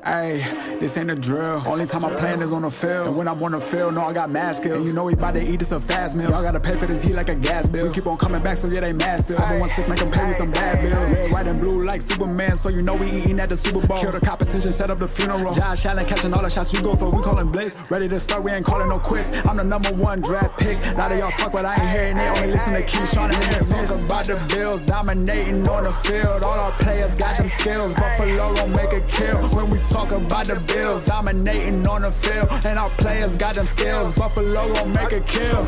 Ayy, this ain't a drill. Only time I plan is on the field. And when I'm on the field, no, I got mad skills. And you know we bout to eat this a fast meal. Y'all gotta pay for this heat like a gas bill. We keep on coming back, so yeah, they mad still. 716 make them pay me some bad bills. Red, white, and blue like Superman, so you know we eating at the Super Bowl. Kill the competition, set up the funeral. Josh Allen catching all the shots you go for. We callin' blitz. Ready to start, we ain't calling no quits. I'm the #1 draft pick. A lot of y'all talk, but I ain't hearing it. Only listen to Keyshawn and him. Talk about the Bills dominating on the field. All our players got them skills. Buffalo don't make a kill. When we talk about the Bills dominating on the field, and our players got them skills. Buffalo gon' make a kill.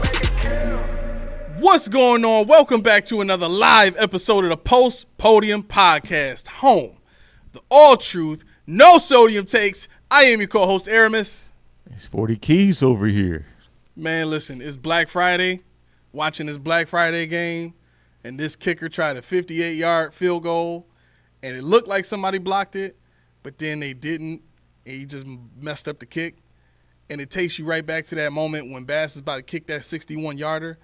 What's going on? Welcome back to another live episode of the Podium podcast, home, the all truth, no sodium takes. I am your co-host Aramis. It's 40 Keys over here. Man, listen, it's Black Friday. Watching this Black Friday game, and this kicker tried a 58-yard field goal, and it looked like somebody blocked it, but then they didn't. And he just messed up the kick. And it takes you right back to that moment when Bass is about to kick that 61-yarder.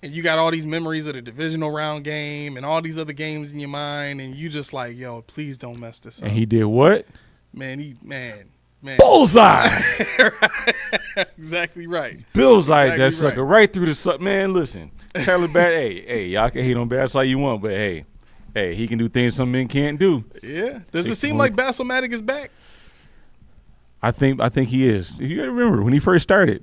And you got all these memories of the divisional round game and all these other games in your mind. And you just like, yo, please don't mess this up. And he did what? Man. Bullseye. Exactly right. Bullseye, exactly that sucker right through the – man, listen. Tyler Bass, hey, y'all can hate on Bass all you want, but hey, he can do things some men can't do. Yeah. Does it seem like Bass-O-Matic is back? I think he is. You got to remember when he first started,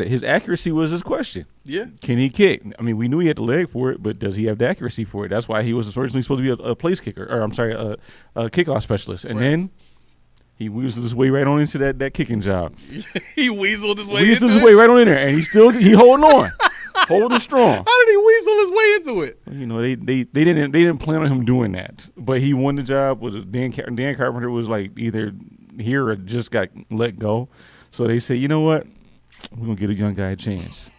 his accuracy was his question. Yeah. Can he kick? I mean, we knew he had the leg for it, but does he have the accuracy for it? That's why he was originally supposed to be a place kicker, or a kickoff specialist, and then he weaseled his way right on into that kicking job. He weaseled his way into it? way right on in there, and he holding on, holding strong. How did he weasel his way into it? You know, they didn't plan on him doing that, but he won the job. Dan Carpenter was like either here or just got let go. So they say, you know what? We're going to get a young guy a chance.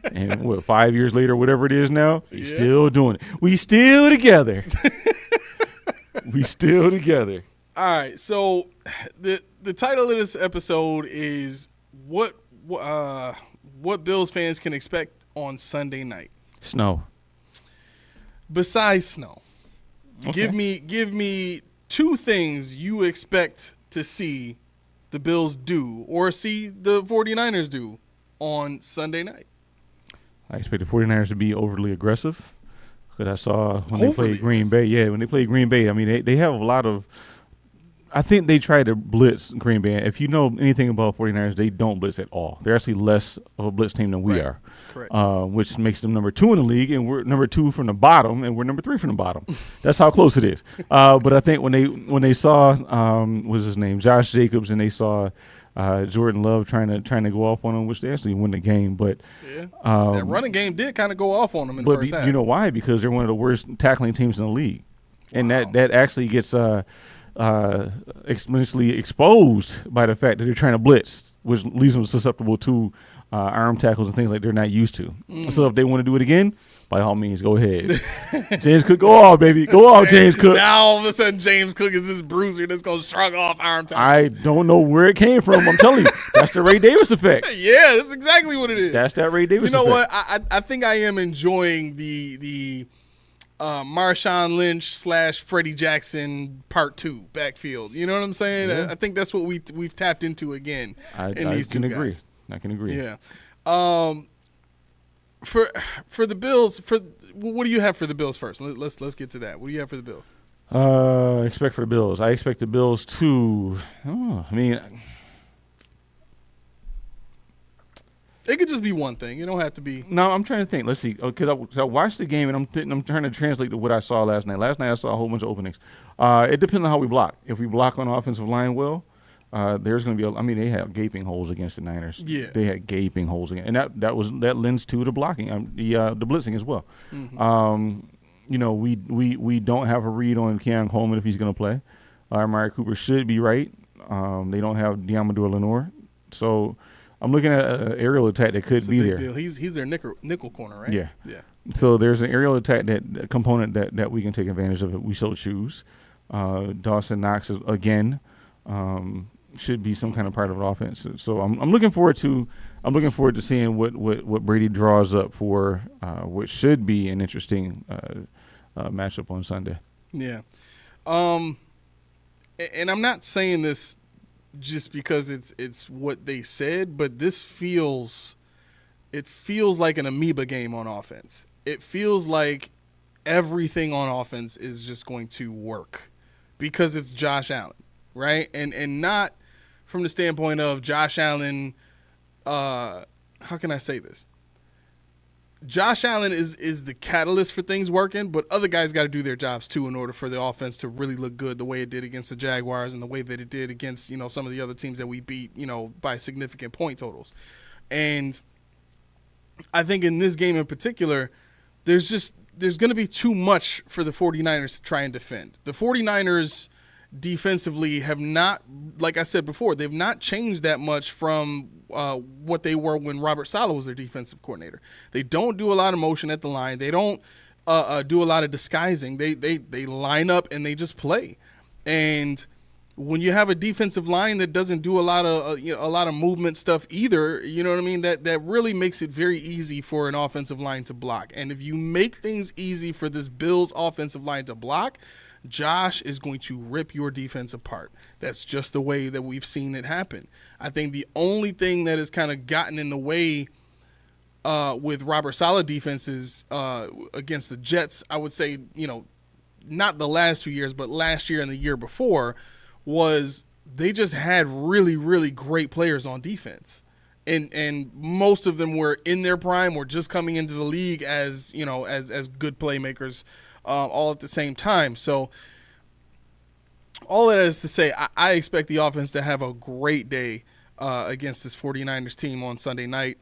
And 5 years later, whatever it is now, he's still doing it. We still together. All right. So the title of this episode is what Bills fans can expect on Sunday night. Snow. Besides snow. Okay. Give me two things you expect to see the Bills do or see the 49ers do on Sunday night. I expect the 49ers to be overly aggressive. Because I saw when they played Green Bay. Yeah, when they played Green Bay, I mean, they have a lot of – I think they try to blitz Green Bay. If you know anything about 49ers, they don't blitz at all. They're actually less of a blitz team than we are. Correct. Which makes them number 2 in the league, and we're number 2 from the bottom, and we're number 3 from the bottom. That's how close it is. But I think when they saw what's his name, Josh Jacobs, and they saw Jordan Love trying to go off on him, which they actually win the game. But that running game did kind of go off on them in the first half. You know why? Because they're one of the worst tackling teams in the league, and that actually gets exponentially exposed by the fact that they're trying to blitz, which leaves them susceptible to arm tackles and things like they're not used to. So if they want to do it again, by all means, go ahead. James Cook, go off, baby. Go off, James Cook. Now all of a sudden, James Cook is this bruiser that's going to shrug off arm tackles. I don't know where it came from. I'm telling you. That's the Ray Davis effect. Yeah, that's exactly what it is. That's that Ray Davis effect. You know what? I think I am enjoying the Marshawn Lynch / Freddie Jackson Part 2 backfield. You know what I'm saying? Yeah. I think that's what we've tapped into again. I can agree. Yeah. For the Bills, what do you have for the Bills first? Let's get to that. What do you have for the Bills? Expect for the Bills. I expect the Bills to. It could just be one thing. It don't have to be. No, I'm trying to think. Let's see. Because I watched the game, and I'm trying to translate to what I saw last night. Last night I saw a whole bunch of openings. It depends on how we block. If we block on the offensive line well, there's going to be they have gaping holes against the Niners. Yeah. They had gaping holes against, and that lends to the blocking, the blitzing as well. Mm-hmm. We don't have a read on Keon Coleman if he's going to play. Amari Cooper should be right. They don't have Diamador Lenore. So I'm looking at an aerial attack that could be there. Deal. He's their nickel corner, right? Yeah. Yeah. So there's an aerial attack component that we can take advantage of if we so choose. Dawson Knox again should be some kind of part of the offense. So I'm looking forward to seeing what Brady draws up for what should be an interesting matchup on Sunday. Yeah. and I'm not saying this just because it's what they said, but it feels like an amoeba game on offense. It feels like everything on offense is just going to work because it's Josh Allen, right? And not from the standpoint of Josh Allen. How can I say this? Josh Allen is the catalyst for things working, but other guys got to do their jobs too in order for the offense to really look good the way it did against the Jaguars and the way that it did against, some of the other teams that we beat, by significant point totals. And I think in this game in particular, there's going to be too much for the 49ers to try and defend. The 49ers defensively have not, like I said before, they've not changed that much from what they were when Robert Saleh was their defensive coordinator. They don't do a lot of motion at the line. They don't do a lot of disguising. They line up and they just play. And when you have a defensive line that doesn't do a lot of movement stuff either, you know what I mean? That really makes it very easy for an offensive line to block. And if you make things easy for this Bills offensive line to block, Josh is going to rip your defense apart. That's just the way that we've seen it happen. I think the only thing that has kind of gotten in the way with Robert Saleh defenses against the Jets, I would say, not the last 2 years, but last year and the year before, was they just had really, really great players on defense. And most of them were in their prime or just coming into the league as good playmakers all at the same time. So all that is to say, I expect the offense to have a great day against this 49ers team on Sunday night.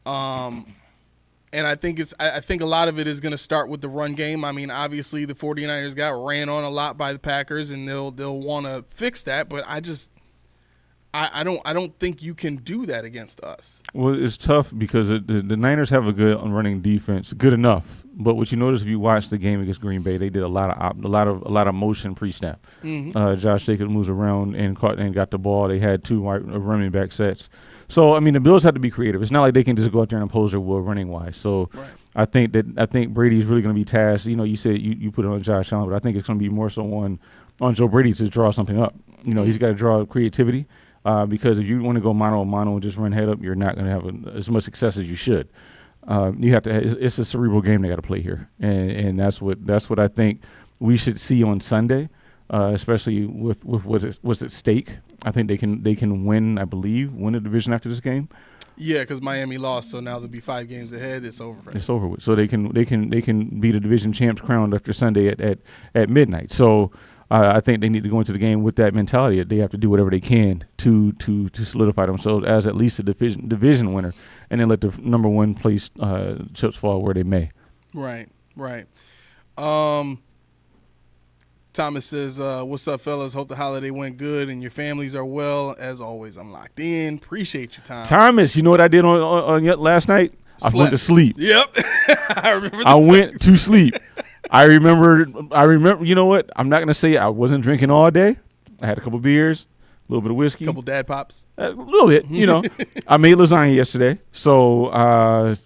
And I think a lot of it is going to start with the run game. I mean, obviously the 49ers got ran on a lot by the Packers, and they'll want to fix that. But I don't think you can do that against us. Well, it's tough because the Niners have a good running defense, good enough. But what you notice if you watch the game against Green Bay, they did a lot of motion pre-snap. Mm-hmm. Josh Jacobs moves around and got the ball. They had two running back sets. So I mean, the Bills have to be creative. It's not like they can just go out there and impose their will running wise. So right. I think Brady is really going to be tasked. You said you put it on Josh Allen, but I think it's going to be more so on Joe Brady to draw something up. He's got to draw creativity. Because if you want to go mano a mano and just run head up, you're not going to have as much success as you should. You have to. It's a cerebral game they got to play here, and that's what I think we should see on Sunday, especially with what's at stake. I think they can win. I believe win the division after this game. Yeah, because Miami lost, so now they'll be 5 games ahead. It's over. It's over with. So they can be the division champs crowned after Sunday at midnight. So. I think they need to go into the game with that mentality that they have to do whatever they can to solidify themselves as at least a division winner, and then let the number one place chips fall where they may. Right. Thomas says, "What's up, fellas? Hope the holiday went good and your families are well. As always, I'm locked in. Appreciate you, Tom." Thomas, you know what I did on last night? I went to sleep. Yep, I remember. I went to sleep. I remember. You know what? I'm not gonna say I wasn't drinking all day. I had a couple beers, a little bit of whiskey, a couple dad pops, a little bit. I made lasagna yesterday, so I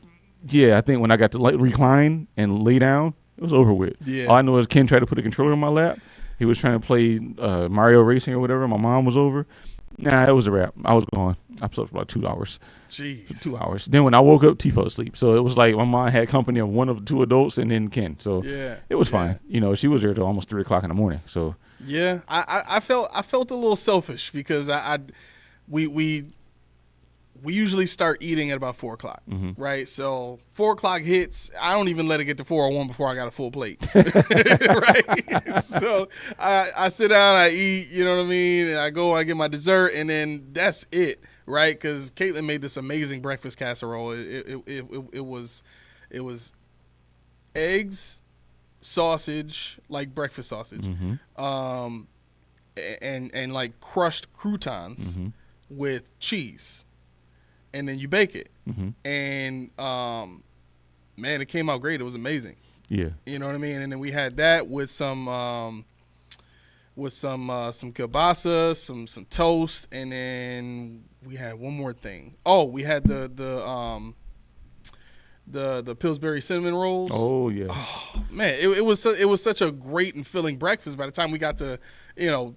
think when I got to recline and lay down, it was over with. Yeah. All I know is Ken tried to put a controller in my lap. He was trying to play Mario Racing or whatever. My mom was over. Nah, it was a wrap. I was gone. I slept for about 2 hours. Jeez. 2 hours. Then when I woke up, T fell asleep. So it was like my mom had company of one of the 2 adults and then Ken. So it was fine. She was there till almost 3 o'clock in the morning. So yeah, I felt a little selfish because we usually start eating at about 4 o'clock, right? So 4 o'clock hits. I don't even let it get to 4:01 before I got a full plate, right? So I sit down, I eat, you know what I mean, and I get my dessert, and then that's it, right? Because Caitlin made this amazing breakfast casserole. It was eggs, sausage, like breakfast sausage, and like crushed croutons with cheese. And then you bake it, and man, it came out great. It was amazing. Yeah, you know what I mean. And then we had that with some kielbasa, some toast, and then we had one more thing. Oh, we had the the Pillsbury cinnamon rolls. Oh yeah. Oh, man, it was such a great and filling breakfast. By the time we got to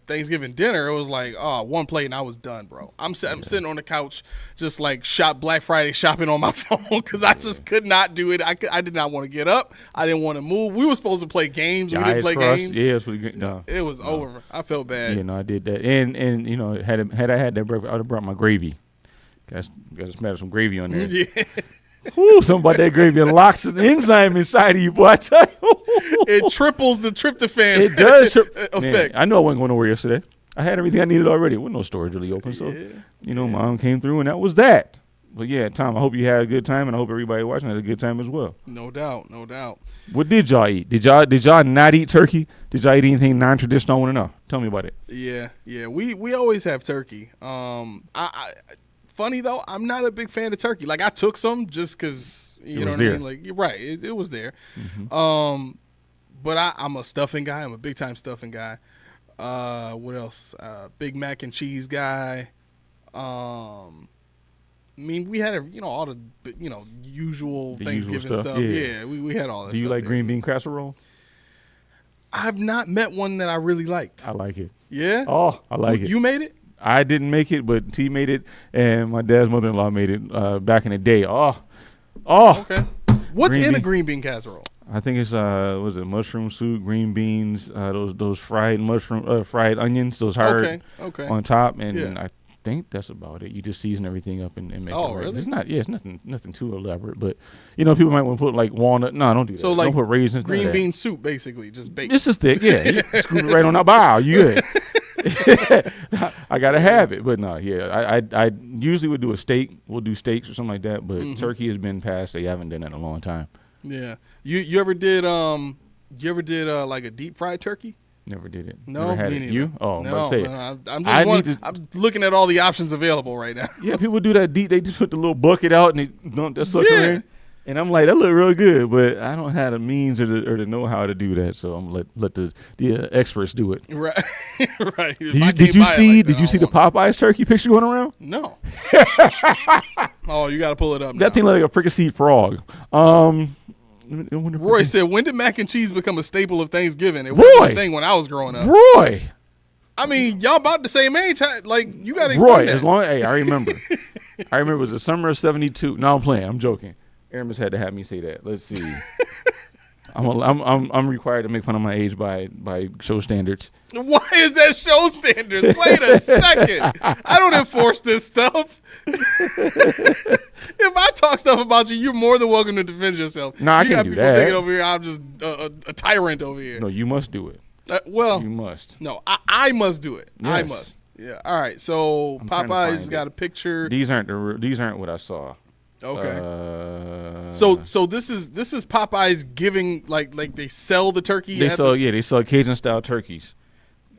Thanksgiving dinner, it was like one plate and I was done, bro. I'm sitting on the couch just like Black Friday shopping on my phone because I just could not do it. I did not want to get up. I didn't want to move. We were supposed to play games. We didn't play games. Yes, it was over. I felt bad. Yeah, no, I did that. And had I had that breakfast, I would have brought my gravy. Got to smatter some gravy on there. Yeah. Woo, something about that gravy unlocks an enzyme inside of you, boy. I tell you. It triples the tryptophan It does effect. Man, I know I wasn't going nowhere yesterday. I had everything I needed already. There was no storage really open. So, Mom came through, and that was that. But, yeah, Tom, I hope you had a good time, and I hope everybody watching had a good time as well. No doubt. What did y'all eat? Did y'all not eat turkey? Did y'all eat anything non-traditional? I want to know. Tell me about it. Yeah. We always have turkey. Funny though, I'm not a big fan of turkey. Like I took some just because you know what I mean. Like you're right, it was there. Mm-hmm. But I'm a stuffing guy. I'm a big time stuffing guy. What else? Big mac and cheese guy. I mean, we had all the usual Thanksgiving stuff. Yeah, we had all that. Do you stuff like there. green bean casserole? I've not met one that I really liked. I like it. Yeah. Oh, I like it. You made it? I didn't make it, but T made it, and my dad's mother-in-law made it back in the day. Oh. Okay. What's in a green bean casserole? I think it's was it mushroom soup, green beans, those fried fried onions, those hard on top, and I think that's about it. You just season everything up and make it right. Really? It's not. Yeah, it's nothing too elaborate, but people might want to put like walnut. No, don't do that. So like don't put raisins. Green bean soup, basically, just baked. This is thick. Yeah, you scoop it right on that bow. You good? I gotta have it, but no, yeah. I usually would do a steak. We'll do steaks or something like that, but turkey has been past. They haven't done that in a long time. Yeah. You ever did like a deep fried turkey? Never did it. No, Never had me it. neither. You? Oh, no, I'm just I'm looking at all the options available right now. Yeah, people do that deep. They just put the little bucket out and they dump that sucker in. And I'm like, that look real good, but I don't have the means or the know-how to do that. So I'm let the experts do it. Right, right. Did you see the Popeyes turkey picture going around? No. Oh, you got to pull it up. That thing looked like a fricassee frog. Roy said, "When did mac and cheese become a staple of Thanksgiving? It wasn't a thing when I was growing up." Roy, I mean, y'all about the same age. Like you got to Roy. that. As long I remember, I remember it was the summer of '72. No, I'm playing. I'm joking. Aramis had to have me say that. Let's see. I'm required to make fun of my age by show standards. Why is that show standards? Wait a second. I don't enforce this stuff. If I talk stuff about you, you're more than welcome to defend yourself. No, I can't do that. You got people thinking over here I'm just a tyrant over here. No, you must do it. Well, you must. No, I must do it. Yes. I must. Yeah. All right. So Popeye's got a picture. These aren't what I saw. Okay. So this is Popeye's giving like they sell the turkey. They sell Cajun style turkeys,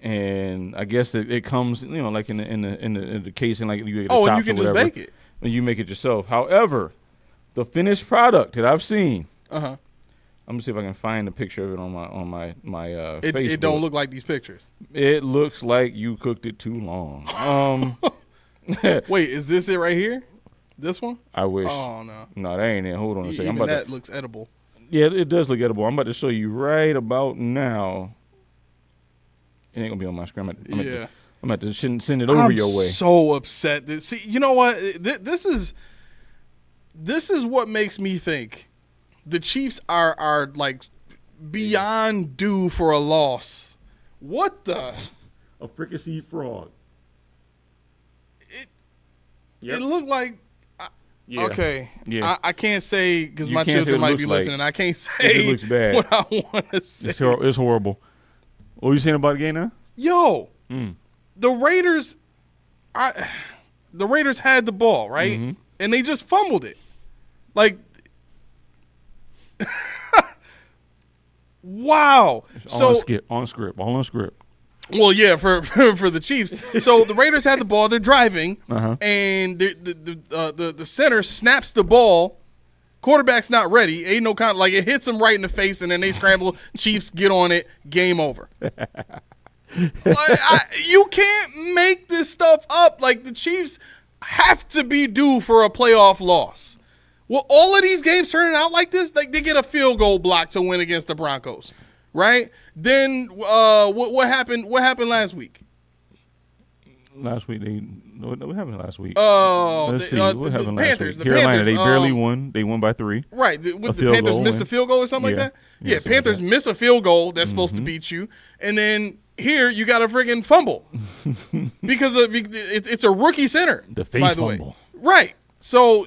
and I guess it comes like in the casing like you get and you can just bake it. And you make it yourself. However, the finished product that I've seen. I'm gonna see if I can find a picture of it on my Facebook. It don't look like these pictures. It looks like you cooked it too long. Wait, is this it right here? This one? I wish. Oh, no. No, that ain't it. Hold on a second. Even that looks edible. Yeah, it does look edible. I'm about to show you right about now. It ain't going to be on my screen. I'm about to send it over your way. I'm so upset. See, you know what? This is what makes me think the Chiefs are like beyond due for a loss. What the? A fricassee frog. It looked like. Yeah. Okay. Yeah. I can't say because my children might be listening. I can't say it looks bad. what I want to say. It's horrible. What are you saying about the game now? Yo, the Raiders had the ball, right? Mm-hmm. And they just fumbled it. Like, wow. All on script. Well, yeah, for the Chiefs. So the Raiders had the ball. They're driving, and the center snaps the ball. Quarterback's not ready. Ain't no like it hits him right in the face, and then they scramble. Chiefs get on it. Game over. You can't make this stuff up. Like the Chiefs have to be due for a playoff loss. Well, all of these games turning out like this, like they get a field goal block to win against the Broncos, right? Then what happened? What happened last week? Last week what happened last week? Let's see. What happened last Panthers. week? The Carolina, Panthers, they barely won. They won by 3. Right. The Panthers missed a field goal or something like that? Yeah, Panthers miss a field goal that's supposed to beat you. And then here you got a friggin' fumble. because it's a rookie center. The face by the fumble. way. Right. So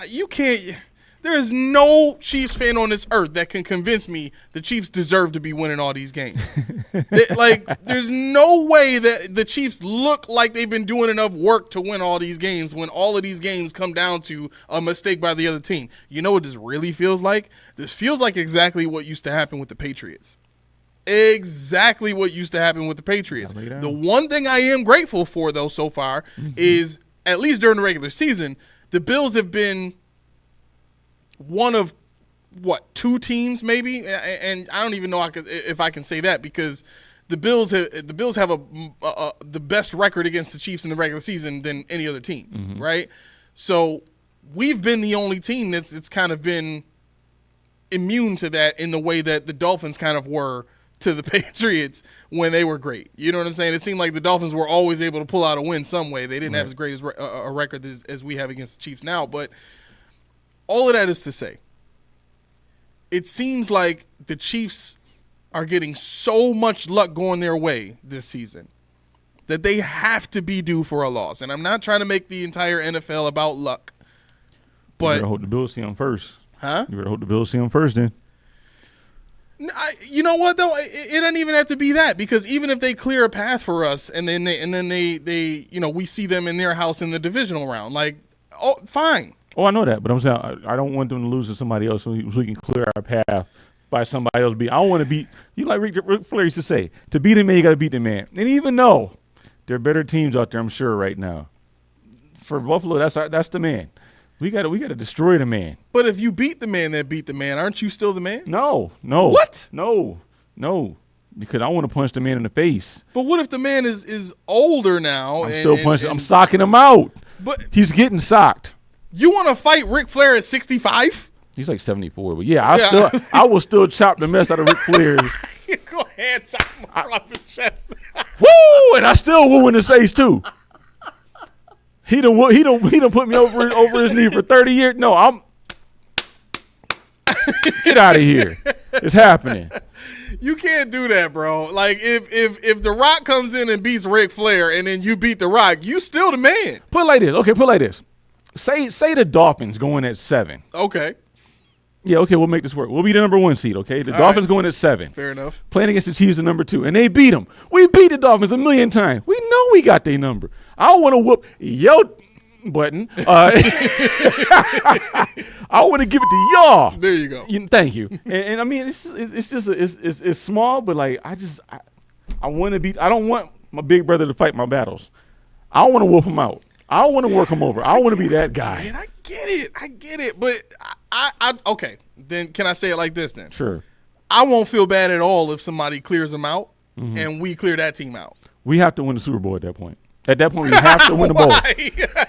you can't – there is no Chiefs fan on this earth that can convince me the Chiefs deserve to be winning all these games. There's no way that the Chiefs look like they've been doing enough work to win all these games when all of these games come down to a mistake by the other team. You know what this really feels like? This feels like exactly what used to happen with the Patriots. Exactly what used to happen with the Patriots. The one thing I am grateful for, though, so far is, at least during the regular season, the Bills have been one of, 2 teams maybe? And I don't even know if I can say that because the Bills have the best record against the Chiefs in the regular season than any other team, right? So we've been the only team that's kind of been immune to that in the way that the Dolphins kind of were to the Patriots when they were great. You know what I'm saying? It seemed like the Dolphins were always able to pull out a win some way. They didn't have as great as a record as we have against the Chiefs now. But all of that is to say, it seems like the Chiefs are getting so much luck going their way this season that they have to be due for a loss. And I'm not trying to make the entire NFL about luck. But You better hope the Bills see them first. Huh? You better hope the Bills see them first then. You know what though? It doesn't even have to be that, because even if they clear a path for us, and then they we see them in their house in the divisional round, fine. Oh, I know that, but I'm saying I don't want them to lose to somebody else so we can clear our path by somebody else. I don't want to beat you, like Rick Flair used to say. To beat a man, you got to beat the man. And even though there are better teams out there, I'm sure right now, for Buffalo, that's the man. We got to destroy the man. But if you beat the man that beat the man, aren't you still the man? No. What? No. Because I want to punch the man in the face. But what if the man is older now? I'm still punching. I'm socking him out. But he's getting socked. You want to fight Ric Flair at 65? He's like 74. But I will still chop the mess out of Ric Flair. Go ahead, chop him across his chest. Woo! And I still woo in his face too. He done put me over his knee for 30 years. No, I'm get out of here. It's happening. You can't do that, bro. Like if The Rock comes in and beats Ric Flair and then you beat The Rock, you still the man. Put it like this. Okay, put it like this. Say the Dolphins going at 7. Okay. Yeah, okay, we'll make this work. We'll be the number 1 seed, okay? The Dolphins going at 7. Fair enough. Playing against the Chiefs at number 2, and they beat them. We beat the Dolphins a million times. We know we got their number. I want to whoop your button. I want to give it to y'all. There you go. Thank you. And I mean, it's small, but like I want to beat. I don't want my big brother to fight my battles. I want to whoop him out. I don't want to work him over. I want to be that guy. Man, I get it. But I okay. Then can I say it like this then? Sure. I won't feel bad at all if somebody clears them out and we clear that team out. We have to win the Super Bowl at that point. At that point, we have to win the bowl.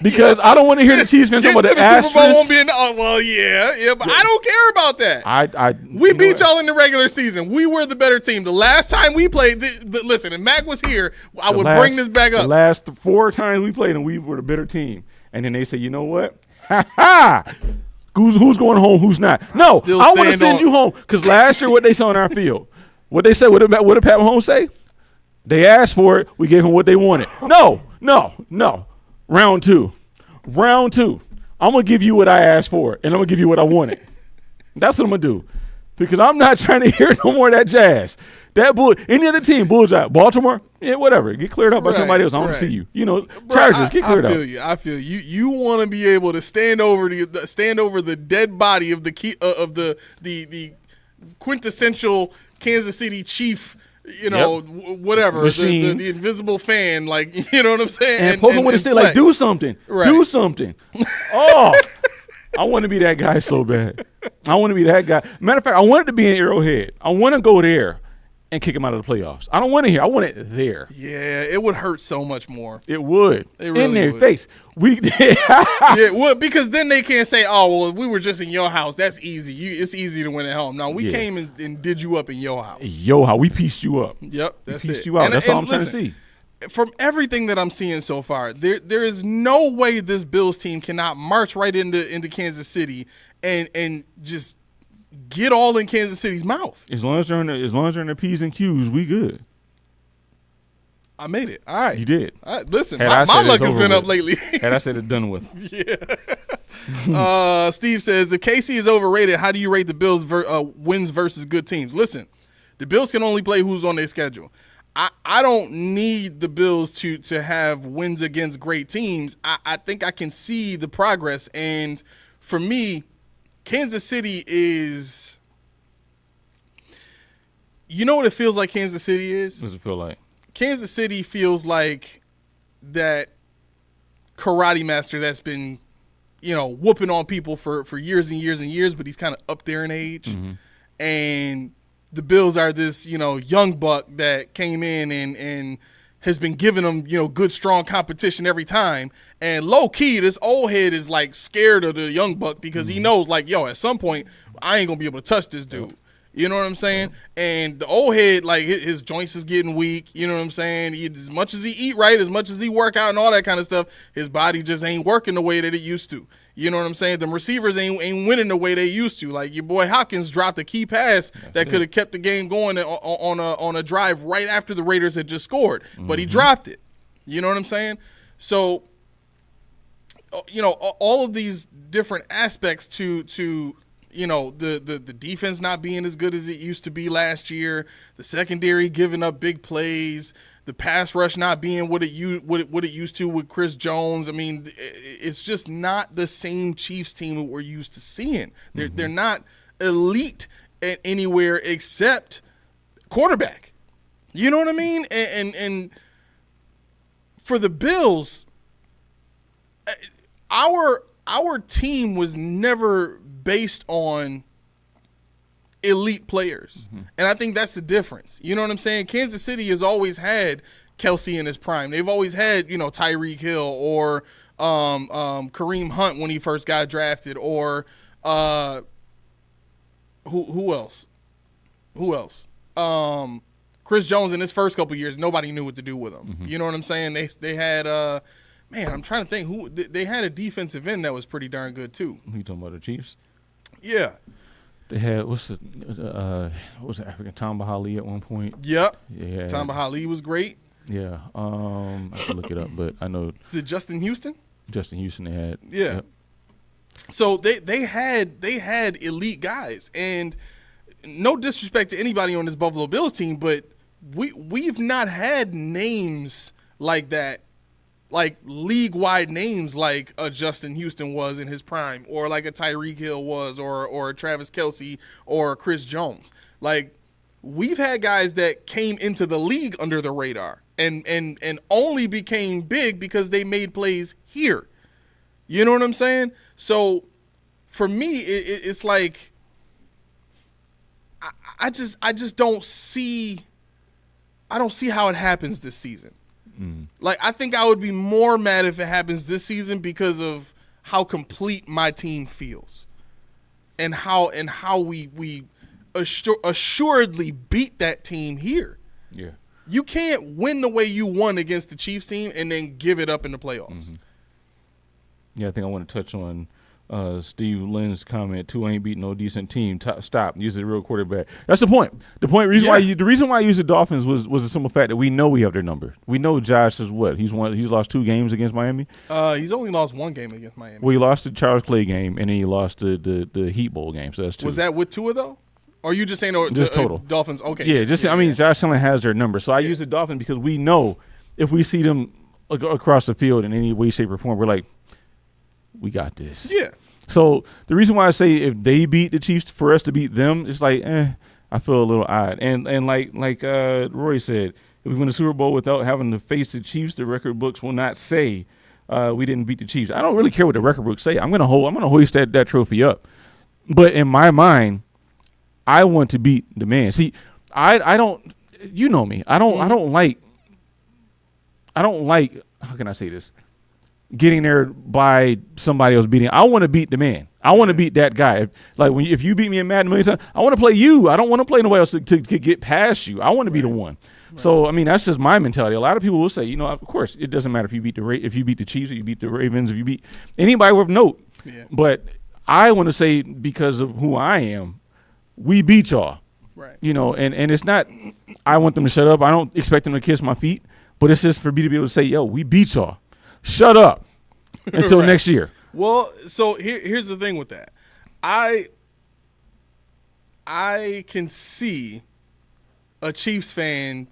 Because I don't want to hear the Chiefs fans talking about the asterisk. Super Bowl won't be but I don't care about that. We beat y'all in the regular season. We were the better team. The last time we played, listen, if Mac was here, I would bring this back up. The last 4 times we played, and we were the better team. And then they say, you know what? Ha-ha! Who's going home? Who's not? No, I want to send you home. Because last year, what they saw on our field, what they said, what did Pat Mahomes say? They asked for it. We gave them what they wanted. No. Round two. I'm going to give you what I asked for, and I'm going to give you what I wanted. That's what I'm going to do. Because I'm not trying to hear no more of that jazz. Any other team, Bullseye, Baltimore, yeah, whatever. Get cleared up by somebody else. I want to see you. Chargers, get cleared up. I feel you. You want to be able to stand over the dead body of the quintessential Kansas City Chief. Whatever, the invisible fan, like, you know what I'm saying? And poke him with a stick, like, do something. Right. Do something. Oh, I want to be that guy so bad. I want to be that guy. Matter of fact, I wanted to be in Arrowhead. I want to go there and kick them out of the playoffs. I don't want it here. I want it there. Yeah, it would hurt so much more. It would. It really in their would. face. Yeah, well, because then they can't say, "Oh, well, we were just in your house. That's easy. It's easy to win at home." No, we came and did you up in your house. How we pieced you up. Yep, that's pieced it. you out. That's all I'm listen, trying to see. From everything that I'm seeing so far, there is no way this Bills team cannot march right into Kansas City and just get all in Kansas City's mouth. As long as they're in the P's and Q's, we good. I made it. All right. You did. All right, listen, Had my I said luck it's has over been up with. lately. Had I said it done with. Yeah. Steve says, if KC is overrated, how do you rate the Bills' wins versus good teams? Listen, the Bills can only play who's on their schedule. I don't need the Bills to have wins against great teams. I think I can see the progress. And for me, Kansas City is – you know what it feels like Kansas City is? What does it feel like? Kansas City feels like that karate master that's been, whooping on people for years and years and years, but he's kind of up there in age. Mm-hmm. And the Bills are this, young buck that came in and has been giving them, good, strong competition every time. And low key, this old head is like scared of the young buck because he knows, like, at some point, I ain't going to be able to touch this dude. You know what I'm saying? And the old head, like, his joints is getting weak. You know what I'm saying? As much as he eat right, as much as he work out and all that kind of stuff, his body just ain't working the way that it used to. You know what I'm saying? The receivers ain't winning the way they used to. Like, your boy Hopkins dropped a key pass that could have kept the game going on a drive right after the Raiders had just scored. But he dropped it. You know what I'm saying? So, all of these different aspects to the defense not being as good as it used to be last year, the secondary giving up big plays, the pass rush not being what it used to with Chris Jones. I mean, it's just not the same Chiefs team that we're used to seeing. They're not elite at anywhere except quarterback. You know what I mean? And for the Bills, our team was never based on elite players. And I think that's the difference. You know what I'm saying? Kansas City has always had Kelsey in his prime. They've always had, Tyreek Hill or Kareem Hunt when he first got drafted, or who else? Chris Jones in his first couple years, nobody knew what to do with him. You know what I'm saying? They had I'm trying to think who they had a defensive end that was pretty darn good too. Who you talking about, the Chiefs? Yeah. They had what's the African Tamba Ali at one point? Yep. Yeah. Tamba Ali was great. Yeah. I have to look it up, but I know. Is it Justin Houston? Justin Houston they had. Yeah. Yep. So they had elite guys, and no disrespect to anybody on this Buffalo Bills team, but we've not had names like that, like league-wide names like a Justin Houston was in his prime, or like a Tyreek Hill was, or a Travis Kelce, or a Chris Jones. Like, we've had guys that came into the league under the radar and only became big because they made plays here. You know what I'm saying? So for me, it's like I just don't see how it happens this season. Like, I think I would be more mad if it happens this season because of how complete my team feels, and how we assuredly beat that team here. Yeah. You can't win the way you won against the Chiefs team and then give it up in the playoffs. Yeah, I think I want to touch on Steve Lynn's comment. Two ain't beating no decent team. Stop. Use a real quarterback. That's the point. The reason why I use the Dolphins was the simple fact that we know we have their number. We know Josh is what he's lost 2 games against Miami. He's only lost 1 game against Miami. Well, he lost the Charles Clay game and then he lost the Heat Bowl game. So that's 2. Was that with Tua though? Or are you just saying just total Dolphins? Okay. Yeah, Josh Allen has their number. So I use the Dolphins because we know if we see them across the field in any way, shape, or form, we're like, we got this. Yeah. So the reason why I say if they beat the Chiefs, for us to beat them, it's like, I feel a little odd. And like Roy said, if we win the Super Bowl without having to face the Chiefs, the record books will not say we didn't beat the Chiefs. I don't really care what the record books say. I'm gonna hoist that trophy up. But in my mind, I want to beat the man. See, I don't you know me. I don't like. How can I say this? Getting there by somebody else beating. I want to beat the man. I want to beat that guy. Like if you beat me in Madden a million times, I want to play you. I don't want to play nobody else to get past you. I want to be the one. Right. So I mean, that's just my mentality. A lot of people will say, of course, it doesn't matter if you beat the Chiefs, or you beat the Ravens, if you beat anybody with note. Yeah. But I want to say, because of who I am, we beat y'all. Right. And it's not. I want them to shut up. I don't expect them to kiss my feet. But it's just for me to be able to say, yo, we beat y'all. Shut up until right. next year. Well, so here's the thing with that. I can see a Chiefs fan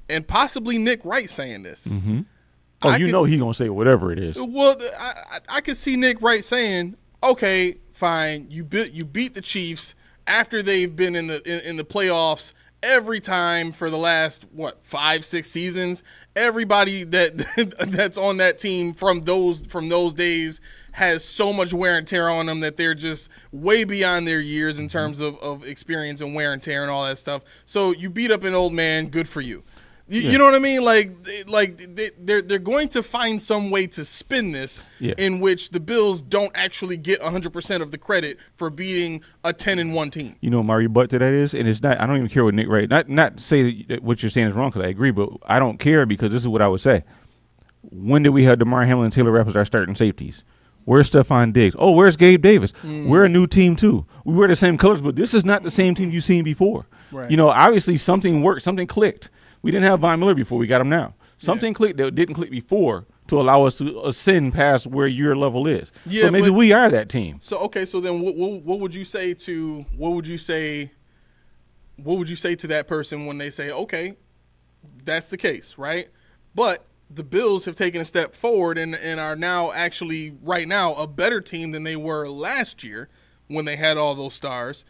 and possibly Nick Wright saying this. Mm-hmm. Oh, he's going to say whatever it is. Well, I could see Nick Wright saying, okay, fine, you beat the Chiefs after they've been in the playoffs every time for the last 5-6 seasons. Everybody that's on that team from those days has so much wear and tear on them that they're just way beyond their years in terms of experience and wear and tear and all that stuff. So you beat up an old man, good for you. You know what I mean? Like they're going to find some way to spin this in which the Bills don't actually get 100% of the credit for beating a 10-1 team. You know, Mario Butt to that is, and it's not. I don't even care what Nick Wright. Not say that what you're saying is wrong, because I agree, but I don't care, because this is what I would say. When did we have DeMar Hamlin and Taylor Rapp as our starting safeties? Where's Stephon Diggs? Oh, where's Gabe Davis? We're a new team too. We wear the same colors, but this is not the same team you've seen before. Right. Obviously something worked, something clicked. We didn't have Von Miller before. We got him now. Something clicked that didn't click before to allow us to ascend past where your level is. Yeah, so maybe we are that team. So okay, so then what would you say to that person when they say, okay, that's the case, right? But the Bills have taken a step forward and are now actually right now a better team than they were last year when they had all those stars,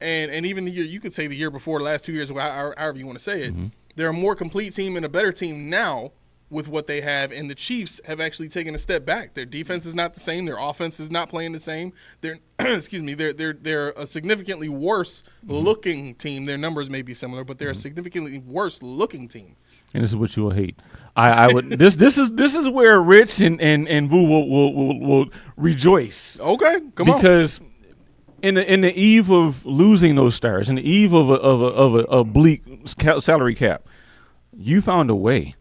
and even the year, you could say the year before, the last 2 years, however you want to say it. Mm-hmm. They're a more complete team and a better team now with what they have, and the Chiefs have actually taken a step back. Their defense is not the same. Their offense is not playing the same. They're they're a significantly worse looking team. Their numbers may be similar, but they're a significantly worse looking team. And this is what you will hate. I would this is where Rich and Boo will rejoice. Okay, come on. Because in the eve of losing those stars, in the eve of a bleak salary cap, you found a way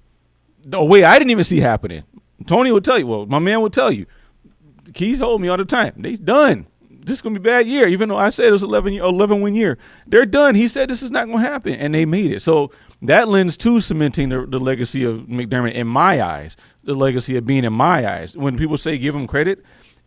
I didn't even see happening. Tony will tell you. Well, my man will tell you. Keys told me all the time. They done. This is gonna be a bad year. Even though I said it was 11 win year, they're done. He said this is not gonna happen, and they made it. So that lends to cementing the legacy of McDermott in my eyes. The legacy of being in my eyes. When people say give him credit,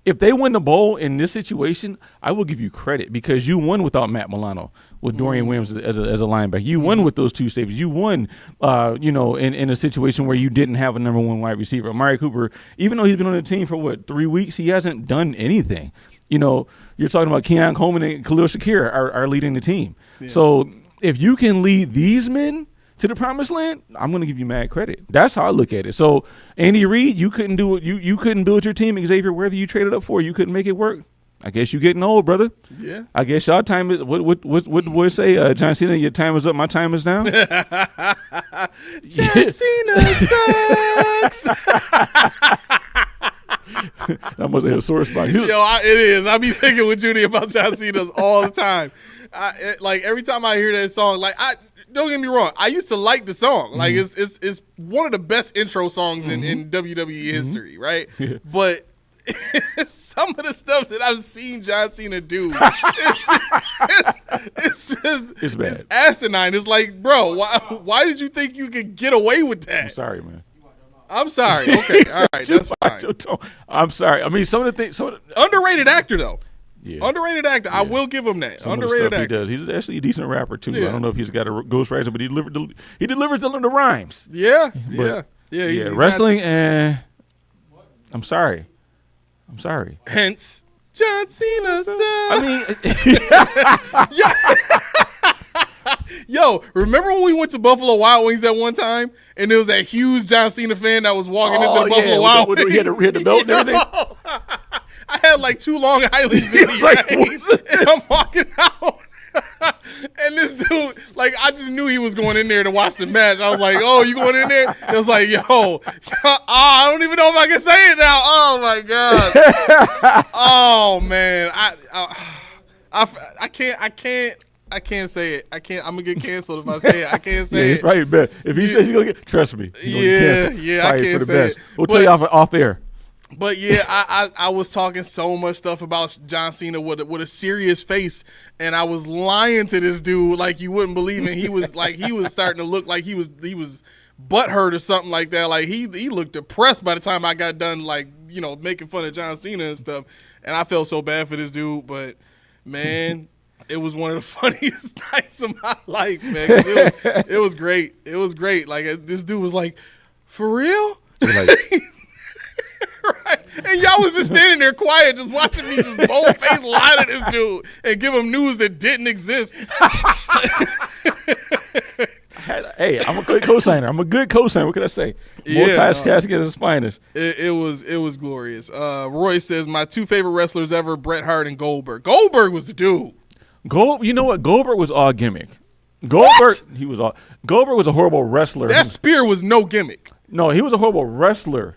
if they win the bowl in this situation, I will give you credit, because you won without Matt Milano, with Dorian Williams as a linebacker. You won with those two safeties. You won, in a situation where you didn't have a number one wide receiver. Amari Cooper, even though he's been on the team for 3 weeks, he hasn't done anything. You're talking about Keon Coleman and Khalil Shakir are leading the team. Yeah. So if you can lead these men to the promised land, I'm going to give you mad credit. That's how I look at it. So Andy Reid, you couldn't do it. You couldn't build your team. Xavier, whether you traded up for, you couldn't make it work. I guess you're getting old, brother. Yeah. I guess y'all time is what do say? John Cena, your time is up. My time is down. John Cena sucks. That must have a sore spot. It is. I be thinking with Judy about John Cena's all the time. Every time I hear that song, don't get me wrong, I used to like the song. Like it's one of the best intro songs in WWE history, right? Yeah. But some of the stuff that I've seen John Cena do, it's bad. It's asinine. It's like, bro, why did you think you could get away with that? I'm sorry, man. I'm sorry. Okay, all right, that's fine. I'm sorry. I mean, some of the things. Underrated actor, though. Yeah. Underrated actor. Yeah. I will give him that. Some underrated actor. He does. He's actually a decent rapper too. Yeah. I don't know if he's got a ghostwriter, but he delivers the rhymes. Yeah. But, yeah. Wrestling and I'm sorry. Hence, John Cena. Yo, remember when we went to Buffalo Wild Wings at one time, and there was that huge John Cena fan that was walking into the Buffalo Wild Wings? He had the belt and everything. I had 2 Long Islands in me, right? And I'm walking out. And this dude, like, I just knew he was going in there to watch the match. I was like, oh, you going in there? It was like, yo, I don't even know if I can say it now. Oh, my God. Oh, man. I can't say it. I'm gonna get canceled if I say it. I can't say it. Right, bet. If he says he's gonna get, trust me. I can't say it. We'll tell you off air. But yeah, I was talking so much stuff about John Cena with a serious face, and I was lying to this dude like you wouldn't believe it. He was starting to look like he was butthurt or something like that. Like he looked depressed by the time I got done, like, you know, making fun of John Cena and stuff. And I felt so bad for this dude, but man, it was one of the funniest nights of my life, man. 'Cause it was great. It was great. Like, this dude was like, "For real?" Like, right. And y'all was just standing there quiet, just watching me just bold-faced lie to this dude and give him news that didn't exist. Hey, I'm a good co-signer. What can I say? Multi-tasking at his finest. It was glorious. Roy says, my two favorite wrestlers ever, Bret Hart and Goldberg. Goldberg was the dude. You know what? Goldberg was all gimmick. Goldberg was a horrible wrestler. That spear was no gimmick. No, he was a horrible wrestler.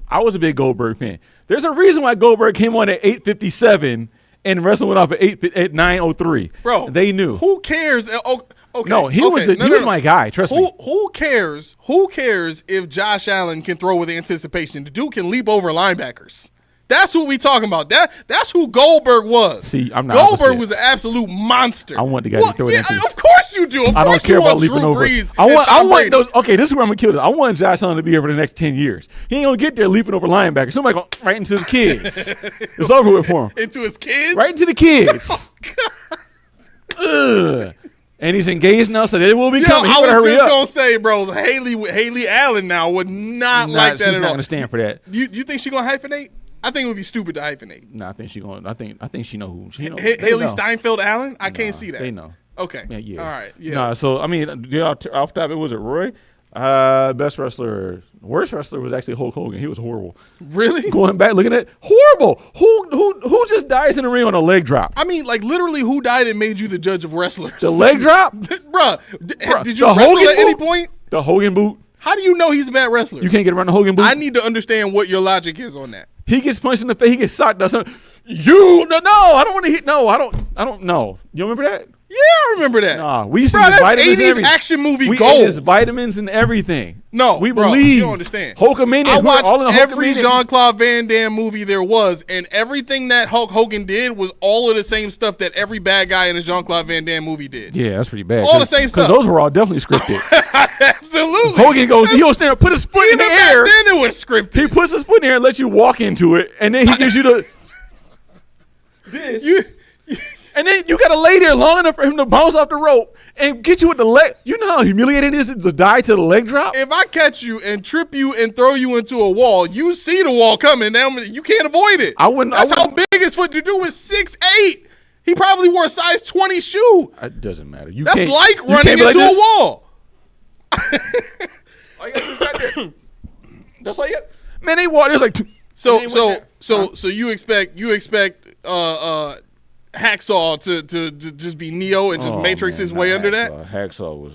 I was a big Goldberg fan. There's a reason why Goldberg came on at 8:57 and wrestling went off at 9:03. Bro, they knew. Who cares? Okay. No, he was my guy. Trust me. Who cares? Who cares if Josh Allen can throw with anticipation? The dude can leap over linebackers. That's who we talking about. That's who Goldberg was. See, I'm not. Goldberg was an absolute monster. I want the guy to throw it into. Of course you do. I don't care about leaping over. I want those. Okay, this is where I'm gonna kill this. I want Josh Allen to be here for the next 10 years. He ain't gonna get there leaping over linebackers. Somebody going right into his kids. It's over with for him. Into his kids? Right into the kids. Ugh. And he's engaged now, so they will be coming. I was just gonna say, bro, Haley Allen now would not like that at all. She's not gonna stand for that. You think she's gonna hyphenate? I think it would be stupid to hyphenate. No, I think she's going. I think she know who. She know. Haley Steinfeld Allen. I can't see that. They know. Okay. Yeah. All right. Yeah. No, so I mean, off top, it was it Roy. Best wrestler, worst wrestler was actually Hulk Hogan. He was horrible. Really? Going back, looking at horrible. Who just dies in the ring on a leg drop? I mean, like literally, who died and made you the judge of wrestlers? The leg drop, Bruh, did you wrestle at any point? The Hogan boot. How do you know he's a bad wrestler? You can't get around the Hogan boot. I need to understand what your logic is on that. He gets punched in the face. He gets socked down. I don't want to hit. No, I don't know. You remember that? Yeah, I remember that. Nah, we used to use vitamins 80s action movie gold. We vitamins and everything. No, we bro, believe. you don't understand. Hulkamania. I watched every Jean-Claude Van Damme movie there was, and everything that Hulk Hogan did was all of the same stuff that every bad guy in a Jean-Claude Van Damme movie did. Yeah, that's pretty bad. It's all the same stuff. Because those were all definitely scripted. Absolutely. Hogan he'll stand up, put his foot in the air. Then it was scripted. He puts his foot in the air and lets you walk into it, and then he gives you and then you got to lay there long enough for him to bounce off the rope and get you with the leg. You know how humiliating it is to die to the leg drop? If I catch you and trip you and throw you into a wall, you see the wall coming. Now you can't avoid it. That's how big his foot. The dude was 6'8". He probably wore a size 20 shoe. It doesn't matter. That's like running into a wall. All you got to do is right there. That's all you got. Man, they walk. There's like two. So you expect Hacksaw to just be Neo and just matrix his way under that? Hacksaw was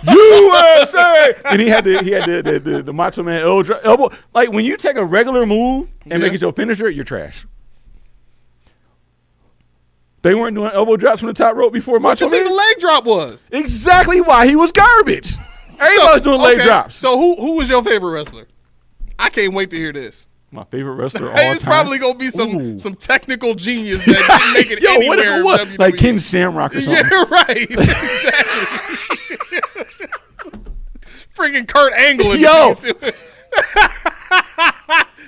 USA, and he had the Macho Man elbow. Like when you take a regular move and make it your finisher, you're trash. They weren't doing elbow drops from the top rope before Macho Man. What you think the leg drop was? Exactly why he was garbage. Everybody's doing leg drops. So who was your favorite wrestler? I can't wait to hear this. My favorite wrestler all It's time? Probably gonna be some technical genius that didn't make it anywhere. What? In WWE. Like Ken Shamrock or something. Yeah, right. Exactly. Freaking Kurt Angle. Yo.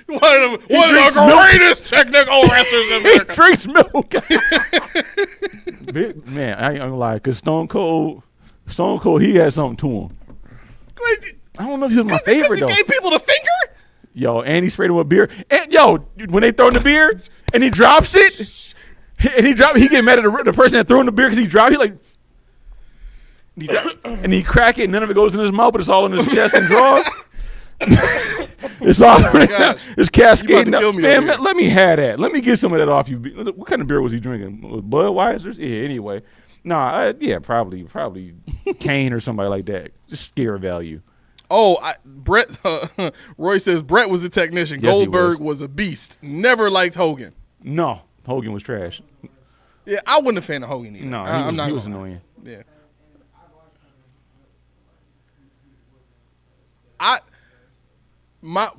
One of the greatest technical wrestlers in America. He drinks milk. Man, I ain't gonna lie, because Stone Cold, he had something to him. I don't know if he was my favorite, though. He gave people the finger? Yo, and he sprayed him with beer. And when they throw in the beer and he drops it, he get mad at the person that threw in the beer because he dropped it. And he crack it and none of it goes in his mouth, but it's all in his chest and drawers. It's It's all Oh my gosh. it's cascading. kill me Man, over here. let me have that. Let me get some of that off you. What kind of beer was he drinking? Budweiser's? Yeah. Anyway, probably Kane or somebody like that. Just scare value. Oh, Brett. Roy says Brett was a technician. Yes, he Goldberg was a beast. Never liked Hogan. No, Hogan was trash. Yeah, I wasn't a fan of Hogan either. No, he was annoying. Yeah. My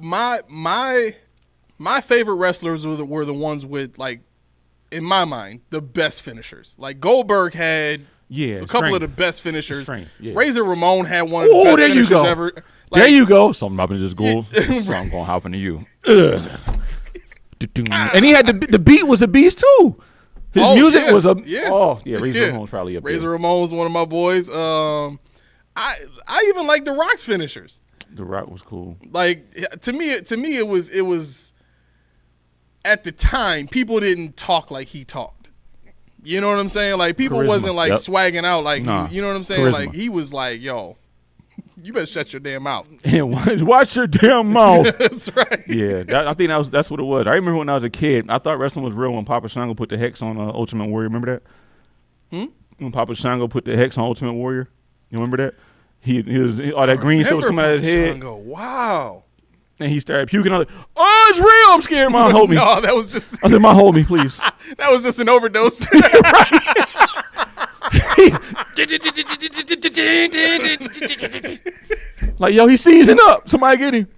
favorite wrestlers were the ones with, like, in my mind, the best finishers. Like Goldberg had a couple of the best finishers. Yeah. Razor Ramon had one of the best finishers ever. Like, there you go. Something happened to this goal. Something gonna happen to you. And he had the beat was a beast too. His music was a Razor Ramon's probably up there. Razor Ramon's one of my boys. I even like The Rock's finishers. The Rock was cool. Like to me it was at the time people didn't talk like he talked. You know what I'm saying? Like people wasn't like swagging out like you know what I'm saying? Charisma. Like he was like, yo, you better shut your damn mouth. And watch your damn mouth. That's right. Yeah, I think that's what it was. I remember when I was a kid, I thought wrestling was real when Papa Shango put the hex on Ultimate Warrior. Remember that? When Papa Shango put the hex on Ultimate Warrior, you remember that? He was all that green stuff was coming out of his head. Shango. Wow. And he started puking. I was like, "Oh, it's real! I'm scared, Mom. Hold me." No, that was just. I said, "Mom, hold me, please." That was just an overdose. Like, yo, he's seizing up. Somebody get him.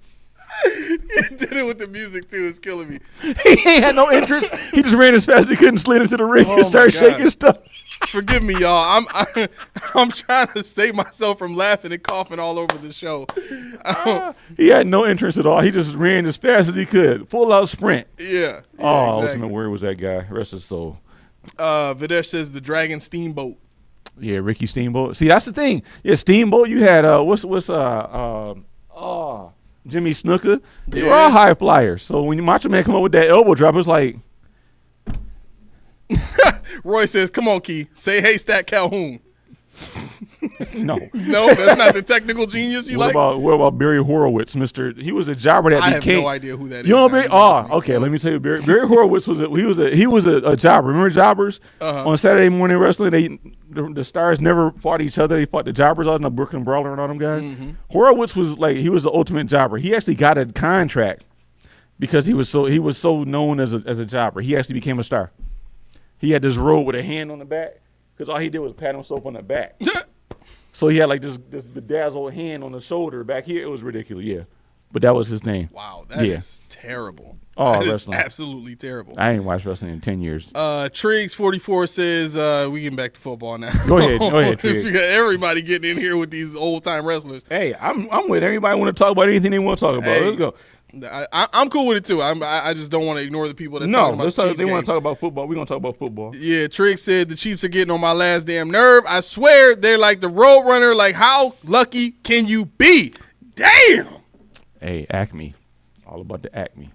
He did it with the music too. It's killing me. He ain't had no interest. He just ran as fast as he could and slid into the ring and started shaking stuff. Forgive me, y'all. I'm trying to save myself from laughing and coughing all over the show. He had no interest at all. He just ran as fast as he could. Full out sprint. Yeah. Exactly. Exactly. Ultimate Warrior was that guy. Rest his soul. Videsh says the Dragon Steamboat. Yeah, Ricky Steamboat. See, that's the thing. Yeah, Steamboat. You had Jimmy Snuka. They were all high flyers. So when Macho Man come up with that elbow drop, it's like. Roy says, "Come on, Key. Say hey, Stat Calhoun." No, that's not the technical genius you like. What about Barry Horowitz, Mister? He was a jobber that I became. have no idea who that is. You know Barry? Okay. Let me tell you, Barry Horowitz was a jobber. Remember jobbers on Saturday Morning Wrestling? The stars never fought each other. They fought the jobbers out in the Brooklyn Brawler and all them guys. Mm-hmm. Horowitz was he was the ultimate jobber. He actually got a contract because he was so known as a jobber. He actually became a star. He had this robe with a hand on the back because all he did was pat himself on the back. So he had like this bedazzled hand on the shoulder back here. It was ridiculous, yeah. But that was his name. Wow, that is terrible. Oh, that is wrestling. absolutely terrible. I ain't watched wrestling in 10 years. Triggs44 says, we getting back to football now. Go ahead, Triggs. We got everybody getting in here with these old-time wrestlers. Hey, I'm with everybody want to talk about anything they want to talk about. Let's go. I'm cool with it too. I just don't want to ignore the people that's talking about the Chiefs they game. want to talk about football. We're going to talk about football. Yeah, Triggs said the Chiefs are getting on my last damn nerve. I swear they're like the Road Runner. Like, how lucky can you be? Damn. Hey, Acme. All about the Acme.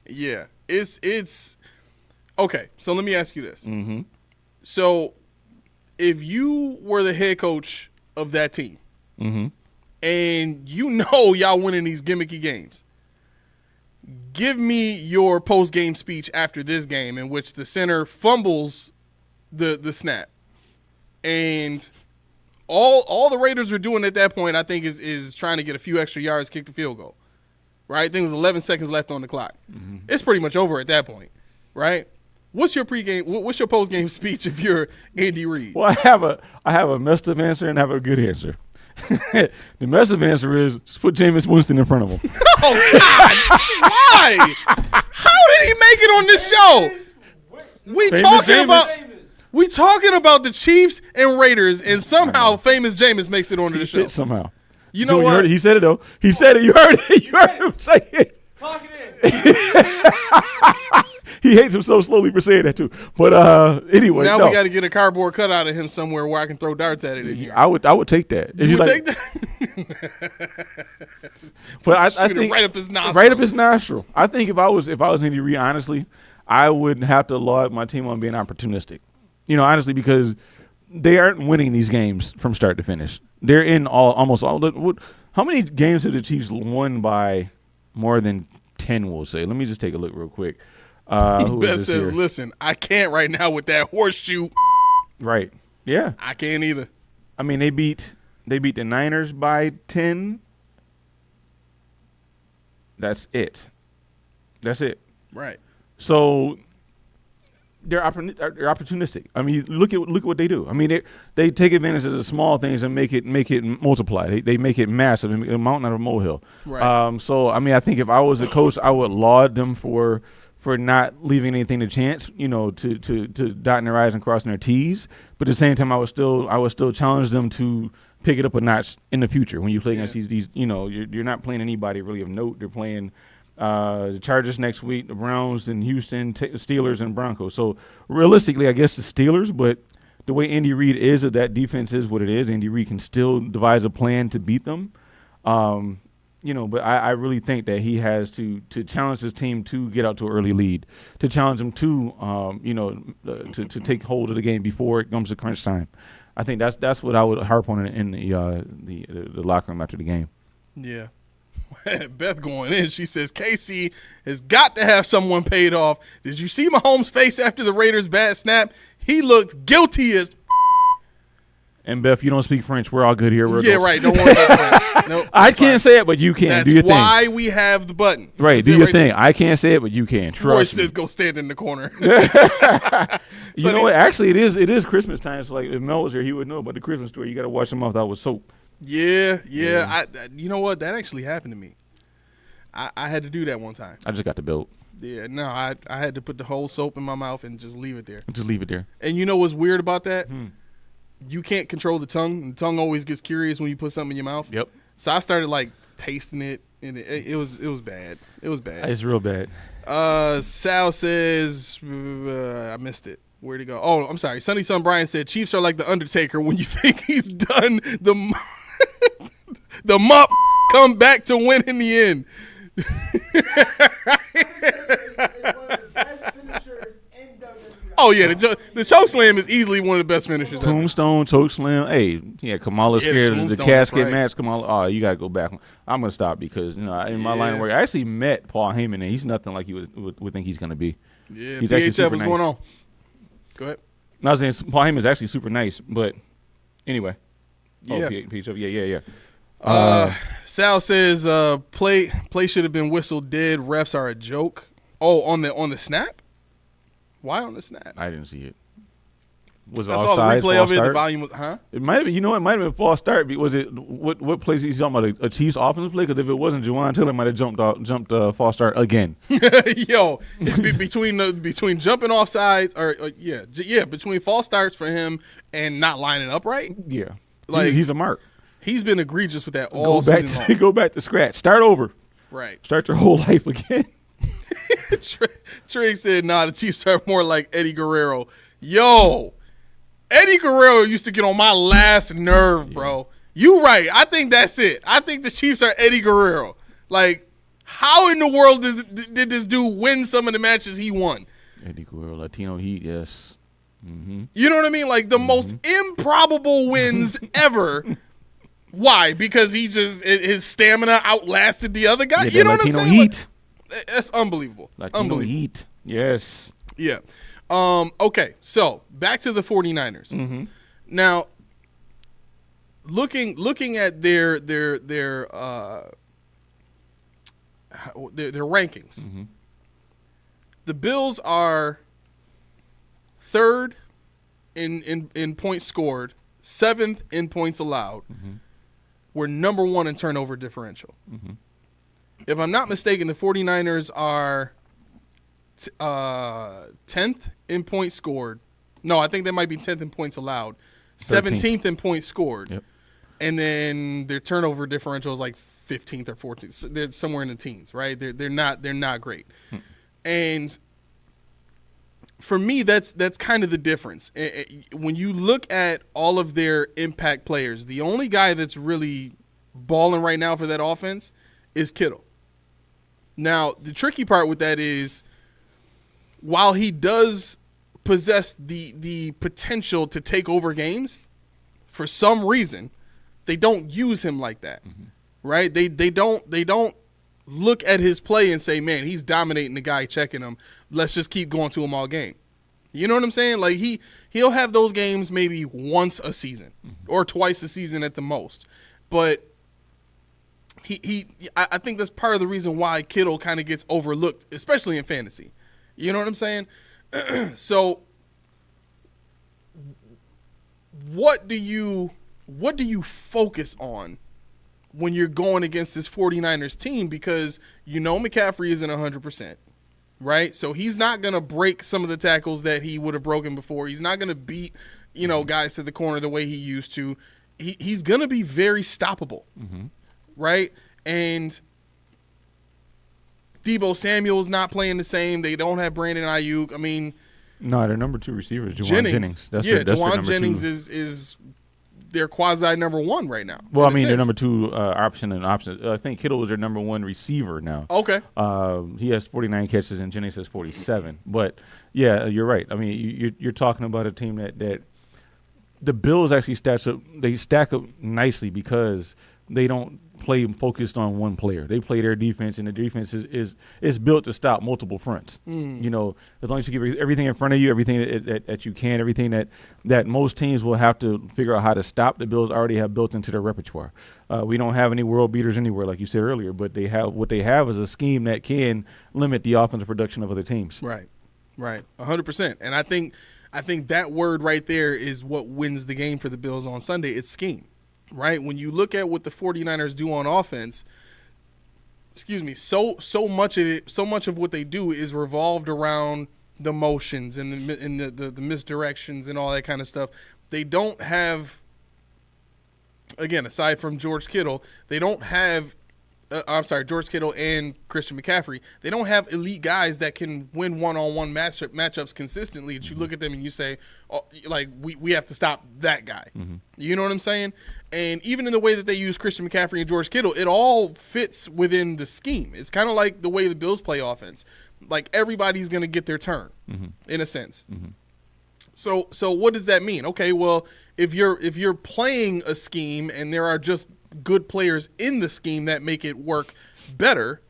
Yeah, it's okay. So let me ask you this. Mm-hmm. So if you were the head coach of that team, mm-hmm. and you know y'all winning these gimmicky games, give me your post-game speech after this game in which the center fumbles the snap. And all the Raiders are doing at that point, I think, is trying to get a few extra yards, kick the field goal. Right? I think it was 11 seconds left on the clock. Mm-hmm. It's pretty much over at that point. Right? What's your post-game speech if you're Andy Reid? Well, I have a messed up answer and I have a good answer. The messed up answer is just put Jameis Winston in front of him. Oh, God. Why? How did he make it on this show? We talking about the Chiefs and Raiders, and somehow famous Jameis makes it onto the show. Somehow. You know what? He said it, though. He said it. You heard it. You heard him say it. Clock it in. He hates him so slowly for saying that, too. But anyway. Now we got to get a cardboard cutout of him somewhere where I can throw darts at it in here. I would take that. You would take that? But I think right up his nostril. Right up his nostril. I think if I was Andy Reid, honestly, I would have to laud my team on being opportunistic. You know, honestly, because they aren't winning these games from start to finish. They're in almost all. How many games have the Chiefs won by More than 10, we'll say. Let me just take a look real quick. Who Beth is this says, here? listen, I can't right now with that horseshoe. Right. Yeah. I can't either. I mean, they beat the Niners by 10. That's it. Right. So they're opportunistic. I mean, look at what they do. I mean, they take advantage of the small things and make it multiply. They make it massive, a mountain out of a molehill. Right. So I mean, I think if I was a coach, I would laud them for not leaving anything to chance, to dotting their I's and crossing their T's. But at the same time, I would still challenge them to pick it up a notch in the future when you play against these. You're not playing anybody really of note. They're playing the Chargers next week, the Browns and Houston, Steelers and Broncos. So realistically, I guess the Steelers. But the way Andy Reid is, if that defense is what it is, Andy Reid can still devise a plan to beat them. But I really think that he has to challenge his team to get out to an early lead, to challenge them to take hold of the game before it comes to crunch time. I think that's what I would harp on in the locker room after the game. Yeah. Beth going in. She says, KC has got to have someone paid off. Did you see Mahomes' face after the Raiders' bad snap? He looked guilty as And Beth, you don't speak French. We're all good here. Right. Don't worry about that. Nope, I can't say it, but you can. That's do your thing. why we have the button. Right. Do your thing. I can't say it, but you can. Roy Trust me. says go stand in the corner. You know what? Actually, it is Christmas time. So like, if Mel was here, he would know about the Christmas story. You got to wash them off with soap. Yeah. You know what? That actually happened to me. I had to do that one time. I just got the belt. Yeah, no, I had to put the whole soap in my mouth and just leave it there. Just leave it there. And you know what's weird about that? You can't control the tongue. The tongue always gets curious when you put something in your mouth. Yep. So I started like tasting it, and it was bad. It was bad. It's real bad. Sal says I missed it. Where'd it go? Oh, I'm sorry. Sunny Sun Brian said Chiefs are like the Undertaker. When you think he's done, the mop come back to win in the end. Oh yeah, the choke slam is easily one of the best finishers. Tombstone, choke slam. Hey, yeah, Kamala scared of the casket match. Kamala, oh, you gotta go back. I'm gonna stop because in my line of work, I actually met Paul Heyman, and he's nothing like he would think he's gonna be. Yeah, he's PHF, what's going on? Go ahead. No, I was saying Paul Heyman is actually super nice, but anyway. Yeah. PHF, yeah. Sal says play should have been whistled dead. Refs are a joke. Oh, on the snap? Why on the snap? I didn't see it. Was it I saw the offside, replay false of it. start? The volume was, huh? It might have been. You know, it might have been false start. Was it what place he's talking about? A Chiefs offensive play? Because if it wasn't, Juwan Taylor might have jumped false start again. Yo, between jumping off sides between false starts for him and not lining up right. Yeah, like he's a mark. He's been egregious with that all season long. Go back to scratch. Start over. Right. Start your whole life again. Trig said, nah, the Chiefs are more like Eddie Guerrero. Yo, Eddie Guerrero used to get on my last nerve, bro. You right. I think that's it. I think the Chiefs are Eddie Guerrero. Like, how in the world did this dude win some of the matches he won? Eddie Guerrero, Latino Heat, yes. Mm-hmm. You know what I mean? Like, the most improbable wins ever. Why? Because his stamina outlasted the other guy? Yeah, you know Latino what I'm saying? Heat. That's unbelievable. Latino Heat. Yes. Yeah. Okay, so back to the 49ers. Mm-hmm. Now, looking at their rankings, the Bills are third in points scored, seventh in points allowed. We're number one in turnover differential. If I'm not mistaken, the 49ers are 10th in points scored. No, I think they might be 10th in points allowed. 17th in points scored. Yep. And then their turnover differential is like 15th or 14th. So they're somewhere in the teens, right? They're not great. And for me, that's kind of the difference. When you look at all of their impact players, the only guy that's really balling right now for that offense is Kittle. Now, the tricky part with that is, while he does possess the potential to take over games, for some reason, they don't use him like that, right? They don't look at his play and say, man, he's dominating the guy checking him. Let's just keep going to him all game. You know what I'm saying? Like he'll have those games maybe once a season or twice a season at the most. But I think that's part of the reason why Kittle kind of gets overlooked, especially in fantasy. You know what I'm saying? So what do you focus on when you're going against this 49ers team? Because McCaffrey isn't 100%. Right? So he's not going to break some of the tackles that he would have broken before. He's not going to beat, guys to the corner the way he used to. He's going to be very stoppable. Right? And Deebo Samuel's not playing the same. They don't have Brandon Ayuk. I mean, no, their number 2 receiver is Juwan Jennings. Juwan Jennings is their quasi number 1 right now. Well, I mean, their number 2 option. I think Kittle is their number 1 receiver now. Okay. He has 49 catches and Jennings has 47. But yeah, you're right. I mean, you're talking about a team that the Bills actually stack up nicely because they don't play focused on one player. They play their defense, and the defense is built to stop multiple fronts. As long as you give everything in front of you, everything that you can, everything that most teams will have to figure out how to stop, the Bills already have built into their repertoire. We don't have any world beaters anywhere, like you said earlier, but what they have is a scheme that can limit the offensive production of other teams. Right, 100%. And I think that word right there is what wins the game for the Bills on Sunday. It's scheme. Right? When you look at what the 49ers do on offense, so much of what they do is revolved around the motions and the misdirections and all that kind of stuff. They don't have, again, aside from George Kittle, they don't have George Kittle and Christian McCaffrey. They don't have elite guys that can win one-on-one matchups consistently. That you look at them and you say, oh, like, we have to stop that guy. You know what I'm saying? And even in the way that they use Christian McCaffrey and George Kittle, it all fits within the scheme. It's kind of like the way the Bills play offense. Like, everybody's going to get their turn, in a sense. So what does that mean? Okay, well, if you're playing a scheme and there are just good players in the scheme that make it work better,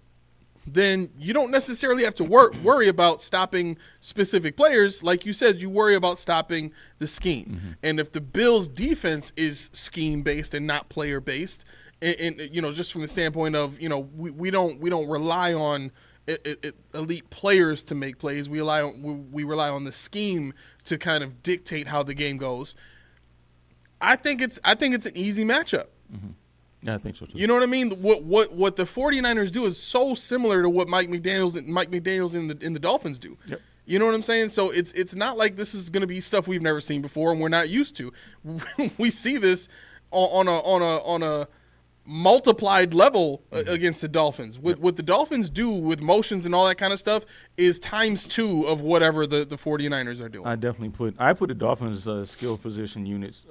then you don't necessarily have to worry about stopping specific players. Like you said, you worry about stopping the scheme. And if the Bills' defense is scheme-based and not player-based, and just from the standpoint of, we don't rely on elite players to make plays. We rely on the scheme to kind of dictate how the game goes. I think it's an easy matchup. Yeah, I think so too. You know what I mean? What the 49ers do is so similar to what Mike McDaniels in the Dolphins do. Yep. You know what I'm saying? So it's not like this is going to be stuff we've never seen before and we're not used to. We see this on a multiplied level against the Dolphins. What the Dolphins do with motions and all that kind of stuff is ×2 of whatever the 49ers are doing. I definitely put the Dolphins skill position units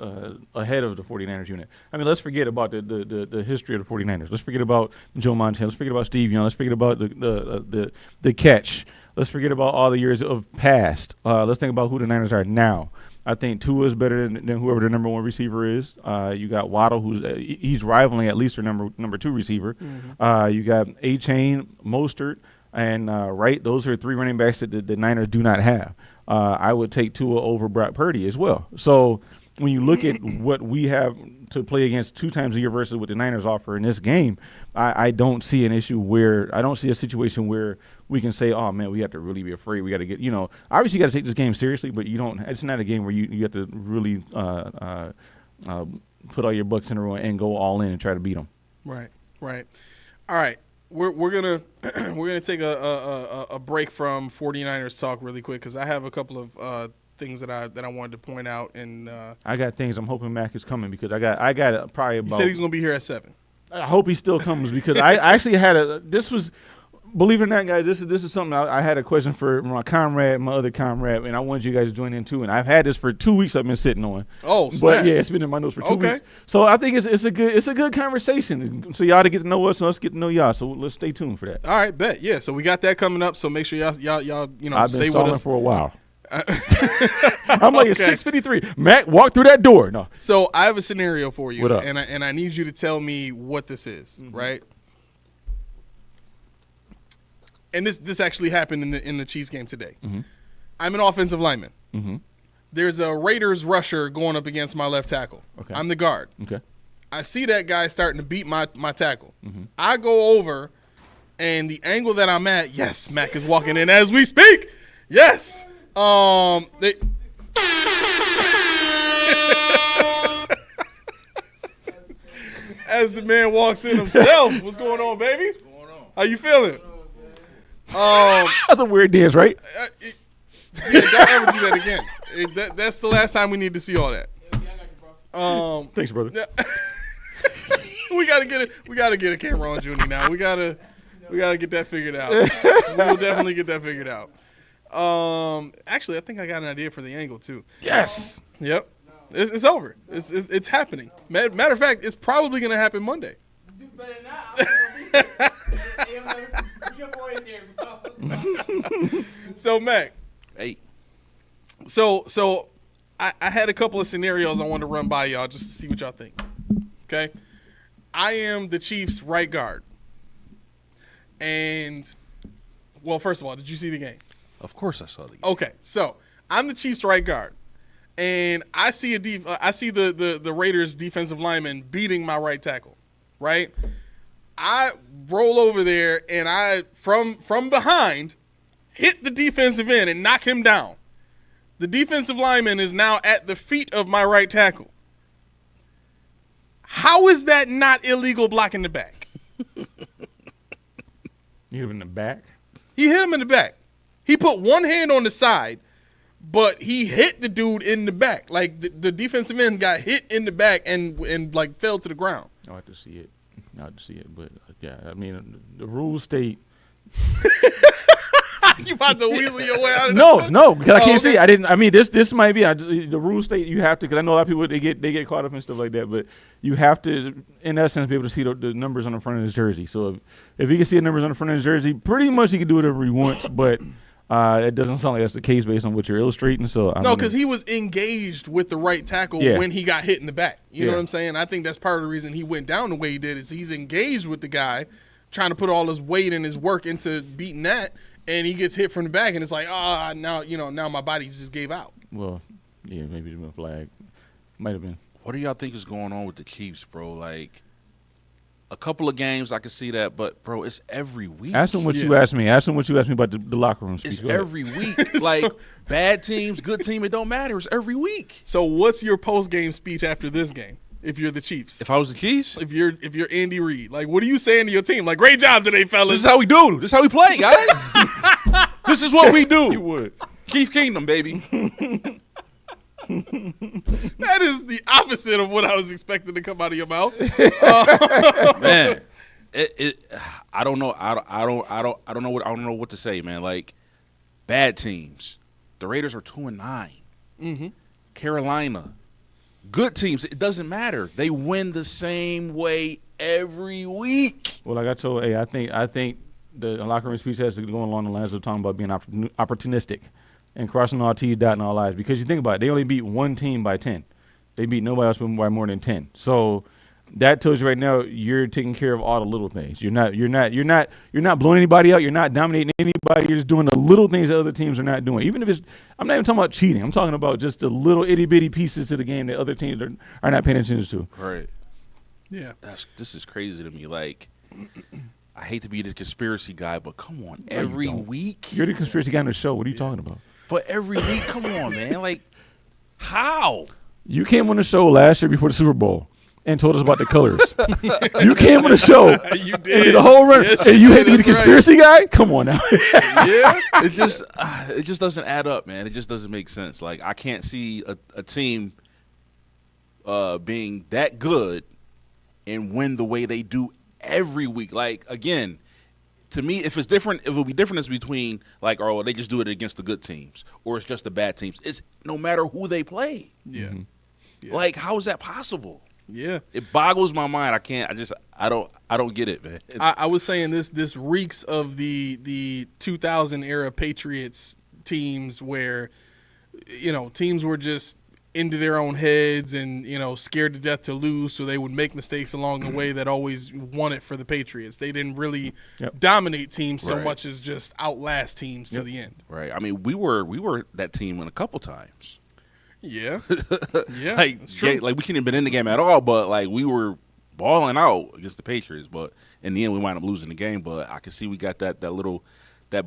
ahead of the 49ers unit. I mean, let's forget about the history of the 49ers. Let's forget about Joe Montana. Let's forget about Steve Young. Let's forget about the catch. Let's forget about all the years of past. Let's think about who the Niners are now. I think Tua is better than whoever the number 1 receiver is. You got Waddle, he's rivaling at least their number 2 receiver. You got A-Chain, Mostert, and Wright. Those are 3 running backs that the Niners do not have. I would take Tua over Brock Purdy as well. So when you look at what we have to play against 2 times a year versus what the Niners offer in this game, I don't see a situation where we can say, oh man, we have to really be afraid. We got to get, obviously you got to take this game seriously, but it's not a game where you have to really put all your bucks in a row and go all in and try to beat them. Right. All right. We're gonna take a break from 49ers talk really quick because I have a couple of things that I wanted to point out, and I got things. I'm hoping Mac is coming because I got probably about. He said he's gonna be here at 7. I hope he still comes because I actually had believe it or not, guys, this is something I had a question for my other comrade, and I wanted you guys to join in too. And I've had this for 2 weeks. I've been sitting on. Oh, snap. But yeah, it's been in my notes for 2 weeks. So I think it's a good conversation. So y'all to get to know us, and us get to know y'all. So let's stay tuned for that. All right, bet. Yeah. So we got that coming up. So make sure y'all I've stay been with us for a while. I'm like, it's 6:53. Matt, walk through that door. No. So I have a scenario for you, What up? and I need you to tell me what this is, right? and this actually happened in the Chiefs game today. I'm an offensive lineman. There's a Raiders rusher going up against my left tackle. Okay. I'm the guard. Okay. I see that guy starting to beat my tackle. I go over, and the angle that I'm at, yes, Mac is walking in as we speak. Yes. As the man walks in himself, what's going on, baby? How you feeling? That's a weird dance, right? Yeah, don't ever do that again. That's the last time we need to see all that. Thanks, brother. We gotta get a camera on Junie now. We gotta get that figured out. We'll definitely get that figured out. Actually, I think I got an idea for the angle too. Yes. Yep. It's over. It's happening. Matter of fact, it's probably gonna happen Monday. Do better now. Your boy in there, bro. So Mac. Hey. So I had a couple of scenarios I wanted to run by y'all just to see what y'all think. Okay? I am the Chiefs' right guard. And, well, first of all, did you see the game? Of course I saw the game. Okay, so I'm the Chiefs' right guard. And I see the Raiders' defensive lineman beating my right tackle, right? I roll over there and I, from behind, hit the defensive end and knock him down. The defensive lineman is now at the feet of my right tackle. How is that not illegal blocking the back? You hit him in the back? He hit him in the back. He put one hand on the side, but he hit the dude in the back. Like the defensive end got hit in the back and like fell to the ground. I have to see it. But yeah, I mean, the rules state. You about to weasel your way out of this one? No, because I can't see. Okay. I mean, this might be the rules state. You have to, because I know a lot of people they get caught up in stuff like that. But you have to, in essence, be able to see the numbers on the front of his jersey. So if he can see the numbers on the front of his jersey, pretty much he can do whatever he wants. But it doesn't sound like that's the case based on what you're illustrating. So no, because he was engaged with the right tackle when he got hit in the back. You know what I'm saying? I think that's part of the reason he went down the way he did is he's engaged with the guy, trying to put all his weight and his work into beating that. And he gets hit from the back, and it's like, now my body just gave out. Well, yeah, maybe the flag might have been. What do y'all think is going on with the Chiefs, bro? Like, a couple of games I can see that, but, bro, it's every week. Ask him what you asked me. Ask him what you asked me about the locker room speech. It's every week. Like, bad teams, good team, it don't matter. It's every week. So what's your post-game speech after this game if you're the Chiefs? If I was the Chiefs? If you're Andy Reid, like, what are you saying to your team? Like, great job today, fellas. This is how we do. This is how we play, guys. This is what we do. You would. Chief Kingdom, baby. That is the opposite of what I was expecting to come out of your mouth. Man, I don't know. I don't know what to say, man. Like, bad teams. The Raiders are 2-9. Mm-hmm. Carolina, good teams. It doesn't matter. They win the same way every week. Well, like I told, I think the locker room speech has to go along the lines of talking about being opportunistic and crossing all T's, dotting all I's. Because you think about it, they only beat one team by 10. They beat nobody else by more than 10. So that tells you right now you're taking care of all the little things. You're not blowing anybody out. You're not dominating anybody. You're just doing the little things that other teams are not doing. Even if it's, I'm not even talking about cheating. I'm talking about just the little itty bitty pieces to the game that other teams are not paying attention to. Right. Yeah. This is crazy to me. Like, I hate to be the conspiracy guy, but come on, every week. You're the conspiracy guy on the show. What are you talking about? But every week, come on, man. Like, how? You came on the show last year before the Super Bowl and told us about the colors. You came on the show. You did. The whole run. Yes, and you hate to be the that's conspiracy guy? Come on now. Yeah. It just doesn't add up, man. It just doesn't make sense. Like, I can't see a team being that good and win the way they do every week. Like, again, to me, if it's different, it will be difference between, like, oh, they just do it against the good teams or it's just the bad teams. It's no matter who they play. Yeah. Mm-hmm. Yeah. Like, how is that possible? Yeah. It boggles my mind. I don't get it, man. I was saying this reeks of the 2000 era Patriots teams where, teams were just into their own heads and, scared to death to lose, so they would make mistakes along the way that always won it for the Patriots. They didn't really dominate teams so much as just outlast teams to the end. Right. I mean, we were that team a couple times. Yeah. Yeah. That's true. Like, we shouldn't have been in the game at all, but, like, we were balling out against the Patriots. But in the end, we wound up losing the game. But I can see we got that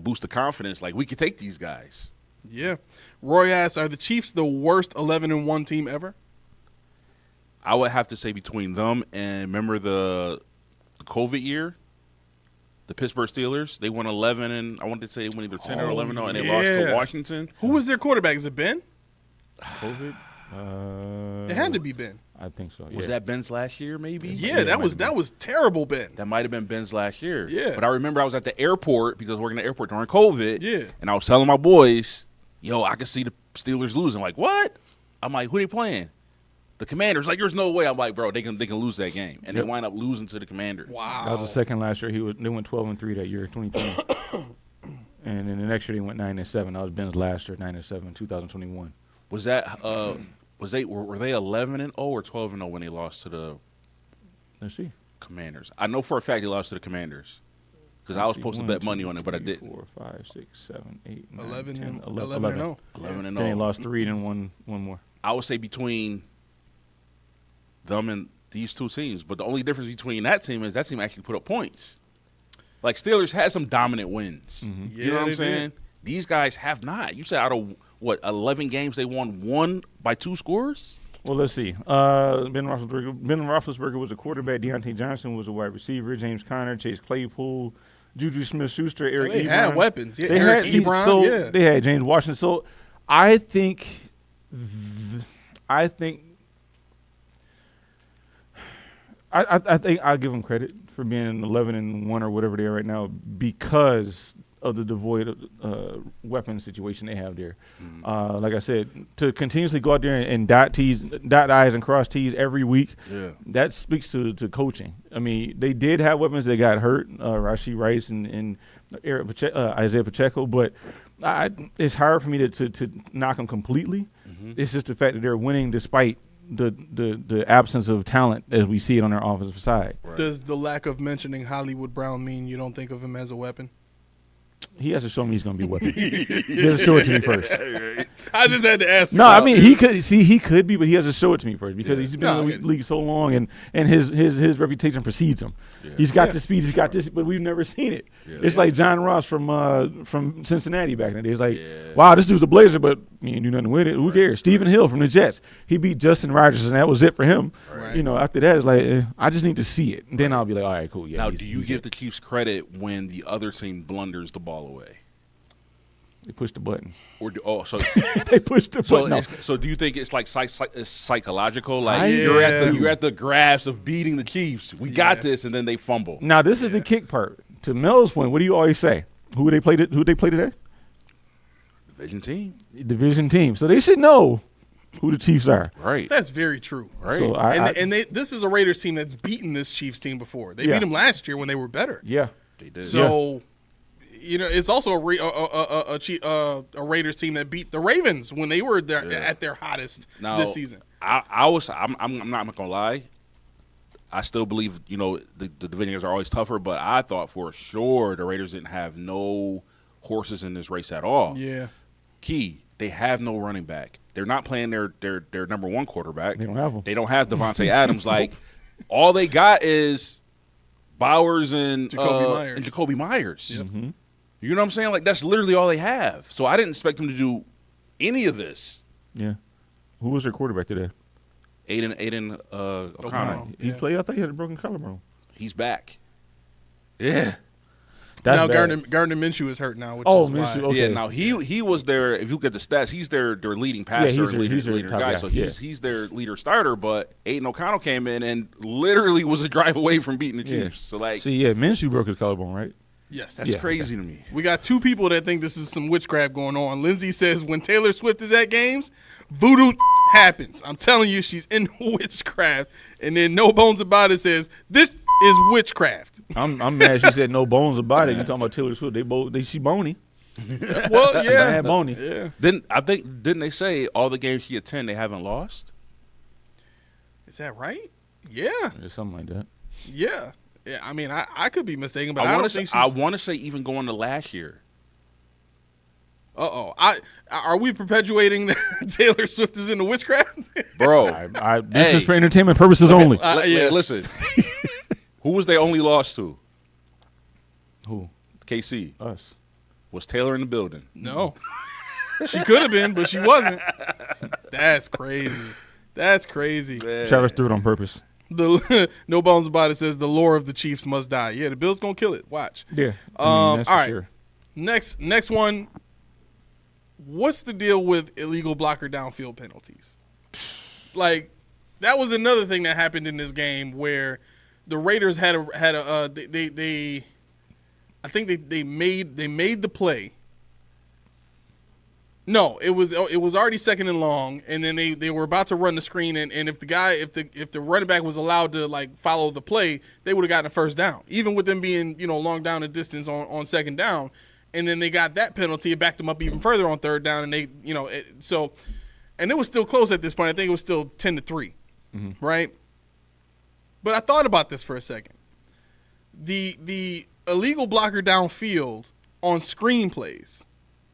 boost of confidence. Like, we could take these guys. Yeah. Roy asks, are the Chiefs the worst 11-1 team ever? I would have to say between them and, remember the COVID year, the Pittsburgh Steelers, they won 11, and I wanted to say they won either 10 or 11, and they lost to Washington. Who was their quarterback? Is it Ben? COVID? It had to be Ben. I think so. Yeah. Was that Ben's last year, maybe? Yeah, that was terrible, Ben. That might have been Ben's last year. Yeah. But I remember I was at the airport because working at the airport during COVID. Yeah. And I was telling my boys, yo, I can see the Steelers losing. Like, what? I'm like, who they playing? The Commanders. Like, there's no way. I'm like, bro, they can lose that game. And they wind up losing to the Commanders. Wow. That was the second last year. They went 12-3 that year, 2020. And then the next year they went 9-7. That was Ben's last year, 9-7, 2021. Was that were they 11-0 or 12-0 when they lost to the Let's see. Commanders? I know for a fact they lost to the Commanders because I was supposed to bet money on it, but I didn't. 4, 5, 6, 7, 8, 9, 11 10, and 11. 0. 11-0. Then they lost 3, then one more. I would say between them and these two teams. But the only difference between that team is that team actually put up points. Like, Steelers had some dominant wins. Mm-hmm. You know what I'm saying? These guys have not. You said out of, 11 games they won 1 by 2 scores? Well, let's see. Ben Roethlisberger was a quarterback. Deontay Johnson was a wide receiver. James Conner, Chase Claypool, Juju Smith-Schuster, Eric Ebron. They had weapons. Yeah, They Eric had Ebron, so yeah. They had James Washington. So I think I think I'll give them credit for being 11-1 or whatever they are right now because of the devoid weapon situation they have there. Mm-hmm. Like I said, to continuously go out there and dot I's and cross T's every week, that speaks to coaching. I mean, they did have weapons that got hurt, Rashee Rice and Isaiah Pacheco, but it's hard for me to knock them completely. Mm-hmm. It's just the fact that they're winning despite the absence of talent as we see it on their offensive side. Right. Does the lack of mentioning Hollywood Brown mean you don't think of him as a weapon? He has to show me he's going to be a weapon. He has to show it to me first. I just had to ask. No, I mean he could be, but he has to show it to me first because he's been in the league so long, and his reputation precedes him. Yeah. He's got the speed, he's got this, but we've never seen it. Yeah. It's like John Ross from Cincinnati back in the day. It's like, wow, this dude's a Blazer, but he ain't do nothing with it. Who cares? Stephen Hill from the Jets, he beat Justin Rogers, and that was it for him. Right. After that, it's like I just need to see it, and then I'll be like, all right, cool. Yeah. Now, do you give the Chiefs credit when the other team blunders the ball away? They push the button. They push the button. So do you think it's like it's psychological? Like you're at the grasp of beating the Chiefs. We got this, and then they fumble. Now this is the kick part. To Mel's point, what do you always say? Who they play today? Division team. So they should know who the Chiefs are. Right. That's very true. Right. So this is a Raiders team that's beaten this Chiefs team before. They beat them last year when they were better. Yeah, they did. So. It's also a Raiders team that beat the Ravens when they were at their hottest this season. I'm not gonna lie. I still believe the divisions are always tougher, but I thought for sure the Raiders didn't have no horses in this race at all. Yeah. Key, they have no running back. They're not playing their number one quarterback. They don't have him. They don't have Devontae Adams. Like all they got is Bowers and Jacoby Myers. Yep. Mm-hmm. You know what I'm saying? Like, that's literally all they have. So I didn't expect them to do any of this. Yeah. Who was their quarterback today? Aiden O'Connell. He played? I thought he had a broken collarbone. He's back. Yeah. Now Gardner Minshew is hurt now, which is Minshew, why. okay. Yeah, now he was their, if you look at the stats, he's their leading passer and leader guy. So he's their leader starter, but Aiden O'Connell came in and literally was a drive away from beating the Chiefs. So Minshew broke his collarbone, right? Yes. That's crazy to me. We got two people that think this is some witchcraft going on. Lindsay says when Taylor Swift is at games, voodoo happens. I'm telling you, she's in witchcraft. And then No Bones About It says this is witchcraft. I'm mad she said no bones about it. You talking about Taylor Swift? She bony. Well, yeah. Bad Boney. Yeah. Didn't they say all the games she attend they haven't lost? Is that right? Yeah. Or something like that. Yeah. Yeah. I mean, I could be mistaken, but I I want don't to think say she's. I want to say even going to last year. Are we perpetuating that Taylor Swift is into witchcraft? Bro, This is for entertainment purposes only. Yeah. Listen. Who was they only lost to? Who? KC. Us. Was Taylor in the building? No. She could have been, but she wasn't. That's crazy. That's crazy. Man. Travis threw it on purpose. No Bones About It says the lore of the Chiefs must die. Yeah, the Bills gonna kill it. Watch. Yeah. All that's right. Sure. Next one. What's the deal with illegal blocker downfield penalties? Like, that was another thing that happened in this game where the Raiders had a I think they made the play. No, it was already second and long, and then they were about to run the screen, and if the running back was allowed to like follow the play, they would have gotten a first down, even with them being long down the distance on second down, and then they got that penalty, it backed them up even further on third down, and they and it was still close at this point. I think it was still 10-3, right? But I thought about this for a second. The illegal blocker downfield on screen plays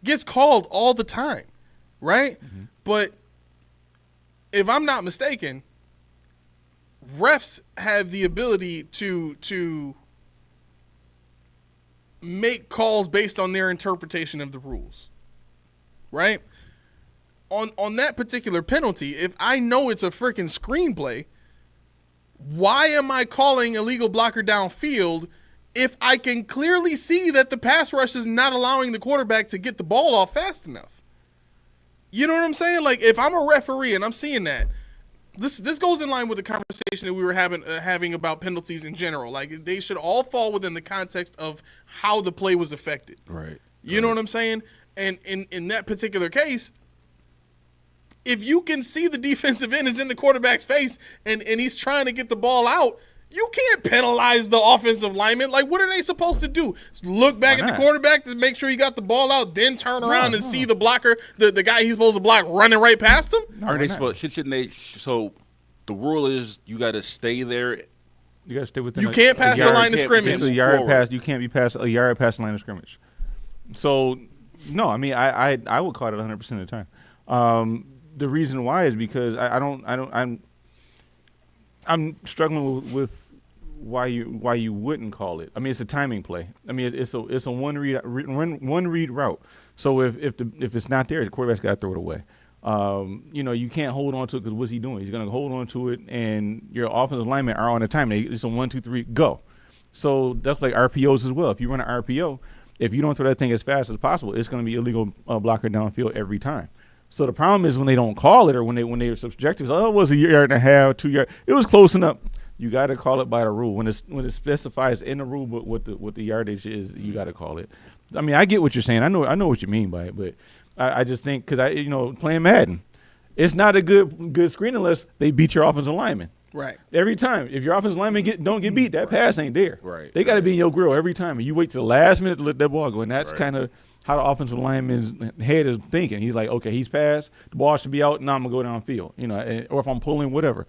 gets called all the time, right? But if I'm not mistaken, refs have the ability to make calls based on their interpretation of the rules, right? On that particular penalty, if I know it's a freaking screenplay, why am I calling illegal blocker downfield if I can clearly see that the pass rush is not allowing the quarterback to get the ball off fast enough? You know what I'm saying? Like, if I'm a referee and I'm seeing that, this goes in line with the conversation that we were having about penalties in general. Like, they should all fall within the context of how the play was affected. Right. You know what I'm saying? And in that particular case, if you can see the defensive end is in the quarterback's face and he's trying to get the ball out, you can't penalize the offensive lineman. Like, what are they supposed to do? Look back at the quarterback to make sure he got the ball out, then turn around and see the blocker, the guy he's supposed to block, running right past him? Are they supposed? Shouldn't they? So the rule is you got to stay there. You got to stay within. You can't pass the line of scrimmage. A yard past. You can't be past a yard past the line of scrimmage. So, no, I mean, I would call it 100% of the time. The reason why is because I'm struggling with why you wouldn't call it. I mean, it's a timing play. I mean, it's a one read route. So if it's not there, the quarterback's got to throw it away. You can't hold on to it because what's he doing? He's going to hold on to it, and your offensive linemen are on the time. It's a 1, 2, 3, go. So that's like RPOs as well. If you run an RPO, if you don't throw that thing as fast as possible, it's going to be illegal blocker downfield every time. So the problem is when they don't call it or when they're subjective, it was a yard and a half, 2 yards. It was close enough. You got to call it by the rule. When it specifies in the rule book what the yardage is, you got to call it. I mean, I get what you're saying. I know what you mean by it, but I just think because playing Madden, it's not a good screen unless they beat your offensive lineman. Right. Every time. If your offensive lineman don't get beat, that pass ain't there. Right. They got to be in your grill every time. And you wait till the last minute to let that ball go. And that's kind of how the offensive lineman's head is thinking. He's like, okay, he's passed. The ball should be out. Now I'm going to go downfield. Or if I'm pulling, whatever.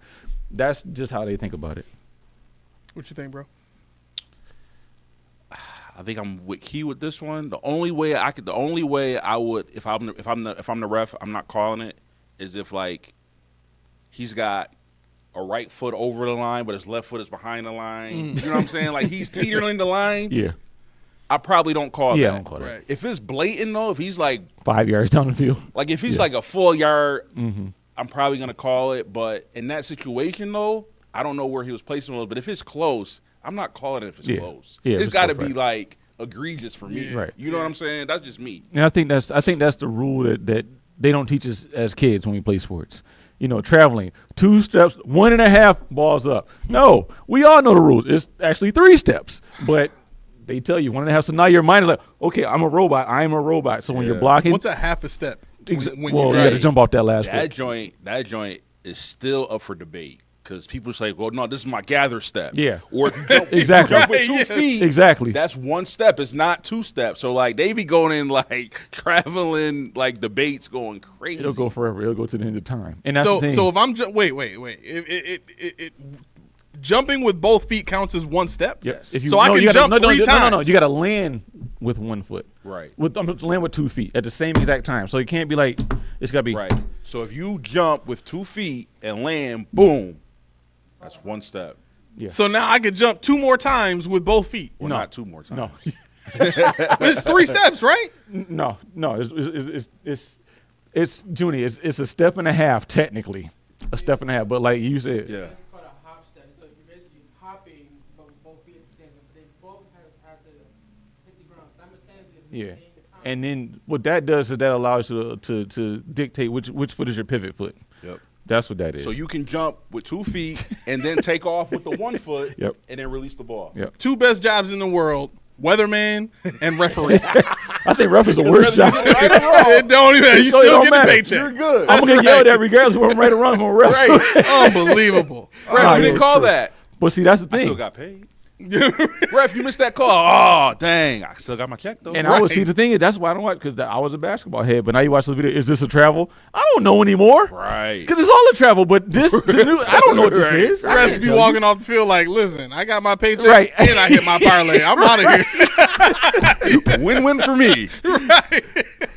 That's just how they think about it. What you think, bro? I think I'm with Key with this one. The only way I would, if I'm the ref, I'm not calling it, is if like he's got a right foot over the line, but his left foot is behind the line. You know what I'm saying? Like he's teetering the line. Yeah. I probably don't call that. Yeah, I don't call that. Right. If it's blatant though, if he's like 5 yards down the field. Like if he's like a full yard, I'm probably gonna call it. But in that situation though, I don't know where he was placing those. But if it's close, I'm not calling it if it's close. Yeah, it's got to be like egregious for me. Right. You know what I'm saying? That's just me. And I think that's the rule that they don't teach us as kids when we play sports. Traveling 2 steps, 1.5 balls up. No, we all know the rules. It's actually 3 steps, but they tell you 1.5. So now your mind is like, okay, I'm a robot. So when you're blocking, What's a half a step? you got to jump off that last foot. That joint is still up for debate. Because people say, well, no, this is my gather step. Yeah. Or if you jump, Exactly. jump with 2 feet, Exactly. that's 1 step. It's not 2 steps. So, like, they be going in, like, traveling, like, debates going crazy. It'll go forever. It'll go to the end of time. And that's So the thing. so if I'm wait. It jumping with both feet counts as 1 step. Yep. If So I can jump 3 times. No. You got to land with 1 foot. Right. Land with 2 feet at the same exact time. So it can't be like it's got to be Right. So, if you jump with 2 feet and land, boom, that's 1 step. Yeah. So now I could jump 2 more times with both feet. Well, No. not 2 more times. No. It's 3 steps, right? No. It's Junie. It's a step and a half technically, a step and a half. But like you said, Yeah. It's called a hop step. So you're basically hopping both feet at the same time, but they both have to hit the ground simultaneously at the yeah. same time. And then what that does is that allows you to dictate which foot is your pivot foot. Yep. That's what that is. So you can jump with 2 feet and then take off with the 1 foot Yep. and then release the ball. Yep. 2 best jobs in the world: weatherman and referee. I think ref is the worst job. It don't even. You It still don't get matter. a paycheck. You're good. I'm gonna That's get yelled right. at regardless of if I'm right or wrong. I'm a ref. Right. Unbelievable. Ref, Nah, you didn't yeah, call true. that. But see, that's the I thing. still got paid. Ref, you missed that call. Oh, dang. I still got my check, though. And I would see Right. the thing is that's why I don't watch because I was a basketball head. But now you watch the video. Is this a travel? I don't know anymore. Right. Because it's all a travel. But this, I don't know what this Right. is. I Refs can't be tell walking off the field like, listen, I got my paycheck Right. and I hit my parlay. I'm out of here. Win-win for me. Right.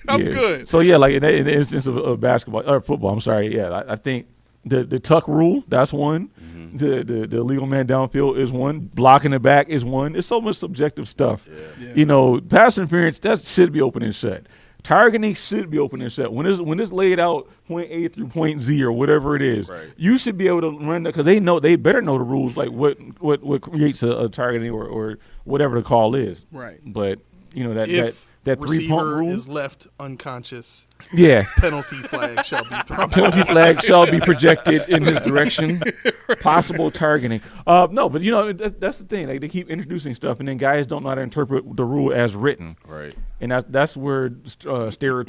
I'm Yeah. good. So yeah, like in the instance of basketball or football, I'm sorry. Yeah, I think the tuck rule, that's one. The illegal man downfield is one. Blocking the back is one. It's so much subjective stuff. Yeah. You know, pass interference that should be open and shut. Targeting should be open and shut. When it's laid out point A through point Z or whatever it is, Right. you should be able to run that because they better know the rules, like what creates a targeting or whatever the call is. Right. But you know that If that 3 pump receiver rule. is left unconscious, Yeah. penalty flag shall be thrown. Penalty flag shall be projected in his direction. Possible targeting. No, but you know that's the thing. Like they keep introducing stuff, and then guys don't know how to interpret the rule as written. Right. And that's where Sterator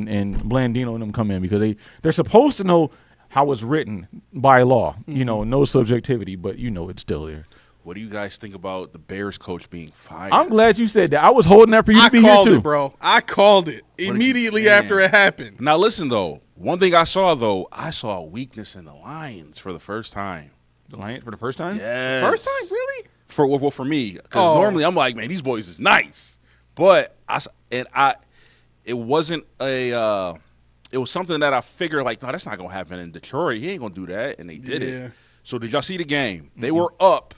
and Blandino and them come in because they're supposed to know how it's written by law. You know, no subjectivity, but you know it's still there. What do you guys think about the Bears coach being fired? I'm glad you said that. I was holding that for you I to be here called too. it, bro. I called it immediately Man. after it happened. Now, listen, though. One thing I saw a weakness in the Lions for the first time. The Lions for the first time. Yes. First time, really? For me. Because Oh. normally I'm like, man, these boys is nice. But it wasn't it was something that I figured like, no, that's not going to happen in Detroit. He ain't going to do that. And they did Yeah. it. So did y'all see the game? They were up.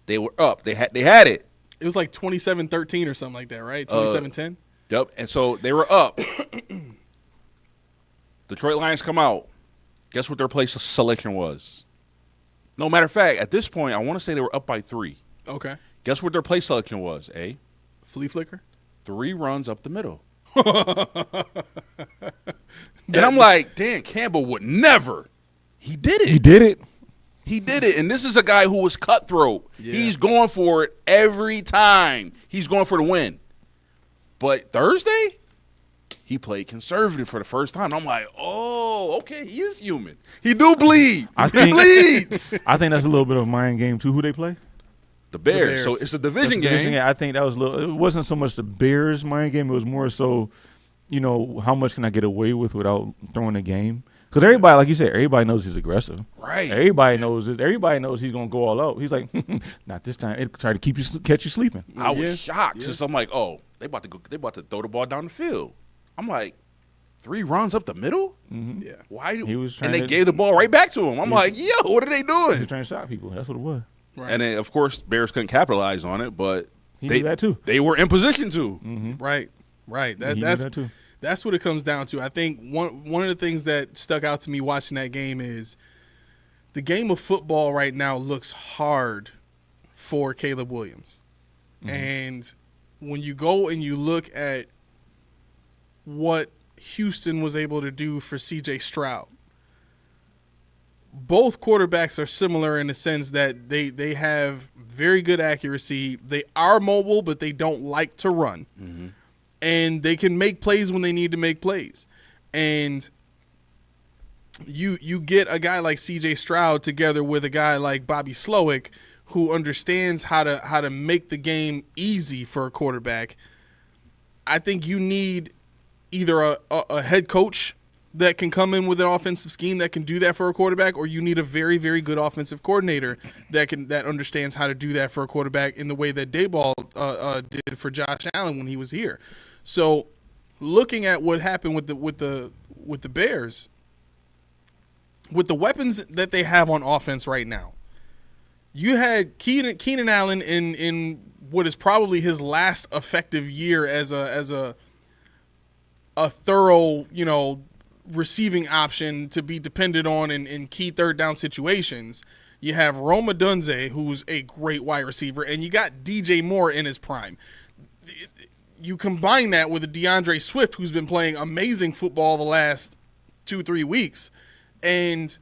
They were up. They had it. It was like 27-13 or something like that, right? 27-10? Yep. And so they were up. Detroit Lions come out. Guess what their place selection was? No matter of fact, at this point, I want to say they were up by 3. Okay. Guess what their play selection was, eh? Flea flicker? 3 runs up the middle. And I'm like, Dan Campbell would never. He did He it. did it. He did it. And this is a guy who was cutthroat. Yeah. He's going for it every time. He's going for the win. But Thursday, he played conservative for the first time. I'm like, oh, okay, he is human. He do bleed. I He think- bleeds. I think that's a little bit of a mind game too. Who they play? The Bears. Bears. So it's a division That's the game. thing. I think that was a little. It wasn't so much the Bears' mind game. It was more so, you know, how much can I get away with without throwing a game? Because everybody, like you said, everybody knows he's aggressive. Right. Everybody knows it. Everybody knows he's gonna go all out. He's like, not this time. It try to catch you sleeping. I Yeah. was shocked. Yeah. Just I'm like, oh, they about to throw the ball down the field. I'm like, 3 runs up the middle? Yeah. Why? He was and trying they to- gave the ball right back to him. I'm like, yo, what are they He's doing? trying to shock people. That's what it was. Right. And then, of course, Bears couldn't capitalize on it, but He they knew that too. They were in position to. Right. Right. He knew That's that too. That's what it comes down to. I think one of the things that stuck out to me watching that game is the game of football right now looks hard for Caleb Williams. And when you go and you look at what Houston was able to do for CJ Stroud, both quarterbacks are similar in the sense that they have very good accuracy. They are mobile, but they don't like to run. And they can make plays when they need to make plays. And you get a guy like C.J. Stroud together with a guy like Bobby Slowick, who understands how to make the game easy for a quarterback. I think you need either a head coach that can come in with an offensive scheme that can do that for a quarterback, or you need a very, very good offensive coordinator that understands how to do that for a quarterback in the way that Daboll did for Josh Allen when he was here. So, looking at what happened with the Bears, with the weapons that they have on offense right now, you had Keenan Allen in what is probably his last effective year as a thorough, receiving option to be depended on in key third down situations. You have Rome Odunze, who's a great wide receiver, and you got DJ Moore in his prime. You combine that with a DeAndre Swift, who's been playing amazing football the last 2-3 weeks, and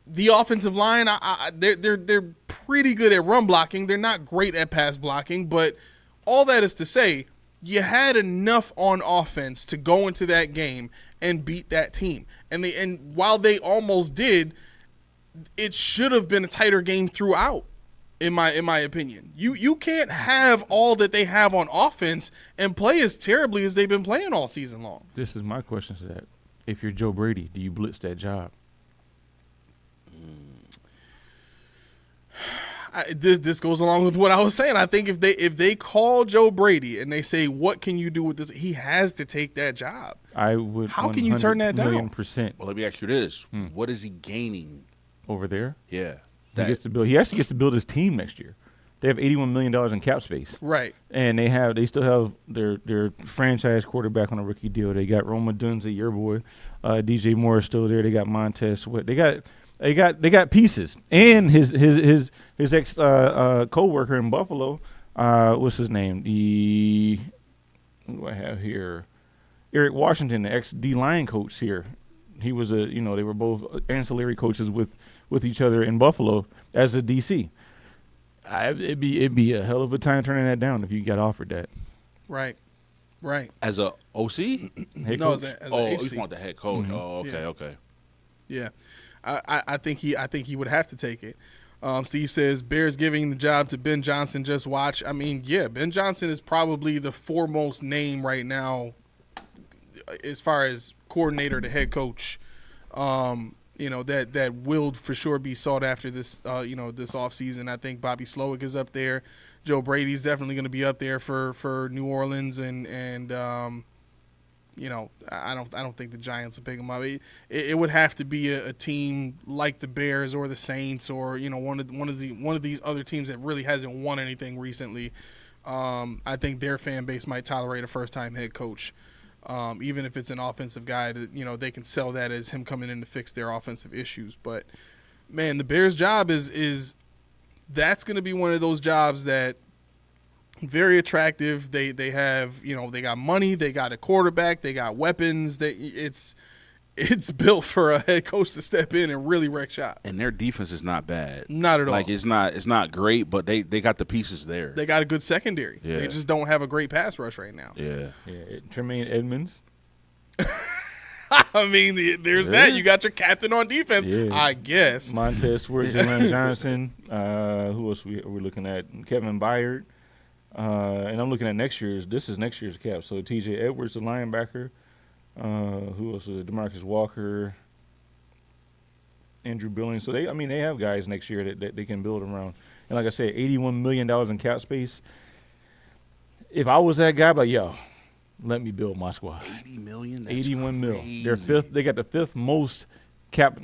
the offensive line, they're pretty good at run blocking. They're not great at pass blocking, but all that is to say, you had enough on offense to go into that game and beat that team. And while they almost did, it should have been a tighter game throughout, in my opinion. You can't have all that they have on offense and play as terribly as they've been playing all season long. This is my question to that. If you're Joe Brady, do you blitz that job? This goes along with what I was saying. I think if they call Joe Brady and they say, what can you do with this? He has to take that job. I would. How can you turn that down? %. Well, let me ask you this: what is he gaining Over there? Yeah, He gets to build. He actually gets to build his team next year. They have $81 million in cap space. Right. And they still have their franchise quarterback on a rookie deal. They got Rome Odunze, your boy. DJ Moore is still there. They got Montez Sweat. They got pieces. And his ex co-worker in Buffalo, what's his name? Who do I have here? Eric Washington, the ex D-line coach here. He was they were both ancillary coaches with each other in Buffalo as a DC. It'd be a hell of a time turning that down if you got offered that. Right. As a OC? Head No, coach? as a Oh, HC. you want the head coach? Mm-hmm. Oh, okay, Yeah. okay. Yeah, I think he would have to take it. Steve says Bears giving the job to Ben Johnson. Just watch. I mean, yeah, Ben Johnson is probably the foremost name right now as far as coordinator to head coach. That will for sure be sought after this this offseason. I think Bobby Slowick is up there. Joe Brady's definitely going to be up there for New Orleans and I don't think the Giants will pick him up. It would have to be a team like the Bears or the Saints or one of these other teams that really hasn't won anything recently. I think their fan base might tolerate a first-time head coach, even if it's an offensive guy. They can sell that as him coming in to fix their offensive issues. But man, the Bears' job is that's going to be one of those jobs that. Very attractive. They have they got money, they got a quarterback, they got weapons. It's built for a head coach to step in and really wreck shop. And their defense is not bad. Not at all. Like it's not great, but they got the pieces there. They got a good secondary. Yeah. They just don't have a great pass rush right now. Yeah. Tremaine Edmonds. I mean, there's that. You got your captain on defense, Yeah. I guess. Montez Sweat, Jalen Johnson. Who else we're looking at? Kevin Byard. And I'm looking at next year's cap. So T.J. Edwards, the linebacker. Who else is it? DeMarcus Walker, Andrew Billings. So they have guys next year that they can build around. And like I said, $81 million in cap space. If I was that guy, I'd be like, yo, let me build my squad. $80 million. That's 81 mil. crazy. They're fifth. They got the fifth most cap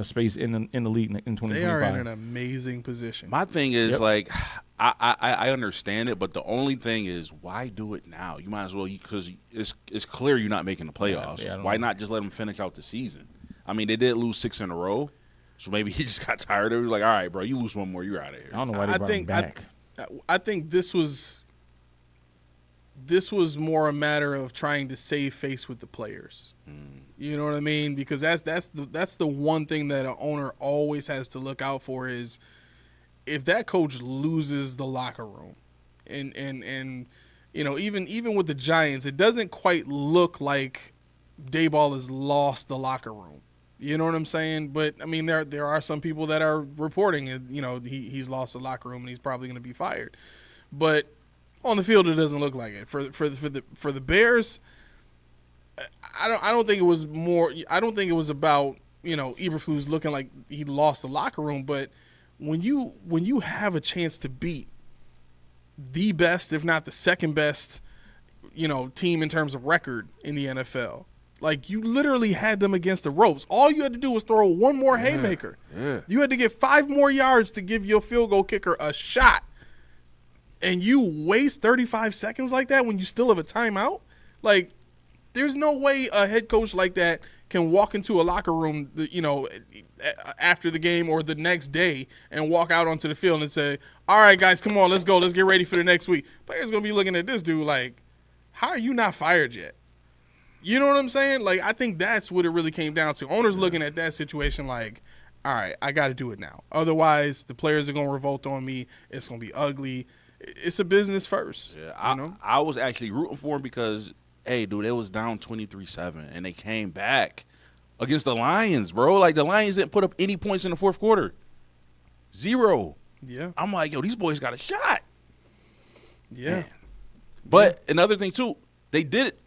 space in the league in 2025. They are in an amazing position. My thing is Yep. like, I understand it, but the only thing is, why do it now? You might as well, because it's clear you're not making the playoffs. Yeah, I don't Why know. not just let them finish out the season? I mean, they did lose 6 in a row, so maybe he just got tired of it. He was like, all right, bro, you lose one more, you're out of here. I don't know why they brought him back. I think this was more a matter of trying to save face with the players. You know what I mean? Because that's the one thing that an owner always has to look out for is if that coach loses the locker room, and even with the Giants, it doesn't quite look like Dayball has lost the locker room. You know what I'm saying? But I mean, there are some people that are reporting, he's lost the locker room and he's probably going to be fired. But on the field, it doesn't look like it. For the Bears, I don't think it was more. I don't think it was about Eberflus looking like he lost the locker room. But when you have a chance to beat the best, if not the second best, team in terms of record in the NFL. Like, you literally had them against the ropes. All you had to do was throw one more haymaker. Yeah. You had to get 5 more yards to give your field goal kicker a shot. And you waste 35 seconds like that when you still have a timeout? Like, there's no way a head coach like that can walk into a locker room, after the game or the next day and walk out onto the field and say, all right, guys, come on, let's go. Let's get ready for the next week. Players going to be looking at this dude like, how are you not fired yet? You know what I'm saying? Like, I think that's what it really came down to. Owners looking at that situation like, all right, I got to do it now. Otherwise, the players are going to revolt on me. It's going to be ugly. It's a business first. Yeah, I was actually rooting for him because, hey, dude, it was down 23-7, and they came back against the Lions, bro. Like, the Lions didn't put up any points in the fourth quarter. 0. Yeah. I'm like, yo, these boys got a shot. Yeah. Man. But another thing, too, they did it.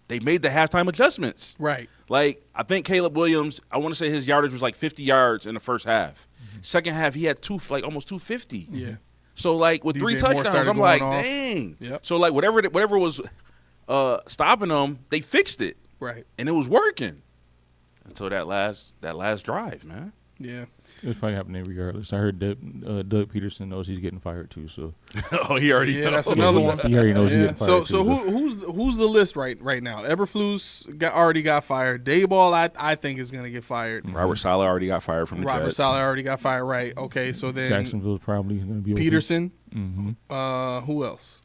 They made the halftime adjustments. Right. Like, I think Caleb Williams, I want to say his yardage was like 50 yards in the first half. Mm-hmm. Second half, he had almost 250. Yeah. So, like, with DJ 3 Moore touchdowns, started I'm like, going off. dang. Yep. So, like, whatever was stopping them, they fixed it. Right. And it was working until that last drive, man. Yeah. It was probably happening regardless. I heard that Doug Peterson knows he's getting fired too. So Oh, he already knows. That's another one. He already knows he's getting fired So too. who's the list right now? Eberflus already got fired. Dayball, I think, is going to get fired. Robert Saleh already got fired from the Robert Jets. Saleh already got fired. Right. Okay. So then Jacksonville's probably going to be Peterson. Mm-hmm. Who else?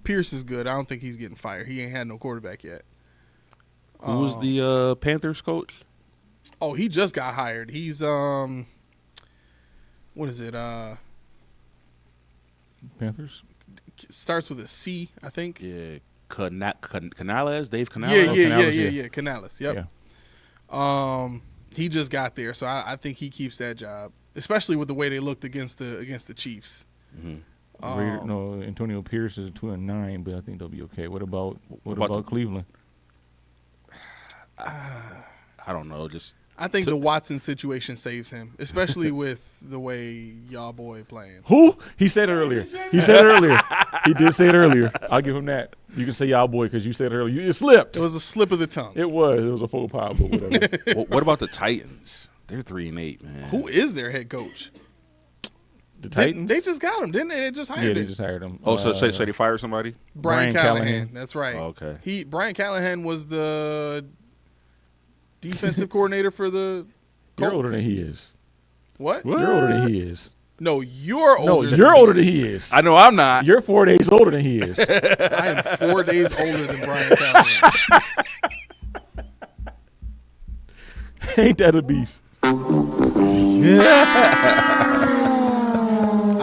Pierce is good. I don't think he's getting fired. He ain't had no quarterback yet. Who was the Panthers coach? Oh, he just got hired. He's what is it? Panthers. Starts with a C, I think. Yeah, Canales, Dave Canales. Yeah. Canales. Yep. Yeah. He just got there, so I think he keeps that job, especially with the way they looked against the Chiefs. Mm-hmm. Antonio Pierce is 2-9, but I think they'll be okay. What about Cleveland? I don't know. I think the Watson situation saves him, especially with the way y'all boy playing. Who? He said it earlier. He did say it earlier. I'll give him that. You can say y'all boy because you said it earlier. It slipped. It was a slip of the tongue. It was a faux pas, but whatever. What about the Titans? They're 3-8, man. Who is their head coach? The Titans? They just got him, didn't they? They just hired him. Yeah, they just hired him. Oh, so they fired somebody? Brian Callahan. That's right. Oh, okay. Brian Callahan was the defensive coordinator for the Colts. You're older than he is. What? You're older than he is. No, you're older. No, you're older than he is. I know I'm not. You're 4 days older than he is. I am 4 days older than Brian Callahan. Ain't that a beast? You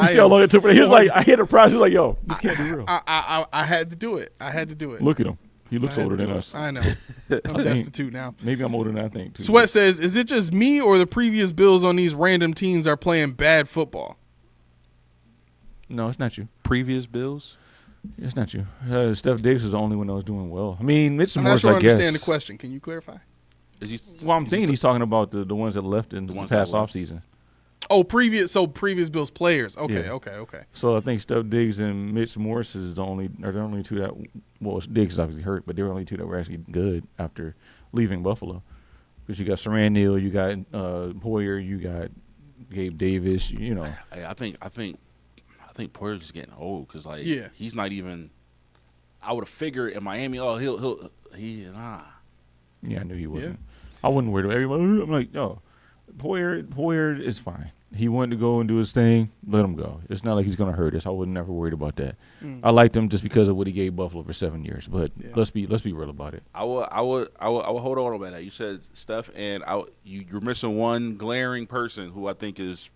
see how long it took for him? He was like, I hit a prize. He was like, yo, this can't be real. I had to do it. Look at him. He looks older than us. I know. I'm destitute now. Maybe I'm older than I think, too. Sweat says, is it just me or the previous Bills on these random teams are playing bad football? No, it's not you. Previous Bills? It's not you. Steph Diggs is the only one that was doing well. I mean, it's I'm more not sure I I guess. understand the question. Can you clarify? Well, I'm thinking he's talking about the ones that left in the past offseason. Oh, previous Bills players. Okay, Yeah. okay. So I think Steph Diggs and Mitch Morse is the only two that, well, Diggs is obviously hurt, but they were the only two that were actually good after leaving Buffalo. Because you got Saran Neal, you got Poyer, you got Gabe Davis, you know. I think Poyer's just getting old because he's not even. I would have figured in Miami, nah. Yeah, I knew he wasn't. Yeah. I wouldn't worry about everybody. I'm like, yo, Poyer is fine. He wanted to go and do his thing. Let him go. It's not like he's going to hurt us. I would never worried about that. I liked him just because of what he gave Buffalo for 7 years. But let's be real about it. I would hold on about that. You said Steph, and you're missing one glaring person who I think is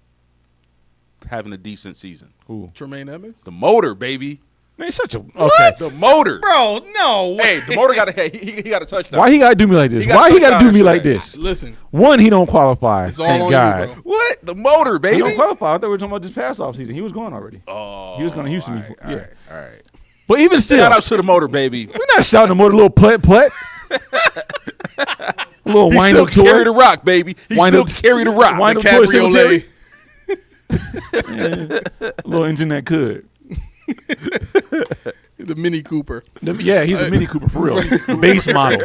having a decent season. Who? Tremaine Edmonds? The motor, baby. Man, shut your. Okay. What? The motor. Bro, no way. Hey, the motor got he got a touchdown. Why he gotta do me like this? He got Why he gotta do touchdown me like yesterday. this? Listen, One, he don't qualify. it's all Thank on God. you, bro. What? The motor, He baby. don't qualify. I thought we were talking about this past off season. He was gone already. Oh, He was going to Houston before. All Yeah. right, all right. But even still, Shout out to the motor, baby. we're not shouting the motor, little putt. A little He wind still up carry the toy. rock, baby. He Wind still up- carry the rock. wind The up toy cemetery. cabriolet. A little engine that could. The Mini Cooper. Yeah, he's a Mini Cooper for real. Base model.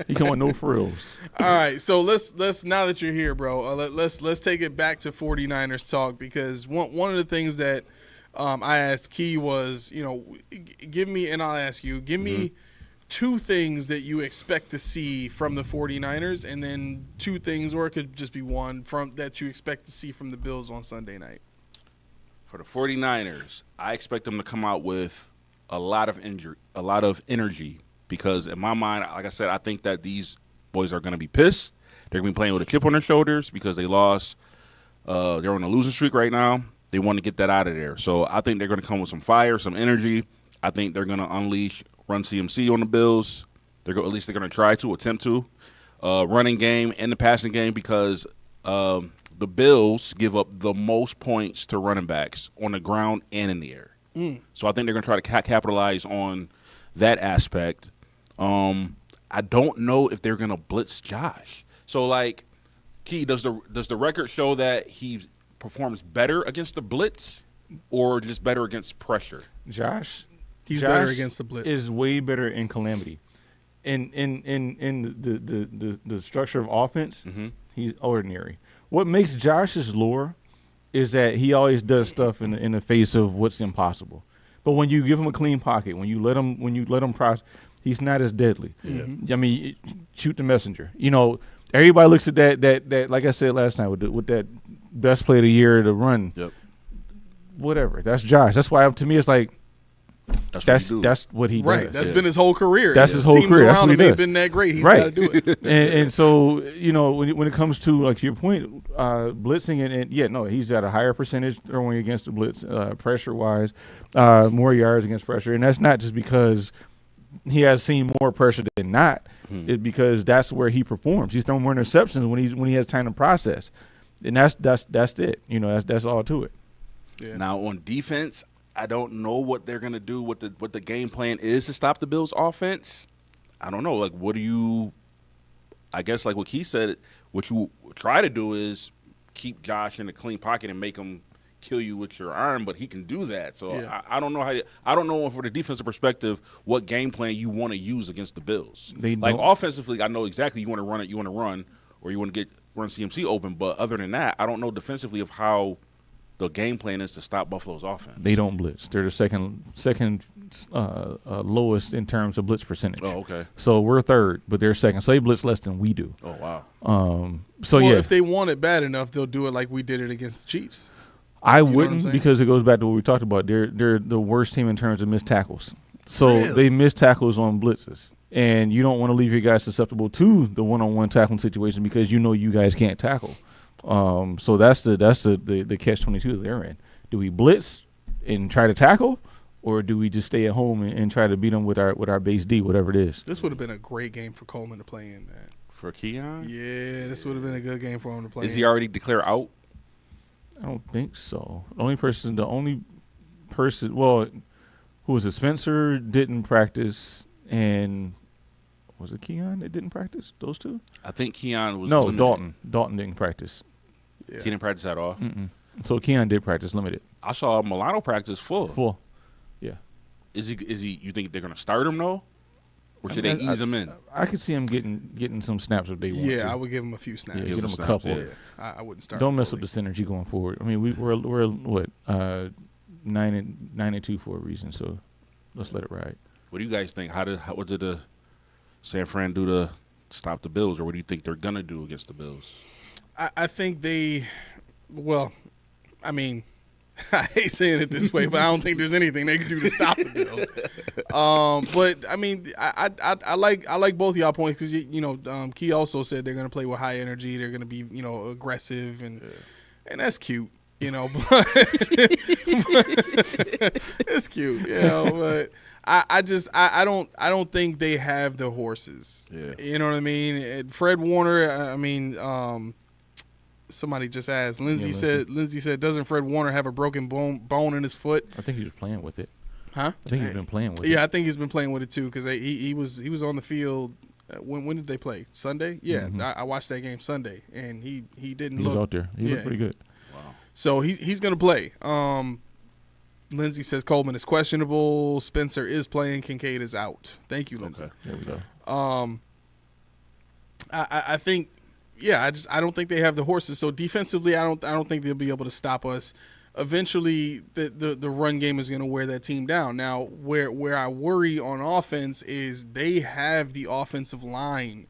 He come with no frills. All right, so let's now that you're here, bro, let's take it back to 49ers talk, because one of the things that I asked Key was, give me, and I'll ask you, give me two things that you expect to see from the 49ers, and then two things, or it could just be one, from that you expect to see from the Bills on Sunday night. For the 49ers, I expect them to come out with a lot of energy, because in my mind, like I said, I think that these boys are going to be pissed. They're going to be playing with a chip on their shoulders because they lost. They're on a losing streak right now. They want to get that out of there. So I think they're going to come with some fire, some energy. I think they're going to unleash Run CMC on the Bills. At least they're going to try to, attempt to. Running game and the passing game, because the Bills give up the most points to running backs on the ground and in the air. So I think they're going to try to capitalize on that aspect. I don't know if they're going to blitz Josh. So, like, Key, does the record show that he performs better against the blitz or just better against pressure? Josh Better against the blitz. Is way better in calamity. In the structure of offense, he's ordinary. What makes Josh's lure is that he always does stuff in the face of what's impossible. But when you give him a clean pocket, when you let him process, he's not as deadly. I mean, shoot the messenger. Everybody looks at that like I said last night with that best play of the year to run. Yep. Whatever. That's Josh. That's why to me it's like that's what he does. Right, that's been his whole career. That's his whole Teams career. That's around what he him ain't does. been that great. He's Right. got to do it. and so when it comes to, like, to your point, blitzing and he's got a higher percentage throwing against the blitz, pressure wise, more yards against pressure, and that's not just because he has seen more pressure than not. It's because that's where he performs. He's throwing more interceptions when he has time to process, and that's it. That's all to it. Yeah. Now on defense, I don't know what they're gonna do. What the game plan is to stop the Bills' offense. I don't know. Like, what do you? I guess, like what Keith said, what you try to do is keep Josh in a clean pocket and make him kill you with your arm, but he can do that. So Yeah. I don't know I don't know from the defensive perspective what game plan you want to use against the Bills. They Like don't. offensively, I know exactly you want to run it, you want to run, or you want to run CMC open. But other than that, I don't know defensively of how the game plan is to stop Buffalo's offense. They don't blitz. They're the second lowest in terms of blitz percentage. Oh, okay. So we're third, but they're second. So they blitz less than we do. Oh, wow. So Well, yeah, if they want it bad enough, they'll do it like we did it against the Chiefs. I what I'm wouldn't, saying? because it goes back to what we talked about. They're the worst team in terms of missed tackles. So they miss tackles on blitzes, and you don't want to leave your guys susceptible to the one-on-one tackling situation because you guys can't tackle. So that's the catch-22 that they're in. Do we blitz and try to tackle, or do we just stay at home and try to beat them with our base D, whatever it is? This would have been a great game for Coleman to play in, man. For Keon? Yeah, this would have been a good game for him to play Is in. he already declared out? I don't think so. The only person, well, who was it? Spencer didn't practice, and was it Keon that didn't practice? Those two? I think Keon was No, limited. Dalton. Dalton didn't practice. Yeah. He didn't practice at all. So Keon did practice limited. I saw Milano practice full. Full. Yeah. Is he? You think they're going to start him though, or should they ease him in? I could see him getting some snaps if they want to. Yeah, I would give him a few snaps. Yeah, Give get him him a snaps, couple. yeah. I wouldn't start. Don't him mess fully. with the synergy going forward. I mean, we're what 9-2 for a reason. So let's let it ride. What do you guys think? What did the San Fran do to stop the Bills, or what do you think they're going to do against the Bills? I think they, well, I mean, I hate saying it this way, but I don't think there's anything they can do to stop the Bills. But I mean, I like both of y'all points because Key also said they're going to play with high energy. They're going to be aggressive and that's cute. but it's cute, but I don't think they have the horses. Yeah. You know what I mean? And Fred Warner, somebody just asked. Lindsay said, doesn't Fred Warner have a broken bone in his foot? I think he was playing with it. Huh? I think he's been playing with it. Yeah, I think he's been playing with it too because he was on the field. When did they play? Sunday? Yeah, I watched that game Sunday, and he didn't He look was out there. He looked pretty good. Wow. So he's going to play. Lindsay says Coleman is questionable. Spencer is playing. Kincaid is out. Thank you, Lindsay. Okay. There we go. I think, I don't think they have the horses. So defensively, I don't think they'll be able to stop us. Eventually, the run game is going to wear that team down. Now, where I worry on offense is they have the offensive line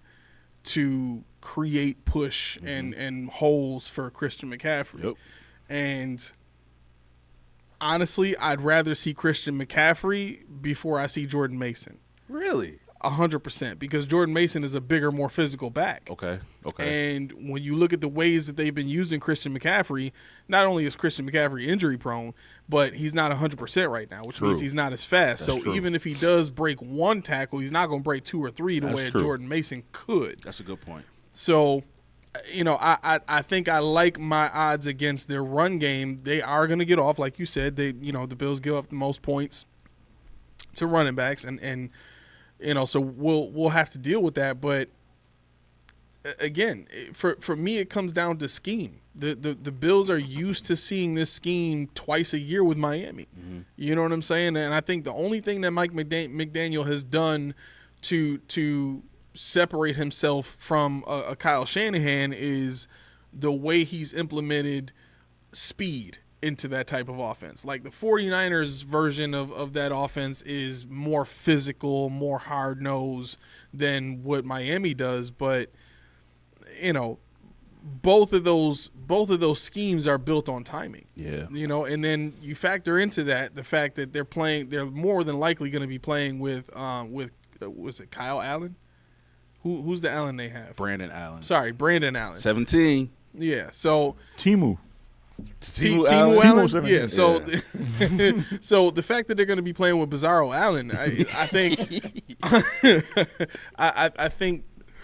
to create push and holes for Christian McCaffrey. Yep. And honestly, I'd rather see Christian McCaffrey before I see Jordan Mason. Really? 100%, because Jordan Mason is a bigger, more physical back. Okay. And when you look at the ways that they've been using Christian McCaffrey, not only is Christian McCaffrey injury prone, but he's not 100% right now, which means he's not as fast. That's so true. even if he does break one tackle, he's not going to break two or three the That's way true. Jordan Mason could. That's a good point. So, I think I like my odds against their run game. They are going to get off, like you said. The Bills give up the most points to running backs, and so we'll have to deal with that. But again, for me, it comes down to scheme. The Bills are used to seeing this scheme twice a year with Miami. Mm-hmm. You know what I'm saying? And I think the only thing that Mike McDaniel has done to separate himself from a Kyle Shanahan is the way he's implemented speed into that type of offense. Like the 49ers version of that offense is more physical, more hard-nosed than what Miami does, but both of those schemes are built on timing. Yeah. And then you factor into that the fact that they're more than likely going to be playing with was it Kyle Allen? Who's the Allen they have? Brandon Allen. Sorry, Brandon Allen. 17. Yeah, so Timu. Timu Allen? Allen. Timu Yeah, so Yeah. so the fact that they're going to be playing with Bizarro Allen, I think I think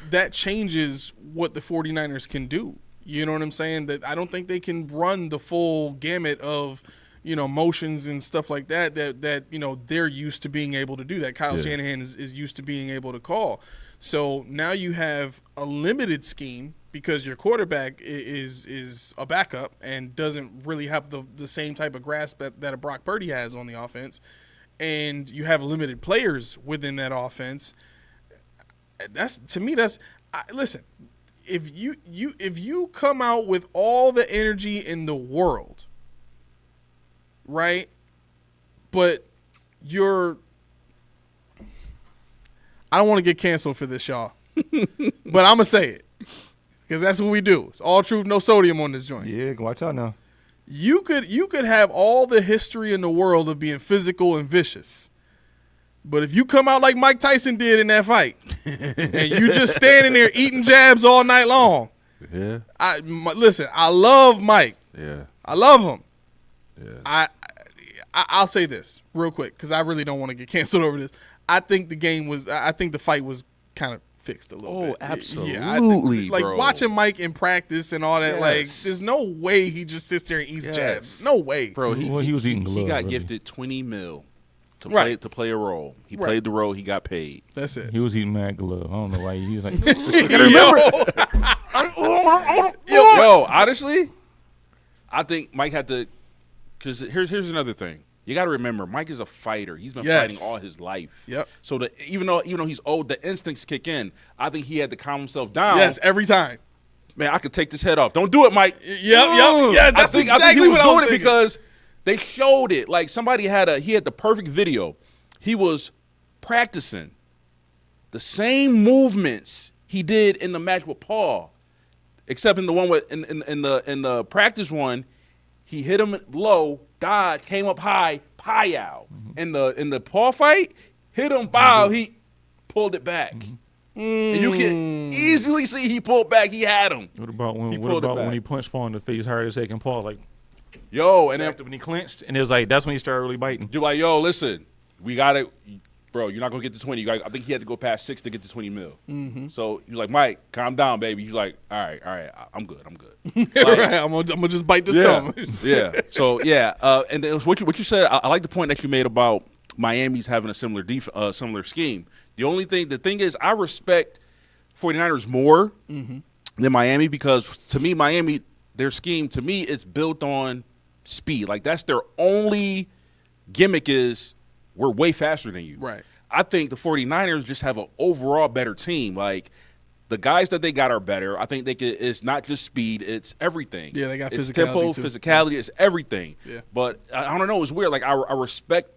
that changes what the 49ers can do. You know what I'm saying? That I don't think they can run the full gamut of motions and stuff like that they're used to being able to do. That Kyle Shanahan is used to being able to call. So now you have a limited scheme because your quarterback is a backup and doesn't really have the same type of grasp that a Brock Purdy has on the offense, and you have limited players within that offense. Listen, if you come out with all the energy in the world, right, but I don't want to get canceled for this, y'all, but I'm gonna say it because that's what we do. It's all truth, no sodium on this joint. Yeah, watch out now. You could have all the history in the world of being physical and vicious, but if you come out like Mike Tyson did in that fight, and you just standing there eating jabs all night long, Yeah. listen, I love Mike. Yeah. I love him. Yeah. I'll say this real quick because I really don't want to get canceled over this. I think the fight was kind of fixed a little bit. Oh, absolutely, Yeah, like bro. watching Mike in practice and all that. Yes. Like, there's no way he just sits there and eats jabs. No way, Bro, He was eating he gloves, got really. gifted $20 million to Right. play a role. He Right. played the role. He got paid. That's it. He was eating mad glove. I don't know why he was like. Yo, honestly, I think Mike had to. Because here's another thing. You got to remember, Mike is a fighter. He's been Yes. fighting all his life. Yep. So even though he's old, the instincts kick in. I think he had to calm himself down. Yes, every time. Man, I could take this head off. Don't do it, Mike. Yep. Yeah, that's I think exactly he was what I doing was it thinking. because they showed it. Like somebody had the perfect video. He was practicing the same movements he did in the match with Paul, except in the one with in the practice one, he hit him low, dodged, came up high, pow. In the Paul fight, hit him, bow, he pulled it back. And you can easily see he pulled back. He had him. What about when He pulled it when back. he punched Paul in the face hard as they can Paul like Yo, and then When he clinched, and it was like that's when he started really biting. you're like, yo, listen, we got it. Bro, you're not going to get to 20. I think he had to go past 6 to get to 20 mil. Mm-hmm. So he's like, Mike, calm down, baby. He's like, all right, I'm good. Like, right, I'm gonna just bite this thumb. Yeah. So, and then what you said, I like the point that you made about Miami's having a similar scheme. The thing is, I respect 49ers more than Miami because, to me, Miami, their scheme, to me, it's built on speed. Like, that's their only gimmick is we're way faster than you. Right. I think the 49ers just have an overall better team. Like, the guys that they got are better. I think it's not just speed, it's everything. Yeah, they got it's physicality tempo, too. physicality, it's everything. Yeah. But I don't know, it's weird. Like, I respect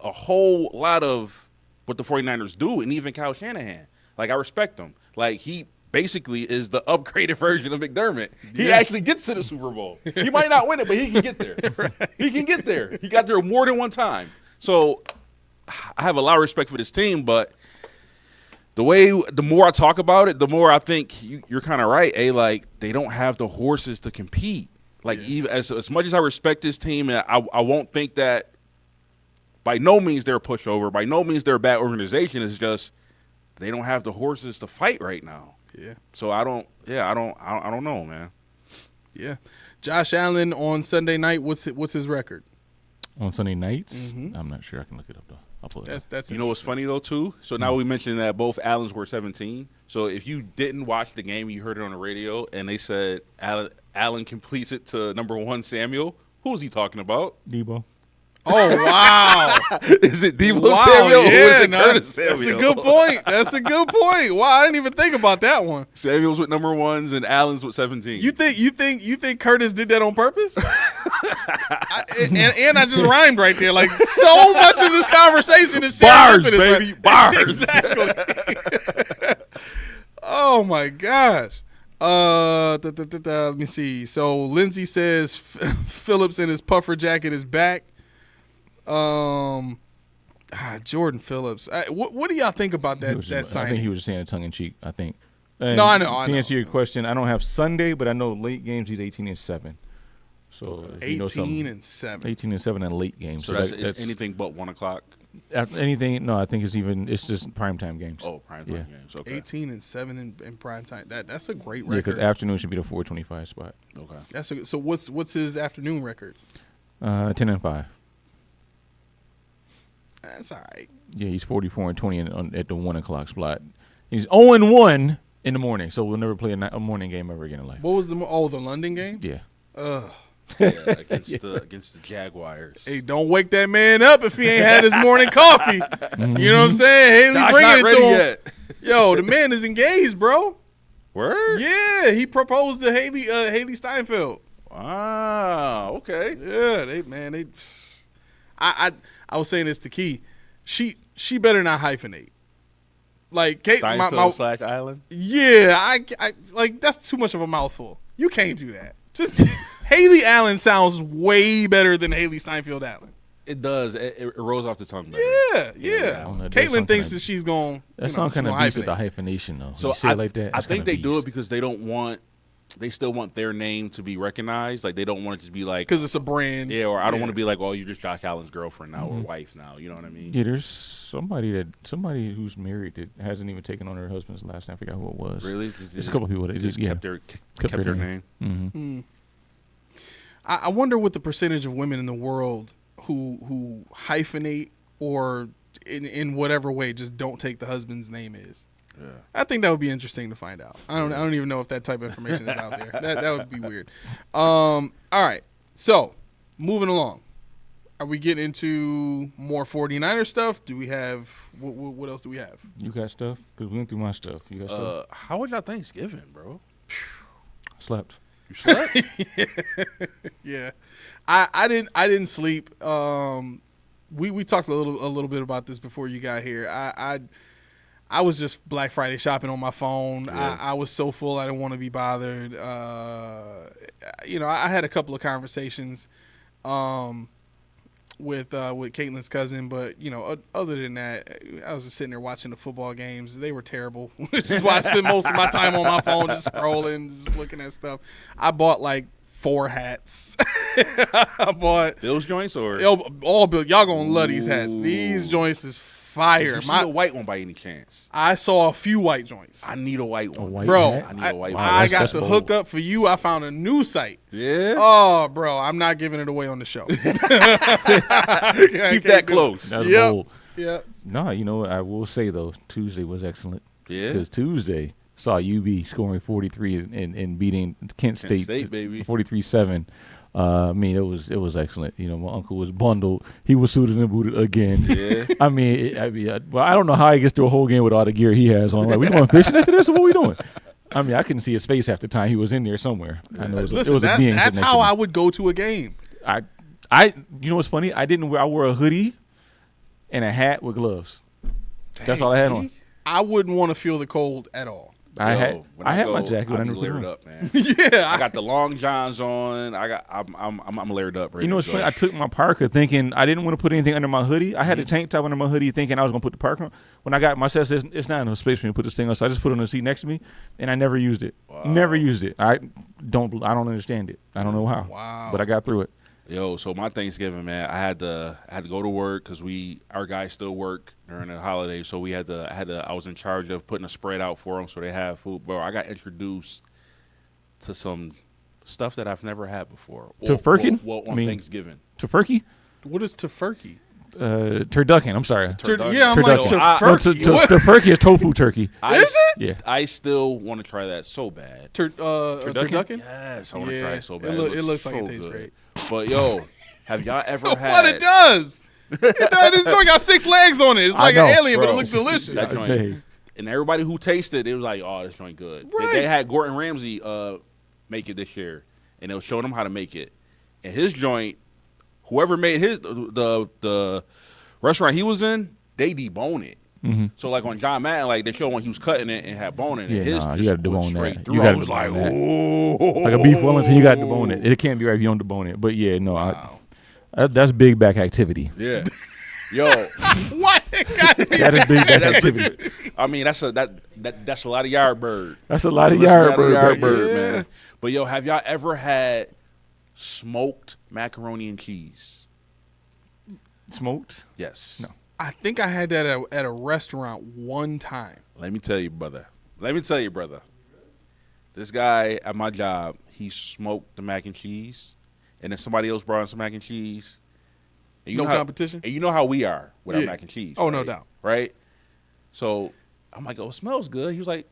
a whole lot of what the 49ers do, and even Kyle Shanahan. Like, I respect him. Like, he basically is the upgraded version of McDermott. He actually gets to the Super Bowl. He might not win it, but he can get there. Right. He can get there. He got there more than one time. So I have a lot of respect for this team, but the more I talk about it, the more I think you're kind of right. Like, they don't have the horses to compete. Like, even as much as I respect this team, and I won't think that by no means they're a pushover. By no means they're a bad organization. It's just they don't have the horses to fight right now. Yeah. So I don't know, man. Yeah. Josh Allen on Sunday night. What's his record? On Sunday nights, I'm not sure. I can look it up though. I'll pull it up. That's You know what's funny though too? So now we mentioned that both Allens were 17. So if you didn't watch the game, you heard it on the radio, and they said Allen completes it to number 1 Samuel. Who is he talking about? Debo. Oh, wow. Is it Debo Wow, Samuel or yeah, is it Curtis Samuel? That's a good point. That's a good point. Wow, I didn't even think about that one. Samuel's with number 1s and Allen's with 17. You think Curtis did that on purpose? and I just rhymed right there. Like, so much of this conversation is bars, serendipitous, baby, right? bars. Exactly. Oh my gosh. Let me see. So Lindsay says Phillips in his puffer jacket is back. Jordan Phillips. What do y'all think about that signing? I think he was just saying it tongue in cheek. I think. No, I know. To answer your question, I don't have Sunday, but I know late games he's 18-7. So 18-7. 18-7 in late games. So that's anything but 1 o'clock. Anything? No, I think it's just primetime games. Oh, primetime games. Okay. 18-7 in prime time. That's a great Yeah, record. because afternoon should be the 425 spot. Okay. So what's his afternoon record? 10-5. That's all right. Yeah, he's 44-20 at the 1 o'clock slot. He's 0-1 in the morning, so we'll never play a morning game ever again in life. What was the London game? Yeah. Ugh. Yeah, against the Jaguars. Hey, don't wake that man up if he ain't had his morning coffee. You know what I'm saying? Haley Josh bringing not it ready to him. yet. Yo, the man is engaged, bro. Word? Yeah, he proposed to Haley Steinfeld. Ah, okay. Yeah, I was saying this to Key. She better not hyphenate. Like Kate, Steinfeld / Island. Yeah, I like that's too much of a mouthful. You can't do that. Just Haley Allen sounds way better than Haley Steinfeld Allen. It does. It rolls off the tongue better. Yeah. I don't know, Caitlin thinks that she's going. That sounds kind of abuse with the hyphenation, though. So you say it like that. I think they do it because they don't want. They still want their name to be recognized. Like, they don't want it to be like, because it's a brand. Yeah, or I don't want to be like, oh, you're just Josh Allen's girlfriend now or wife now. You know what I mean? Yeah, there's somebody who's married that hasn't even taken on her husband's last name. I forgot who it was. Really? There's a couple people that just kept their name. Mm-hmm. I wonder what the percentage of women in the world who hyphenate or in whatever way just don't take the husband's name is. Yeah. I think that would be interesting to find out. I don't even know if that type of information is out there. That would be weird. All right. So, moving along. Are we getting into more 49er stuff? Do we have what else do we have? You got stuff? Because we went through my stuff. You got stuff? How was y'all Thanksgiving, bro? I slept. You slept? Yeah. I didn't sleep. We talked a little bit about this before you got here. I was just Black Friday shopping on my phone. Yeah. I was so full I didn't want to be bothered. I had a couple of conversations with Caitlin's cousin, but other than that, I was just sitting there watching the football games. They were terrible, which is why I spent most of my time on my phone just scrolling, just looking at stuff. I bought like 4 hats. I bought Bills joints or all Bill. Y'all gonna love these hats. These joints is fire. Did you see a white one by any chance? I saw a few white joints. I need a white one. white Bro, hat? I need a white one. I got that's the bold. hookup for you. I found a new site. Yeah. Oh, bro, I'm not giving it away on the show. Keep that close. That's Yep. bold. Yeah. No, you know what? I will say, though, Tuesday was excellent. Yeah. Because Tuesday saw UB scoring 43 and beating Kent State, baby. 43-7. I mean, it was excellent. You know, my uncle was bundled. He was suited and booted again. Yeah. I mean, well, I don't know how he gets through a whole game with all the gear he has on. Like, we going fishing after this, or what we doing? I mean, I couldn't see his face half the time. He was in there somewhere. I know Listen, it was a being that's sitting next how to me. I would go to a game. You know what's funny? I wore a hoodie and a hat with gloves. That's all I had on. I wouldn't want to feel the cold at all. I had when my go, jacket. I I be never put it layered on. up, man. Yeah. I got the long johns on. I'm layered up. Right You know what's funny? I took my parka thinking I didn't want to put anything under my hoodie. I had a tank top under my hoodie thinking I was going to put the parka on. When I got my set, it's not enough space for me to put this thing on, so I just put it on the seat next to me, and I never used it. Wow. Never used it. I don't understand it. I don't know how. Wow. But I got through it. Yo, so my Thanksgiving, man, I had to go to work because our guys still work during the holidays. So I was in charge of putting a spread out for them so they have food. Bro, I got introduced to some stuff that I've never had before. Tofurkey? Well, I on mean, Thanksgiving. Tofurkey? What is tofurkey? Turducken. I'm sorry. Yeah, I'm Turducken. like tofurkey. What? Tofurkey is tofu turkey. Is it? Yeah. I still want to try that so bad. Turducken? Yes, I want to try it so bad. It looks like so it tastes good. great. But yo, have y'all ever had? What it does? This joint got 6 legs on it. It's like know, an alien, but bro. it looks delicious. That joint. Dang. And everybody who tasted it was like, "Oh, this joint good." Right. They had Gordon Ramsay make it this year, and they were showing them how to make it. And his joint, whoever made the restaurant he was in, they debone it. Mm-hmm. So like on John Madden, like they showed when he was cutting it and had bone in it. Yeah, His nah, just you got to went debone straight that. through. You I got to was like, debone that. "Ooh." Like a beef Wellington, you got to debone it. It can't be right if you don't debone it. But yeah, no, Wow. that's big back activity. Yeah. Yo, What? It got me. That is big back activity. I mean that's a lot of yard bird. That's a lot of That's yard a lot of bird. Yeah. man. But yo, have y'all ever had smoked macaroni and cheese? Smoked? Yes. No. I think I had that at a restaurant one time. Let me tell you, brother. This guy at my job, he smoked the mac and cheese, and then somebody else brought in some mac and chease. And No know how- competition? And you know how we are with our Yeah. mac and cheese. Oh, no right? doubt. Right? So I'm like, oh, it smells good. He was like,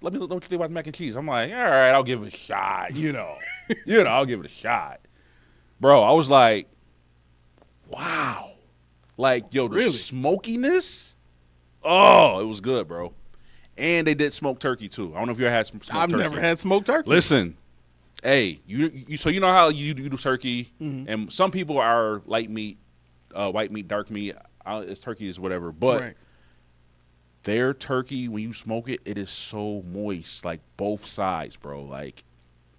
let me know what you think about the mac and cheese. I'm like, all right, I'll give it a shot. I'll give it a shot. Bro, I was like, wow. Like, yo, the Really? smokiness. Oh, it was good, bro. And they did smoked turkey too. I don't know if you ever had some smoked I've turkey. never had smoked turkey. Listen, hey, you so you know how you do turkey, Mm-hmm. and some people are light meat, white meat, dark meat. It's turkey is whatever, but Right. their turkey when you smoke it, it is so moist, like both sides, bro. Like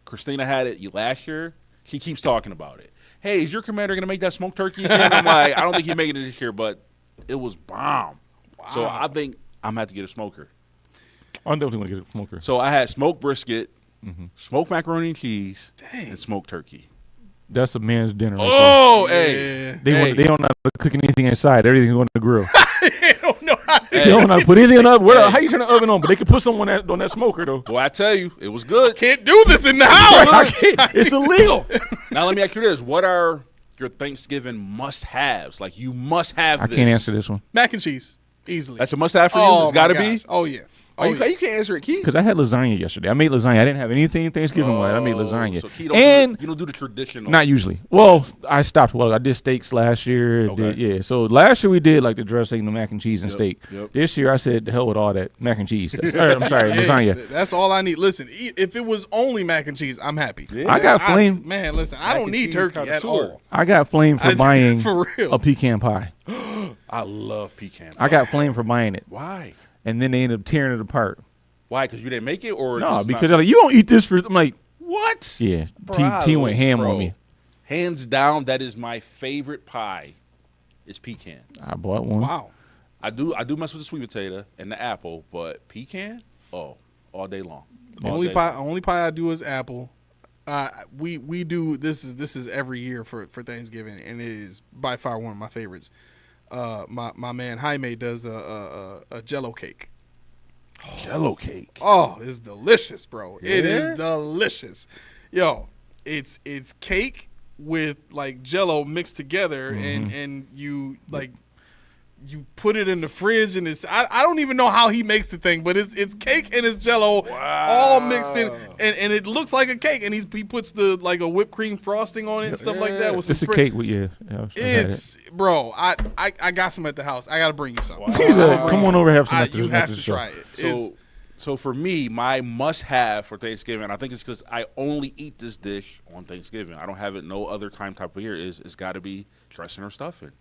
Christina had it last year. She keeps talking about it. Hey, is your commander gonna make that smoked turkey again? I'm like, I don't think he's making it this year, but it was bomb. So I think I'm gonna have to get a smoker. I definitely want to get a smoker. So I had smoked brisket, smoked macaroni and cheese, Dang. and smoked turkey. That's a man's dinner. Right Oh, Yeah. hey. there. They don't know how to cook anything inside. Everything's on the grill. I don't know how to They don't know how to put anything on. How you turn the oven on? But they can put someone on that smoker though. Well, I tell you, it was good. can't do this in the house. I can't. It's illegal. Now let me ask you this: what are your Thanksgiving must-haves? Like you must have. I this. can't answer this one Mac and cheese, easily. That's a must-have for you. Oh, It's got to my be. gosh. Oh yeah. Oh, you can't answer it, Key. because I had lasagna yesterday. I made lasagna. I didn't have anything Thanksgiving wise. I made lasagna, So Key and you don't do the traditional. not usually. Well, I stopped. Well, I did steaks last year. Okay. So last year we did like the dressing, the mac and cheese and Yep, steak. yep. This year I said the hell with all that mac and cheese. I'm sorry, Hey, lasagna. That's all I need. Listen, if it was only mac and cheese, I'm happy. Yeah. I got flame. Man, listen, I Mac don't and need cheese turkey kinda at sure. all. I got flame for buying For real. a pecan pie. I love pecan. I got flame for buying it, Why? and then they ended up tearing it apart. Why? Because you didn't make it, or No, just because not- they're like, you don't eat this for. I'm like, what? yeah. Bro, T went ham bro. on me. Hands down, that is my favorite pie. It's pecan. I bought one. Wow. I do mess with the sweet potato and the apple, but pecan, all day long. All Only day pie I do is apple. We do this is every year for Thanksgiving, and it is by far one of my favorites. My man Jaime does a Jello cake. Jello cake. Oh, it's delicious, bro. Yeah? It is delicious. Yo, it's cake with like Jello mixed together, and you like you put it in the fridge, and it's I don't even know how he makes the thing, but it's cake and it's Jello all mixed in, and it looks like a cake, and he puts the like a whipped cream frosting on it and stuff like that. With some It's a cake with It's bro, I got some at the house. I gotta bring you some. Come on over, have some. You have to try it. So for me, my must-have for Thanksgiving, and I think it's because I only eat this dish on Thanksgiving. I don't have it no other time type of year. It's got to be dressing or stuffing.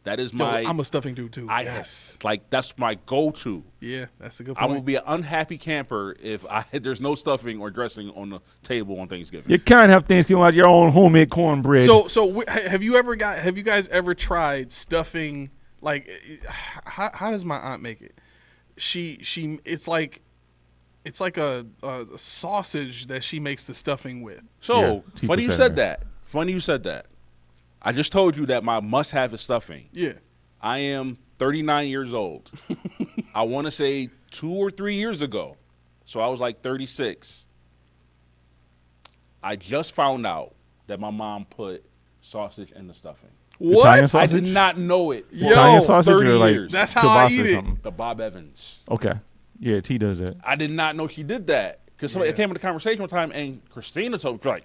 That is my. I'm a stuffing dude too. Yes, like that's my go-to. Yeah, that's a good point. I will be an unhappy camper if there's no stuffing or dressing on the table on Thanksgiving. You can't have Thanksgiving without your own homemade cornbread. So have you guys ever tried stuffing? Like, how does my aunt make it? It's like a sausage that she makes the stuffing with. So Yeah, funny you said that. Funny you said that. I just told you that my must-have is stuffing. Yeah. I am 39 years old. I want to say 2 or 3 years ago. So I was like 36. I just found out that my mom put sausage in the stuffing. What? Italian I sausage? did not know it. Yo, Italian sausage 30 or like years. That's how I kielbasa eat or it. something? The Bob Evans. Okay. Yeah, T does that. I did not know she did that. Because somebody came in the conversation one time, and Christina told me, like,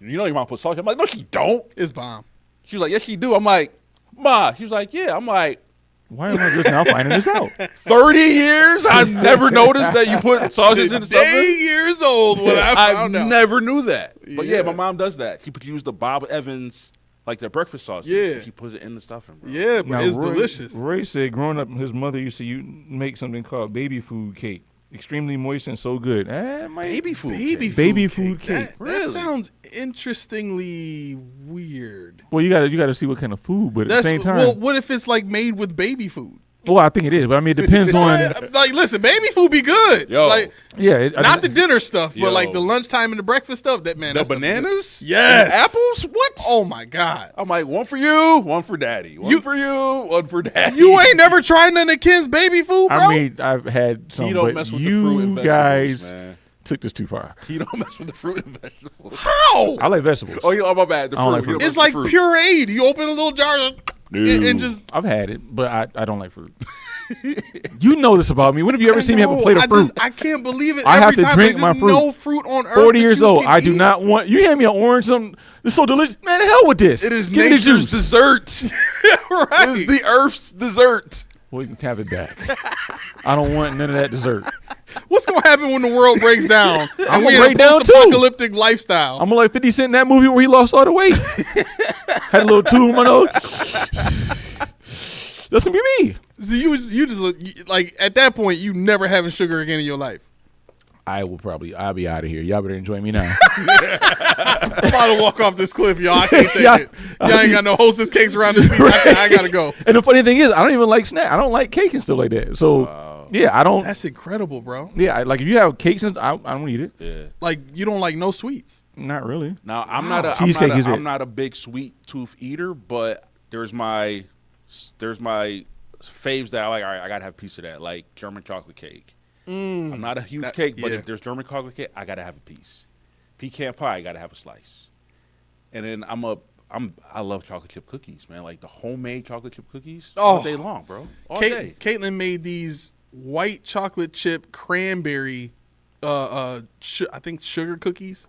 you know your mom put sausage. I'm like, no, she don't. It's bomb. She was like, yes, she do. I'm like, Ma. She was like, yeah. I'm like, Why am I just now finding this out? 30 years? I've never noticed that you put sausage in the stuffing. 8 years old when I found out. Never knew that. But yeah, Yeah. my mom does that. She use the Bob Evans, like the breakfast sausage. Yeah. And she puts it in the stuffing, bro. Yeah, but Now, it's Roy, delicious. Roy said growing up, his mother used to make something called baby food cake. Extremely moist and so good. Baby food. Baby cake. Baby food cake. That Really? sounds interestingly weird. Well, you gotta see what kind of food, but at the same time, Well, what if it's like made with baby food? well, I think it is, but I mean, it depends on. Like, listen, baby food be good. Yo. Like, Yeah, not the dinner stuff, Yo. but like the lunchtime and the breakfast stuff. That man, The that stuff is good. bananas? Yes. And apples? What? Oh my god. I'm like, one for you, one for daddy. One for you, one for daddy. You ain't never tried none of Ken's baby food, bro? I mean, I've had some, He don't but mess with the fruit and you vegetables, guys man. took this too far. He don't mess with the fruit and vegetables. How? I like vegetables. Oh, my bad. The I don't like fruit. He don't fruit. It's mess with like the fruit. pureed. You open a little jar and just. I've had it, but I don't like fruit. You know this about me. When have you ever seen me have a plate of fruit? I can't believe it. I have Every to time drink there's my just fruit. no fruit on earth. 40 that years you old. can I do eat. not want. You hand me an orange, something. This is so delicious. Man, the hell with this. It is Give me the nature's juice. dessert. Right. It is the earth's dessert. Well, you can have it back. I don't want none of that dessert. What's gonna happen when the world breaks down? I'm we gonna in break a down, too. post-apocalyptic lifestyle. I'm gonna like 50 Cent in that movie where he lost all the weight. Had a little tube in my nose. That's gonna be me. So you just like at that point you never having sugar again in your life. I'll be out of here. Y'all better enjoy me now. I'm about to walk off this cliff, y'all. I can't take Yeah. it. Y'all ain't got no hostess cakes around this piece. I gotta go. And the funny thing is, I don't even like snack. I don't like cake and stuff like that. So yeah, I don't. That's incredible, bro. Yeah, like if you have cakes and I don't eat it. Yeah. Like you don't like no sweets. Not really. Now Cheesecake is it. I'm not a big sweet tooth eater, but there's my faves that I like. All right, I gotta have a piece of that, like German chocolate cake. I'm not a huge cake, but yeah. if there's German chocolate cake, I gotta have a piece. Pecan pie, I gotta have a slice. And then I love chocolate chip cookies, man. Like the homemade chocolate chip cookies all day long, bro. All day. Caitlin made these white chocolate chip cranberry, I think sugar cookies.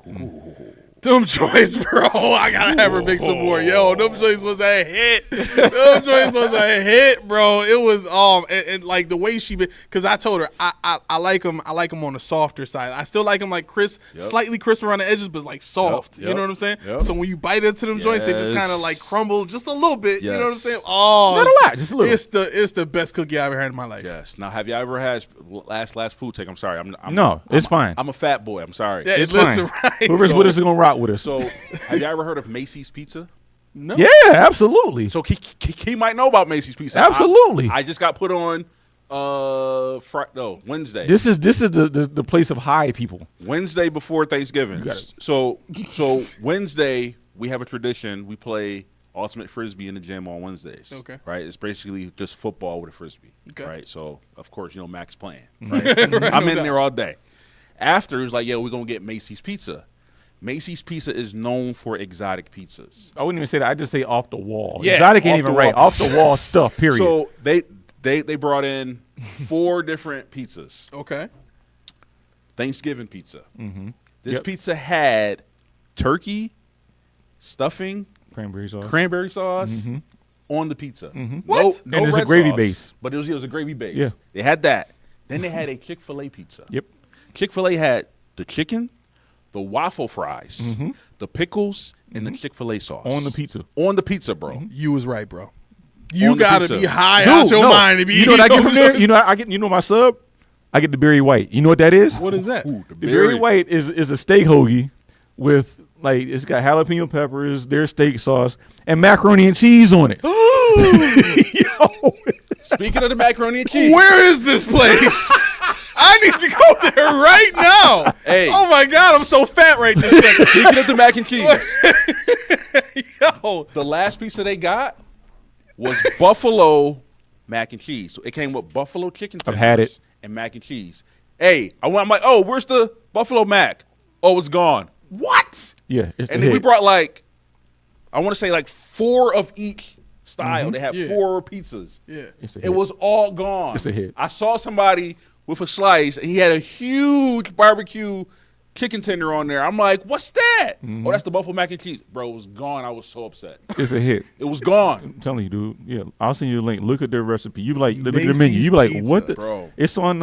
Them joints, bro. I gotta have her make some more. Yo, them joints was a hit. Them joints was a hit, bro. It was and like the way she, because I told her I like them. I like them on the softer side. I still like them like crisp, slightly crisp around the edges, but like soft. You know what I'm saying? Yep. So when you bite into them joints, they just kind of like crumble just a little bit. You know what I'm saying? Oh, Not a lot, just a little. It's the best cookie I ever had in my life. Yes. Now, have you ever had last food take? I'm sorry. No, it's fine. I'm a fat boy. I'm sorry. Yeah, It's listen, fine. right? Whoever's with us is gonna rock with us. So, have you ever heard of Macy's Pizza? No. Yeah, absolutely. So he might know about Macy's Pizza. Absolutely. I just got put on Wednesday. This is the place of high people. Wednesday before Thanksgiving. got it. So Wednesday we have a tradition. We play ultimate frisbee in the gym on Wednesdays. Okay. Right. It's basically just football with a frisbee. Okay. Right. So of course Mac's playing. Right. I'm in there all day. After it's like, yeah, we're gonna get Macy's Pizza. Macy's Pizza is known for exotic pizzas. I wouldn't even say that. I just say off the wall. Yeah, Exotic ain't off even the right. wall. Off the wall stuff. Period. So they brought in 4 different pizzas. Okay. Thanksgiving pizza. Mm-hmm. This Yep. pizza had turkey, stuffing, Cranberry sauce. cranberry sauce Mm-hmm. on the pizza. Mhm. What? No And it's a red gravy sauce, base. But it was a gravy base. Yeah. They had that. Then they had a Chick-fil-A pizza. Yep. Chick-fil-A had the chicken, the waffle fries, Mhm. the pickles, and the Chick-fil-A sauce. On the pizza. On the pizza, bro. You was right, bro. You On the gotta pizza. be high Dude, out your no. mind to be. You know what I get from there? You know my sub? I get the berry white. You know what that is? What is that? Ooh, The berry white is a steak hoagie with it's got jalapeno peppers, their steak sauce, and macaroni and cheese on it. Yo. Speaking of the macaroni and cheese. Where is this place? I need to go there right now. Hey. Oh my God, I'm so fat right this second. Speaking of the mac and cheese. Yo. The last pizza they got was buffalo mac and cheese. So it came with buffalo chicken tenders I've had it. and mac and cheese. Hey, I'm like, oh, where's the buffalo mac? Oh, it's gone. What? Yeah, it's And the then we hit. brought I want to say 4 of each style. They had Yeah. 4 pizzas. Yeah. It's a It hit. was all gone. It's a hit. I saw somebody with a slice, and he had a huge barbecue chicken tender on there. I'm like, what's that? Oh, that's the buffalo mac and cheese. Bro, it was gone. I was so upset. It's a hit. It was gone. I'm telling you, dude. Yeah, I'll send you a link. Look at their recipe. You look at the Macy's menu. You be like, Pizza, what the? bro. It's on.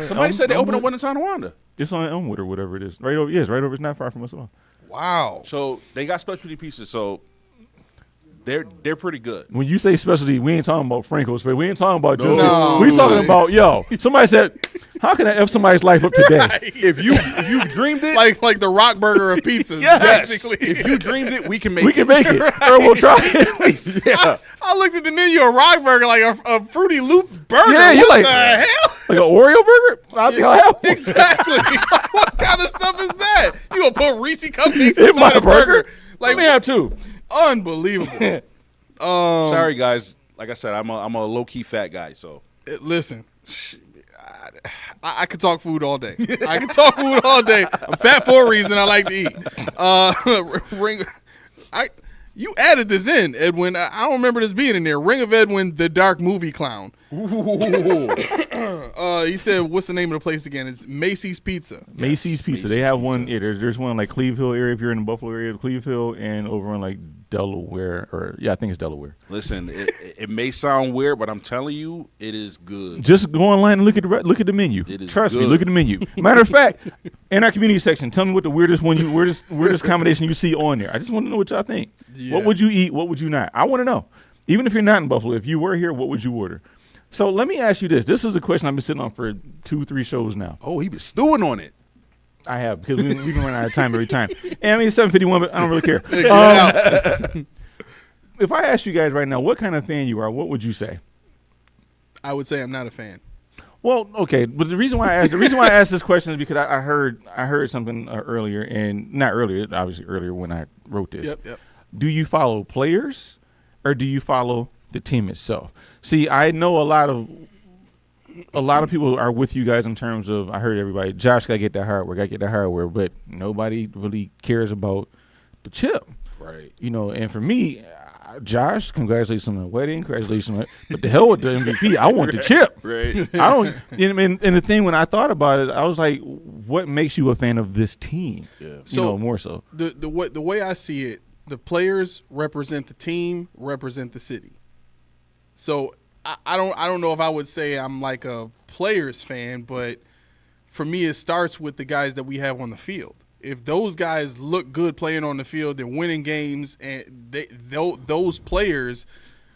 Somebody said they opened up Elmwood. one in Tonawanda. It's on Elmwood or whatever it is. Right over. Yes, right over. It's not far from us at all. Wow. So they got specialty pieces. So they're pretty good. When you say specialty, we ain't talking about Franco's. We ain't talking about just. No. We talking about Somebody said, "How can I F somebody's life up today?" If you dreamed it, like the rock burger of pizzas, Yes. basically. if you dreamed it, we can make We it. can make it, or we'll try it. Yeah. I looked at the menu of rock burger like a Fruity Loop burger. Yeah, you're what like- the hell? Like an Oreo burger. I think I'll have one. Exactly. What kind of stuff is that? You gonna put Reese cupcakes In my inside a burger? Let me have 2. Unbelievable. Sorry, guys. Like I said, I'm a low key fat guy. So Listen, I could talk food all day. I can talk food all day. I'm fat for a reason. I like to eat. You added this in, Edwin. I don't remember this being in there. Ring of Edwin, the dark movie clown. He said, "What's the name of the place again?" It's Macy's Pizza. Macy's Pizza. They have one. Yeah, there's one like Cleve Hill area if you're in the Buffalo area, Cleve Hill, and over in like Delaware I think it's Delaware. listen, it may sound weird, but I'm telling you, it is good. Just go online and look at the menu. It is Trust me, good. look at the menu. Matter of fact, in our community section, tell me what the weirdest combination you see on there. I just want to know what y'all think. Yeah. What would you eat? What would you not? I want to know. Even if you're not in Buffalo, if you were here, what would you order? So let me ask you this. This is a question I've been sitting on for 2-3 shows now. Oh, he been stewing on it. I have, because we've been running out of time every time. And I mean, it's 7:51, but I don't really care. If I ask you guys right now what kind of fan you are, what would you say? I would say I'm not a fan. Well, okay, but the reason why I asked this question is because I heard something earlier, and not earlier, obviously earlier when I wrote this. Yep. Do you follow players, or do you follow the team itself? See, I know a lot of people are with you guys in terms of, I heard everybody, Josh gotta get that hardware, but nobody really cares about the chip. Right. And for me, Josh, congratulations on the wedding, congratulations on it, but the hell with the MVP, I want the chip. Right. I don't, and the thing when I thought about it, I was like, what makes you a fan of this team? Yeah. So more so. The way I see it, the players represent the team, represent the city. So I don't know if I would say I'm like a players fan, but for me it starts with the guys that we have on the field. If those guys look good playing on the field, they're winning games, and those players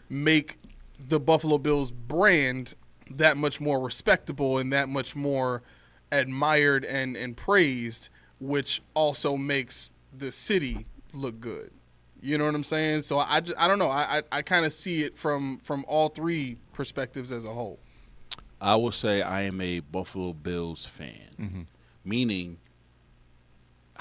make the Buffalo Bills brand that much more respectable and that much more admired and praised, which also makes the city look good. You know what I'm saying? So I don't know. I kind of see it from all 3 perspectives as a whole. I will say I am a Buffalo Bills fan, meaning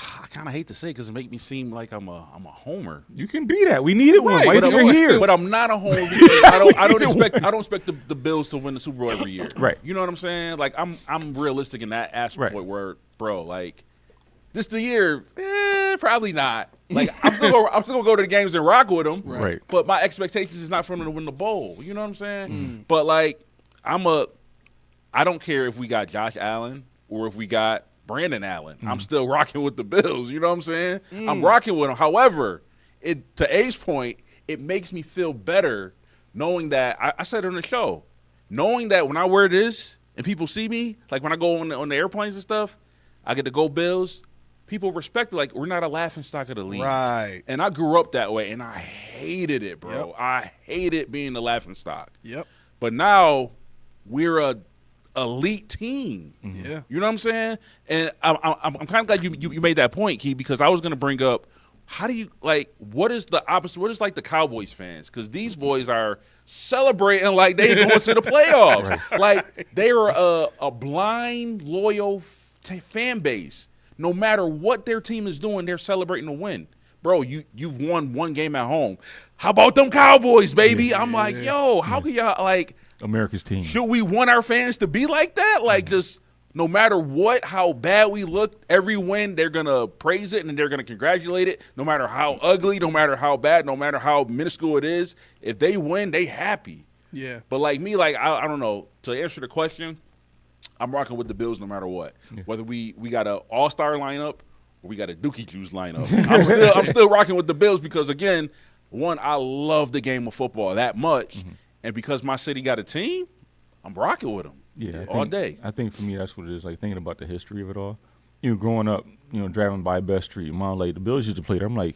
I kind of hate to say because it makes me seem like I'm a homer. You can be that. We needed one. Why but you're here? But I'm not a homer because I don't expect the Bills to win the Super Bowl every year. Right. You know what I'm saying? Like I'm realistic in that aspect where, bro, like this the year, probably not. Like I'm still gonna go to the games and rock with them. Right. But my expectations is not for them to win the bowl. You know what I'm saying? But like I don't care if we got Josh Allen or if we got Brandon Allen. I'm still rocking with the Bills. You know what I'm saying? I'm rocking with them. However, to A's point, it makes me feel better knowing that I said it on the show, knowing that when I wear this and people see me, like when I go on the airplanes and stuff, I get to go Bills. People respect it. Like we're not a laughingstock of the league. Right. And I grew up that way, and I hated it, bro. Yep. I hated being the laughingstock. Yep. But now we're a elite team. Yeah. You know what I'm saying? And I'm kind of glad you made that point, Key, because I was going to bring up how do you what is the opposite? What is like the Cowboys fans? Because these boys are celebrating like they going to the playoffs. Like they are a blind, loyal fan base. No matter what their team is doing, they're celebrating a win. Bro, you've won one game at home. How about them Cowboys, baby? Yeah. I'm like, yo, how can y'all America's team. should we want our fans to be like that? Like, just no matter what, how bad we look, every win, they're going to praise it and they're going to congratulate it. No matter how ugly, no matter how bad, no matter how minuscule it is, if they win, they happy. Yeah. But like me, like, I don't know. To answer the question, I'm rocking with the Bills no matter what. Yeah. Whether we got an all-star lineup or we got a Dookie Juice lineup. I'm still rocking with the Bills because, again, one, I love the game of football that much. And because my city got a team, I'm rocking with them all day. I think for me that's what it is, like thinking about the history of it all. You know, growing up, driving by Best Street, Mile Lake, the Bills used to play there. I'm like,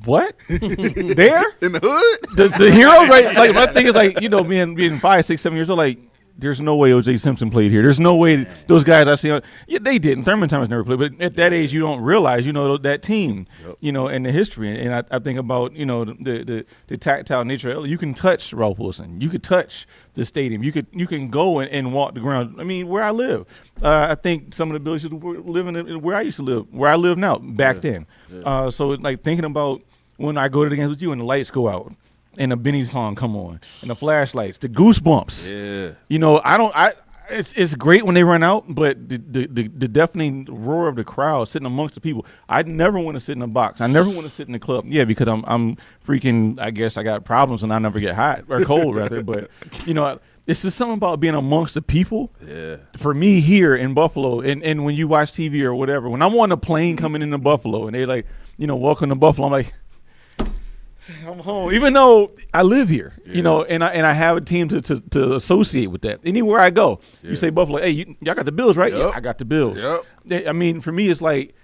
what? There? In the hood? The hero, right? Like, my thing is like, being 5, 6, 7 years old, like, there's no way O.J. Simpson played here. There's no way those guys I see. Yeah, they didn't. Thurman Thomas never played. But at that age, you don't realize, that team, and the history. And I think about, the tactile nature. You can touch Ralph Wilson. You could touch the stadium. You can go and walk the ground. I mean, where I live, I think some of the Bills used to live in where I used to live, where I live now, back then. Yeah. So, like, thinking about when I go to the games with you and the lights go out. And the Benny song come on, and the flashlights, the goosebumps. Yeah. It's great when they run out, but the deafening roar of the crowd sitting amongst the people. I never want to sit in a box. I never want to sit in the club. Yeah, because I'm freaking. I guess I got problems and I never get hot or cold rather. But it's just something about being amongst the people. Yeah. For me here in Buffalo, and when you watch TV or whatever, when I'm on a plane coming into Buffalo and they like, welcome to Buffalo, I'm like, I'm home, even though I live here, and I have a team to associate with that. Anywhere I go, you say Buffalo, hey, y'all got the Bills, right? Yep. Yeah, I got the Bills. Yep. I mean, for me, it's like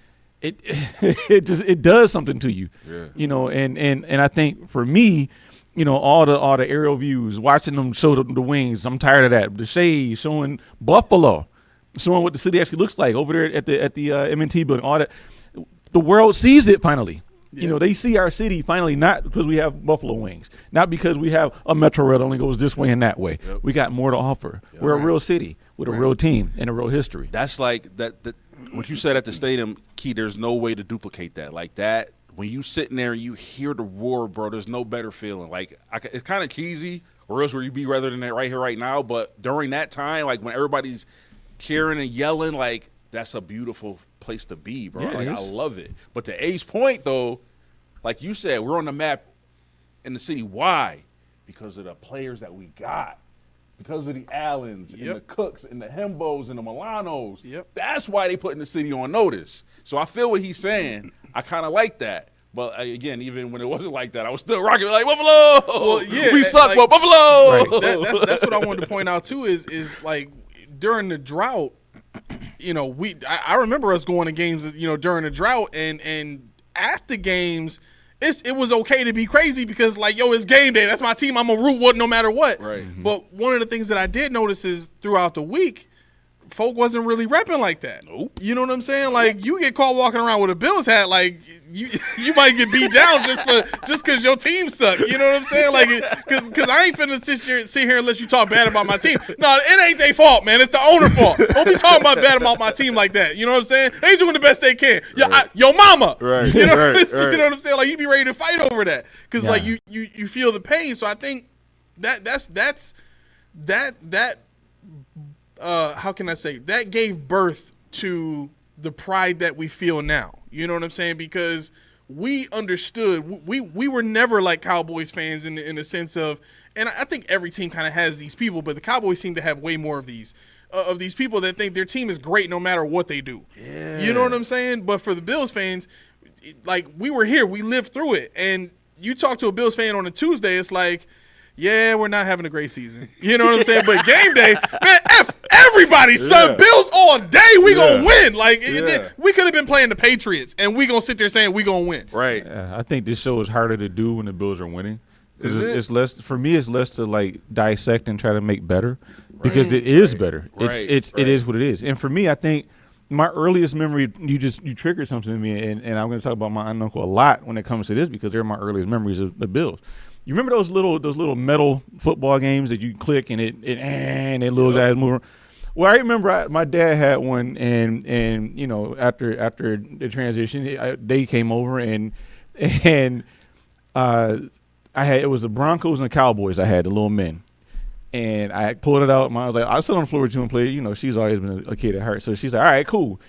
it does something to you, and I think for me, all the aerial views, watching them show the wings, I'm tired of that. The shade showing Buffalo, showing what the city actually looks like over there at the M&T building, all that. The world sees it finally. Yeah. They see our city finally, not because we have buffalo wings, not because we have a Metro Rail that only goes this way and that way. Yep. We got more to offer. Yep. We're a real city with a real team and a real history. That's like that. What you said at the stadium, Key, there's no way to duplicate that. Like that, when you sitting there and you hear the roar, bro, there's no better feeling. Like it's kind of cheesy, or else where you be rather than that right here, right now. But during that time, like when everybody's cheering and yelling, like that's a beautiful place to be, bro. Yeah, like I love it. But to A's point, though, like you said, we're on the map in the city. Why? Because of the players that we got. Because of the Allens and the Cooks and the Hembos and the Milanos. Yep. That's why they putting the city on notice. So I feel what he's saying. I kind of like that. But again, even when it wasn't like that, I was still rocking like Buffalo. Well, yeah, we suck, but Buffalo. Right. That's what I wanted to point out too. Is like during the drought, I remember us going to games, during the drought, and at the games, it was okay to be crazy because, like, it's game day. That's my team. I'm a root what no matter what. Right. Mm-hmm. But one of the things that I did notice is throughout the week, folk wasn't really repping like that. Nope. You know what I'm saying? Like, you get caught walking around with a Bills hat, like you might get beat down just because your team suck. You know what I'm saying? Like, because I ain't finna sit here and let you talk bad about my team. No, it ain't their fault, man. It's the owner's fault. Don't be talking about bad about my team like that. You know what I'm saying? They doing the best they can. Your mama. Right. You know, Right. you know what I'm saying? Like, you be ready to fight over that because like you feel the pain. So I think that's how can I say, that gave birth to the pride that we feel now. You know what I'm saying? Because we understood, we were never like Cowboys fans in the sense of, and I think every team kind of has these people, but the Cowboys seem to have way more of these people that think their team is great no matter what they do. Yeah. You know what I'm saying? But for the Bills fans, like, we were here, we lived through it, and you talk to a Bills fan on a Tuesday, it's like, yeah, we're not having a great season. You know what I'm saying? But game day, man, F everybody, son. Bills all day, we gonna win. Like, we could have been playing the Patriots, and we gonna sit there saying we gonna win. Right. I think this show is harder to do when the Bills are winning. It's less, for me, it's less to like dissect and try to make better, because it is better. It is what it is. And for me, I think my earliest memory, you triggered something in me, and I'm going to talk about my aunt and uncle a lot when it comes to this, because they're my earliest memories of the Bills. You remember those little metal football games that you click and they little guys move around? Well, I remember my dad had one, and you know, after the transition, they came over and I had, it was the Broncos and the Cowboys. I had the little men, and I pulled it out. I was like, I sit on the floor with you and play. You know, she's always been a kid at heart, so she's like, all right, cool.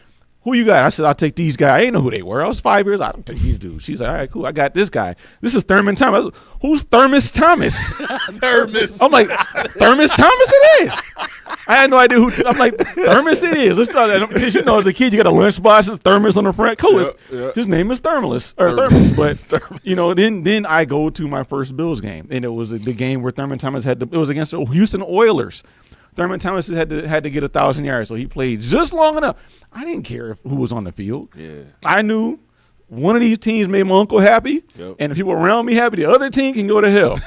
Who you got? I said, I'll take these guys. I didn't know who they were. I was 5 years. I don't take these dudes. She's like, all right, cool. I got this guy. This is Thurman Thomas. Who's Thermos Thomas? Thermos. I'm like, Thermos Thomas it is. I had no idea who. I'm like, Thermos it is. Let's try that. Because, you know, as a kid, you got a lunchbox, Thermos on the front. Cool. His name is Thermos. But, you know, then I go to my first Bills game. And it was the game where Thurman Thomas it was against the Houston Oilers. Thurman Thomas had to get 1,000 yards, so he played just long enough. I didn't care who was on the field. Yeah, I knew one of these teams made my uncle happy, and the people around me happy. The other team can go to hell.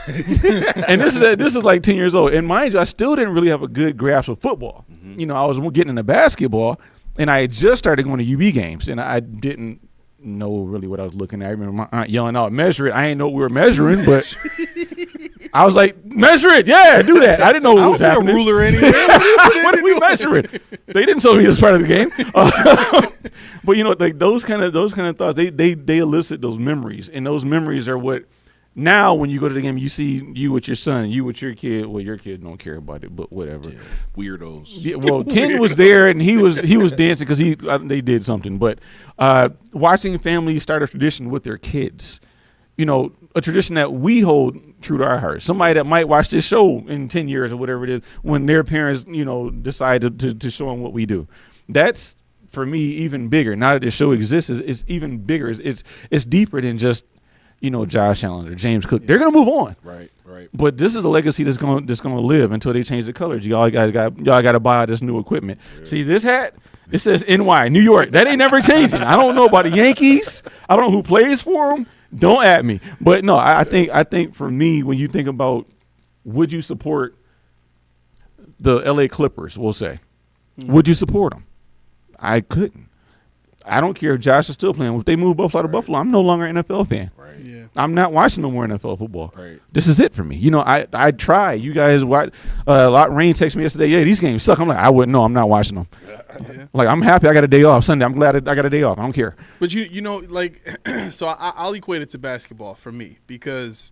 And this is like 10 years old. And mind you, I still didn't really have a good grasp of football. Mm-hmm. You know, I was getting into basketball, and I had just started going to UB games, and I didn't know really what I was looking at. I remember my aunt yelling out, "Measure it!" I didn't know what we were measuring, but I was like, "Measure it, yeah, do that." I didn't know what was happening. A ruler anywhere. What are we measuring? They didn't tell me this part of the game. But you know, like those kind of thoughts, they elicit those memories, and those memories are what. Now, when you go to the game, you see you with your son, you with your kid. Well, your kid don't care about it, but whatever. Yeah, weirdos. Yeah, well, Ken was there, and he was dancing because they did something. But watching families start a tradition with their kids, you know, a tradition that we hold true to our hearts. Somebody that might watch this show in 10 years or whatever it is, when their parents, you know, decide to show them what we do. That's, for me, even bigger. Now that this show exists, it's even bigger. It's deeper than just, you know, Josh Allen or James Cook. They're gonna move on, right. But this is a legacy that's gonna live until they change the colors. Y'all got to buy this new equipment. Yeah. See this hat? It says NY, New York. That ain't never changing. I don't know about the Yankees. I don't know who plays for them. Don't at me. But no, I think for me, when you think about, would you support the LA Clippers? We'll say, would you support them? I couldn't. I don't care if Josh is still playing. If they move Buffalo to Buffalo, I'm no longer an NFL fan. Right. Yeah. I'm not watching no more NFL football. Right. This is it for me. You know, I try. You guys watch. Rain texted me yesterday. Yeah, these games suck. I'm like, I wouldn't know. I'm not watching them. Yeah. Like, I'm happy I got a day off Sunday. I'm glad I got a day off. I don't care. But you know, like, so I'll equate it to basketball for me, because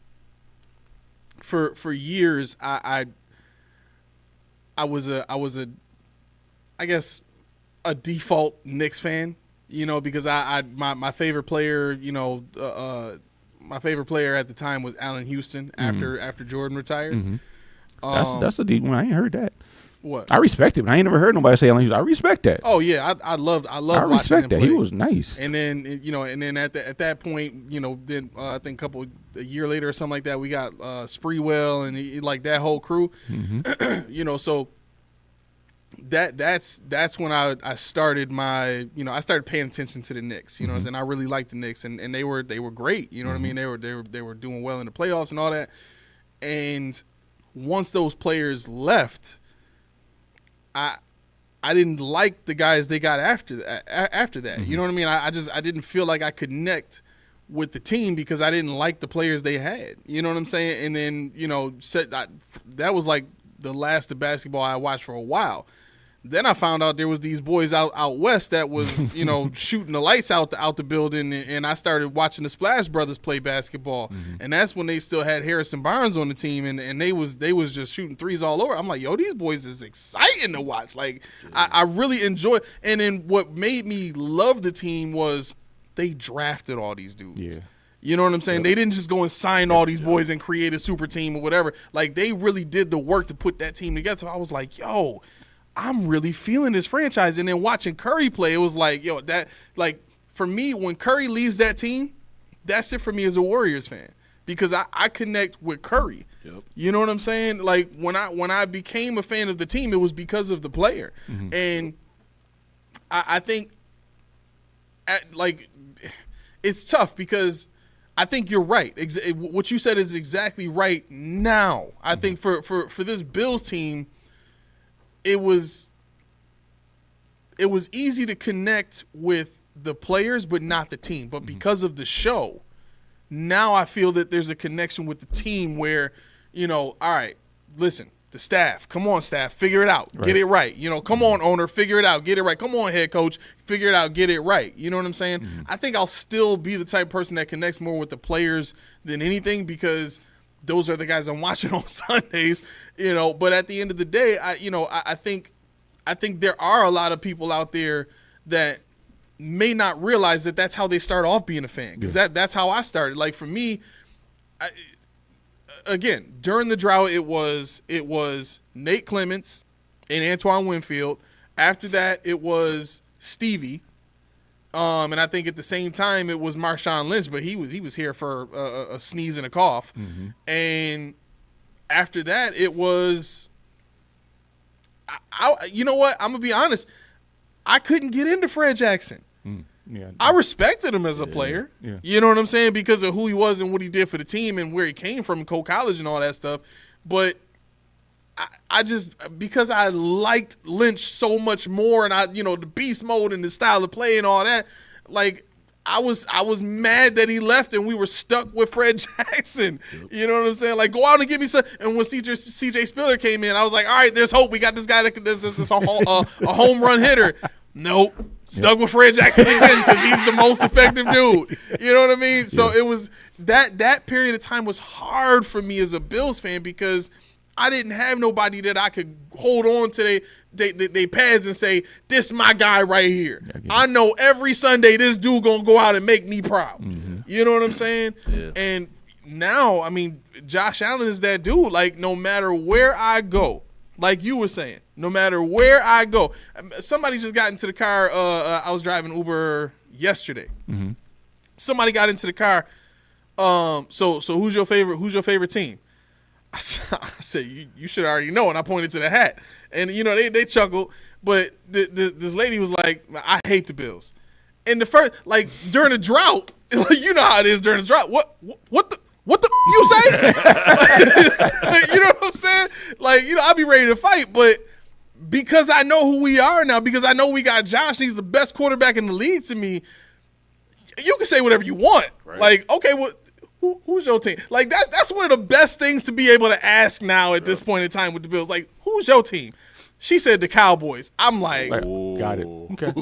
for years I was a I guess a default Knicks fan. You know, because my favorite player, you know, my favorite player at the time was Allen Houston after Jordan retired. Mm-hmm. That's a deep one. I ain't heard that. What? I respect him. I ain't never heard nobody say Allen Houston. I respect that. Oh yeah, I loved I watching respect him that. play. He was nice. And then at that point, you know, then I think a year later or something like that, we got Spreewell and like that whole crew. Mm-hmm. You know, so. That's when I started my, you know, I started paying attention to the Knicks, you know, and I really liked the Knicks, and they were great, you know what I mean? They were doing well in the playoffs and all that. And once those players left, I I didn't like the guys they got after that. Mm-hmm. You know what I mean? I didn't feel like I could connect with the team because I didn't like the players they had. You know what I'm saying? And then, that was like the last of basketball I watched for a while. Then I found out there was these boys out west that was, shooting the lights out the building, and I started watching the Splash Brothers play basketball. Mm-hmm. And that's when they still had Harrison Barnes on the team, and they was just shooting threes all over. I'm like, yo, these boys is exciting to watch. Like, I really enjoy it. And then what made me love the team was they drafted all these dudes. Yeah. You know what I'm saying? Yep. They didn't just go and sign all these boys and create a super team or whatever. Like, they really did the work to put that team together. So I was like, yo, I'm really feeling this franchise. And then watching Curry play, it was like, yo, that, like, for me, when Curry leaves that team, that's it for me as a Warriors fan. Because I connect with Curry. Yep. You know what I'm saying? Like, when I became a fan of the team, it was because of the player. Mm-hmm. And I think, it's tough because I think you're right. What you said is exactly right now. I think for this Bills team, it was easy to connect with the players, but not the team. But because of the show, now I feel that there's a connection with the team where, all right, listen, the staff, come on, staff, figure it out, get it right. Come on, owner, figure it out, get it right. Come on, head coach, figure it out, get it right. You know what I'm saying? Mm-hmm. I think I'll still be the type of person that connects more with the players than anything because those are the guys I'm watching on Sundays. But at the end of the day, I think there are a lot of people out there that may not realize that that's how they start off being a fan because that's how I started. Like for me, again, during the drought, it was Nate Clements and Antoine Winfield. After that, it was Stevie. And I think at the same time it was Marshawn Lynch, but he was here for a sneeze and a cough. Mm-hmm. And after that, it was, you know what? I'm gonna be honest. I couldn't get into Fred Jackson. Yeah, I respected him as a player. Yeah. You know what I'm saying? Because of who he was and what he did for the team and where he came from, Cole College and all that stuff. But I just, because I liked Lynch so much more and the beast mode and the style of play and all that, like I was mad that he left and we were stuck with Fred Jackson. Yep. You know what I'm saying? Like, go out and give me some. And when CJ Spiller came in, I was like, all right, there's hope. We got this guy that this a home run hitter. Nope. Stuck with Fred Jackson again because he's the most effective dude. You know what I mean? So it was that period of time was hard for me as a Bills fan because I didn't have nobody that I could hold on to they pads and say, this my guy right here. I know every Sunday this dude going to go out and make me proud. Mm-hmm. You know what I'm saying? Yeah. And now, I mean, Josh Allen is that dude. Like, no matter where I go, like you were saying, no matter where I go. Somebody just got into the car. I was driving Uber yesterday. Mm-hmm. Somebody got into the car. So who's your favorite team? I said, you should already know. And I pointed to the hat. And, they chuckled. But this lady was like, I hate the Bills. And the first, like, during the drought, you know how it is during the drought. What the you say? You know what I'm saying? Like, I'll be ready to fight. But because I know who we are now, because I know we got Josh, and he's the best quarterback in the league to me, you can say whatever you want. Right. Like, okay, well, who's your team? Like, that's one of the best things to be able to ask now at this point in time with the Bills. Like, who's your team? She said the Cowboys. I'm like, got it. Okay.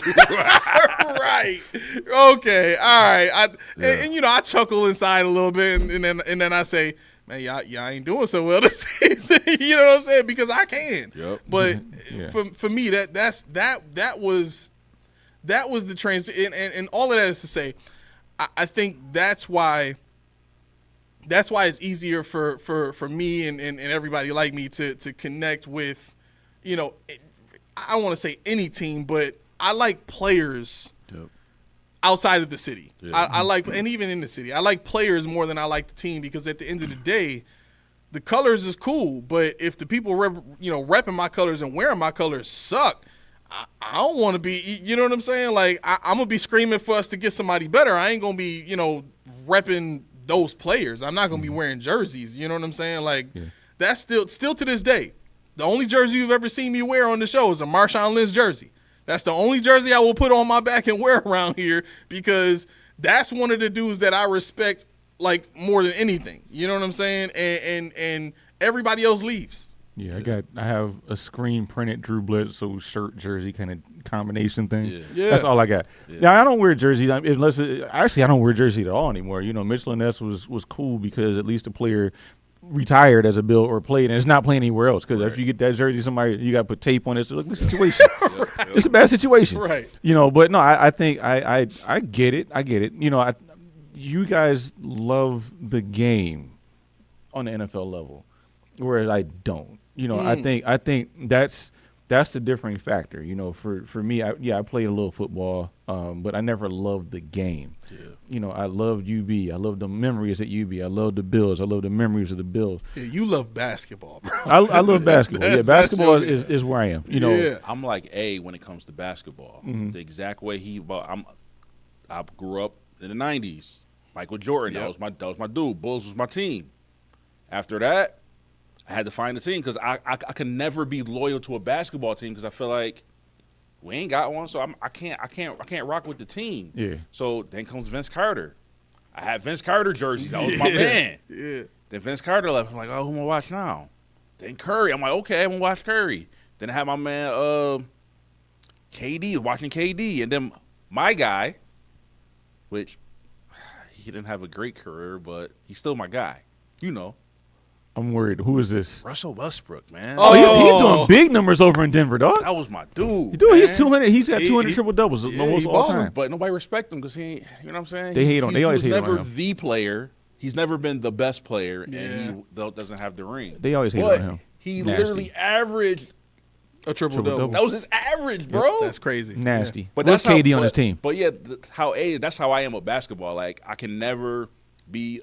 Right. Okay. All right. And I chuckle inside a little bit, and then I say, man, y'all ain't doing so well this season. You know what I'm saying? Because I can. Yep. But for me, that was the transition, and all of that is to say, I think that's why it's easier for me and everybody like me to connect with. I don't want to say any team, but I like players outside of the city. Yeah. I like, and even in the city, I like players more than I like the team because at the end of the day, the colors is cool. But if the people repping my colors and wearing my colors suck, I don't want to be. You know what I'm saying? Like I'm gonna be screaming for us to get somebody better. I ain't gonna be repping those players. I'm not gonna be wearing jerseys. You know what I'm saying? Like that's still to this day. The only jersey you've ever seen me wear on the show is a Marshawn Lynch jersey. That's the only jersey I will put on my back and wear around here because that's one of the dudes that I respect like more than anything. You know what I'm saying? And everybody else leaves. Yeah, I have a screen printed Drew Bledsoe shirt jersey kind of combination thing. Yeah. That's all I got. Now I don't wear jerseys unless actually I don't wear jerseys at all anymore. You know, Mitchell and Ness was cool because at least the player retired as a Bill or played and it's not playing anywhere else. Because if you get that jersey, somebody you got to put tape on it. So look, the situation. It's a bad situation, right? You know, but no, I think I get it. I get it. You know, you guys love the game on the NFL level, whereas I don't. You know, I think that's the differing factor. You know, for me, I played a little football, but I never loved the game. Yeah. You know, I loved UB. I loved the memories at UB. I loved the Bills. I love the memories of the Bills. Yeah, you love basketball, bro. I love basketball. Yeah, basketball is where I am. You know, I'm like A when it comes to basketball. Mm-hmm. The exact way I grew up in the '90s. Michael Jordan, that was my dude. Bulls was my team. After that, I had to find a team because I can never be loyal to a basketball team because I feel like we ain't got one, so I can't rock with the team. Yeah. So then comes Vince Carter. I had Vince Carter jerseys. That was my man. Yeah. Then Vince Carter left. I'm like, oh, who am I watch now? Then Curry. I'm like, okay, I'm gonna watch Curry. Then I had my man KD watching KD, and then my guy, which he didn't have a great career, but he's still my guy. You know. I'm worried. Who is this? Russell Westbrook, man. Oh, he's doing big numbers over in Denver, dog. That was my dude. Dude, he's 200. He's got 200 triple doubles almost all balling, time. But nobody respect him because he ain't. You know what I'm saying? They hate on. They always hate on him. He's never the player. He's never been the best player, and he doesn't have the ring. They always hate on him. He literally averaged a triple double. That was his average, bro. That's crazy. Nasty. Yeah. But that's KD on his team. But yeah, that's how I am with basketball. Like I can never be.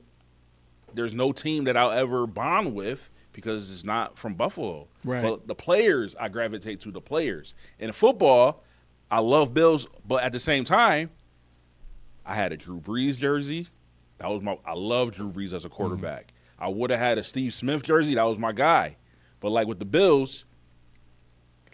There's no team that I'll ever bond with because it's not from Buffalo. Right. But the players, I gravitate to the players. In football, I love Bills, but at the same time, I had a Drew Brees jersey. I love Drew Brees as a quarterback. Mm-hmm. I would have had a Steve Smith jersey. That was my guy. But like with the Bills,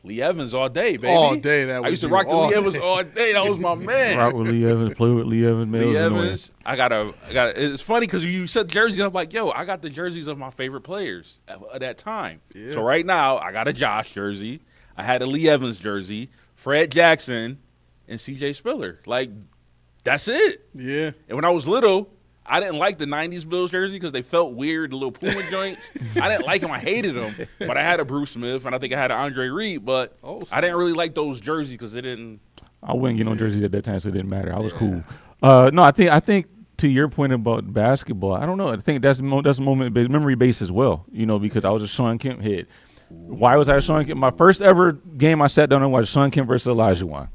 Lee Evans all day, baby. All day. I used to rock the Lee Evans all day. That was my man. Rock with Lee Evans. Play with Lee Evans. Man, Lee Evans. I got. It's funny because you said jerseys. I'm like, yo, I got the jerseys of my favorite players at that time. Yeah. So right now, I got a Josh jersey. I had a Lee Evans jersey, Fred Jackson, and C.J. Spiller. Like, that's it. Yeah. And when I was little, I didn't like the 90s Bills jersey because they felt weird, the little Puma joints. I didn't like them. I hated them. But I had a Bruce Smith, and I think I had an Andre Reed. But I didn't really like those jerseys because they didn't. I wouldn't get on jerseys at that time, so it didn't matter. I was cool. No, I think to your point about basketball, I don't know. I think that's memory based as well. You know, because I was a Sean Kemp head. Why was I a Sean Kemp? My first ever game I sat down and watched Sean Kemp versus Olajuwon.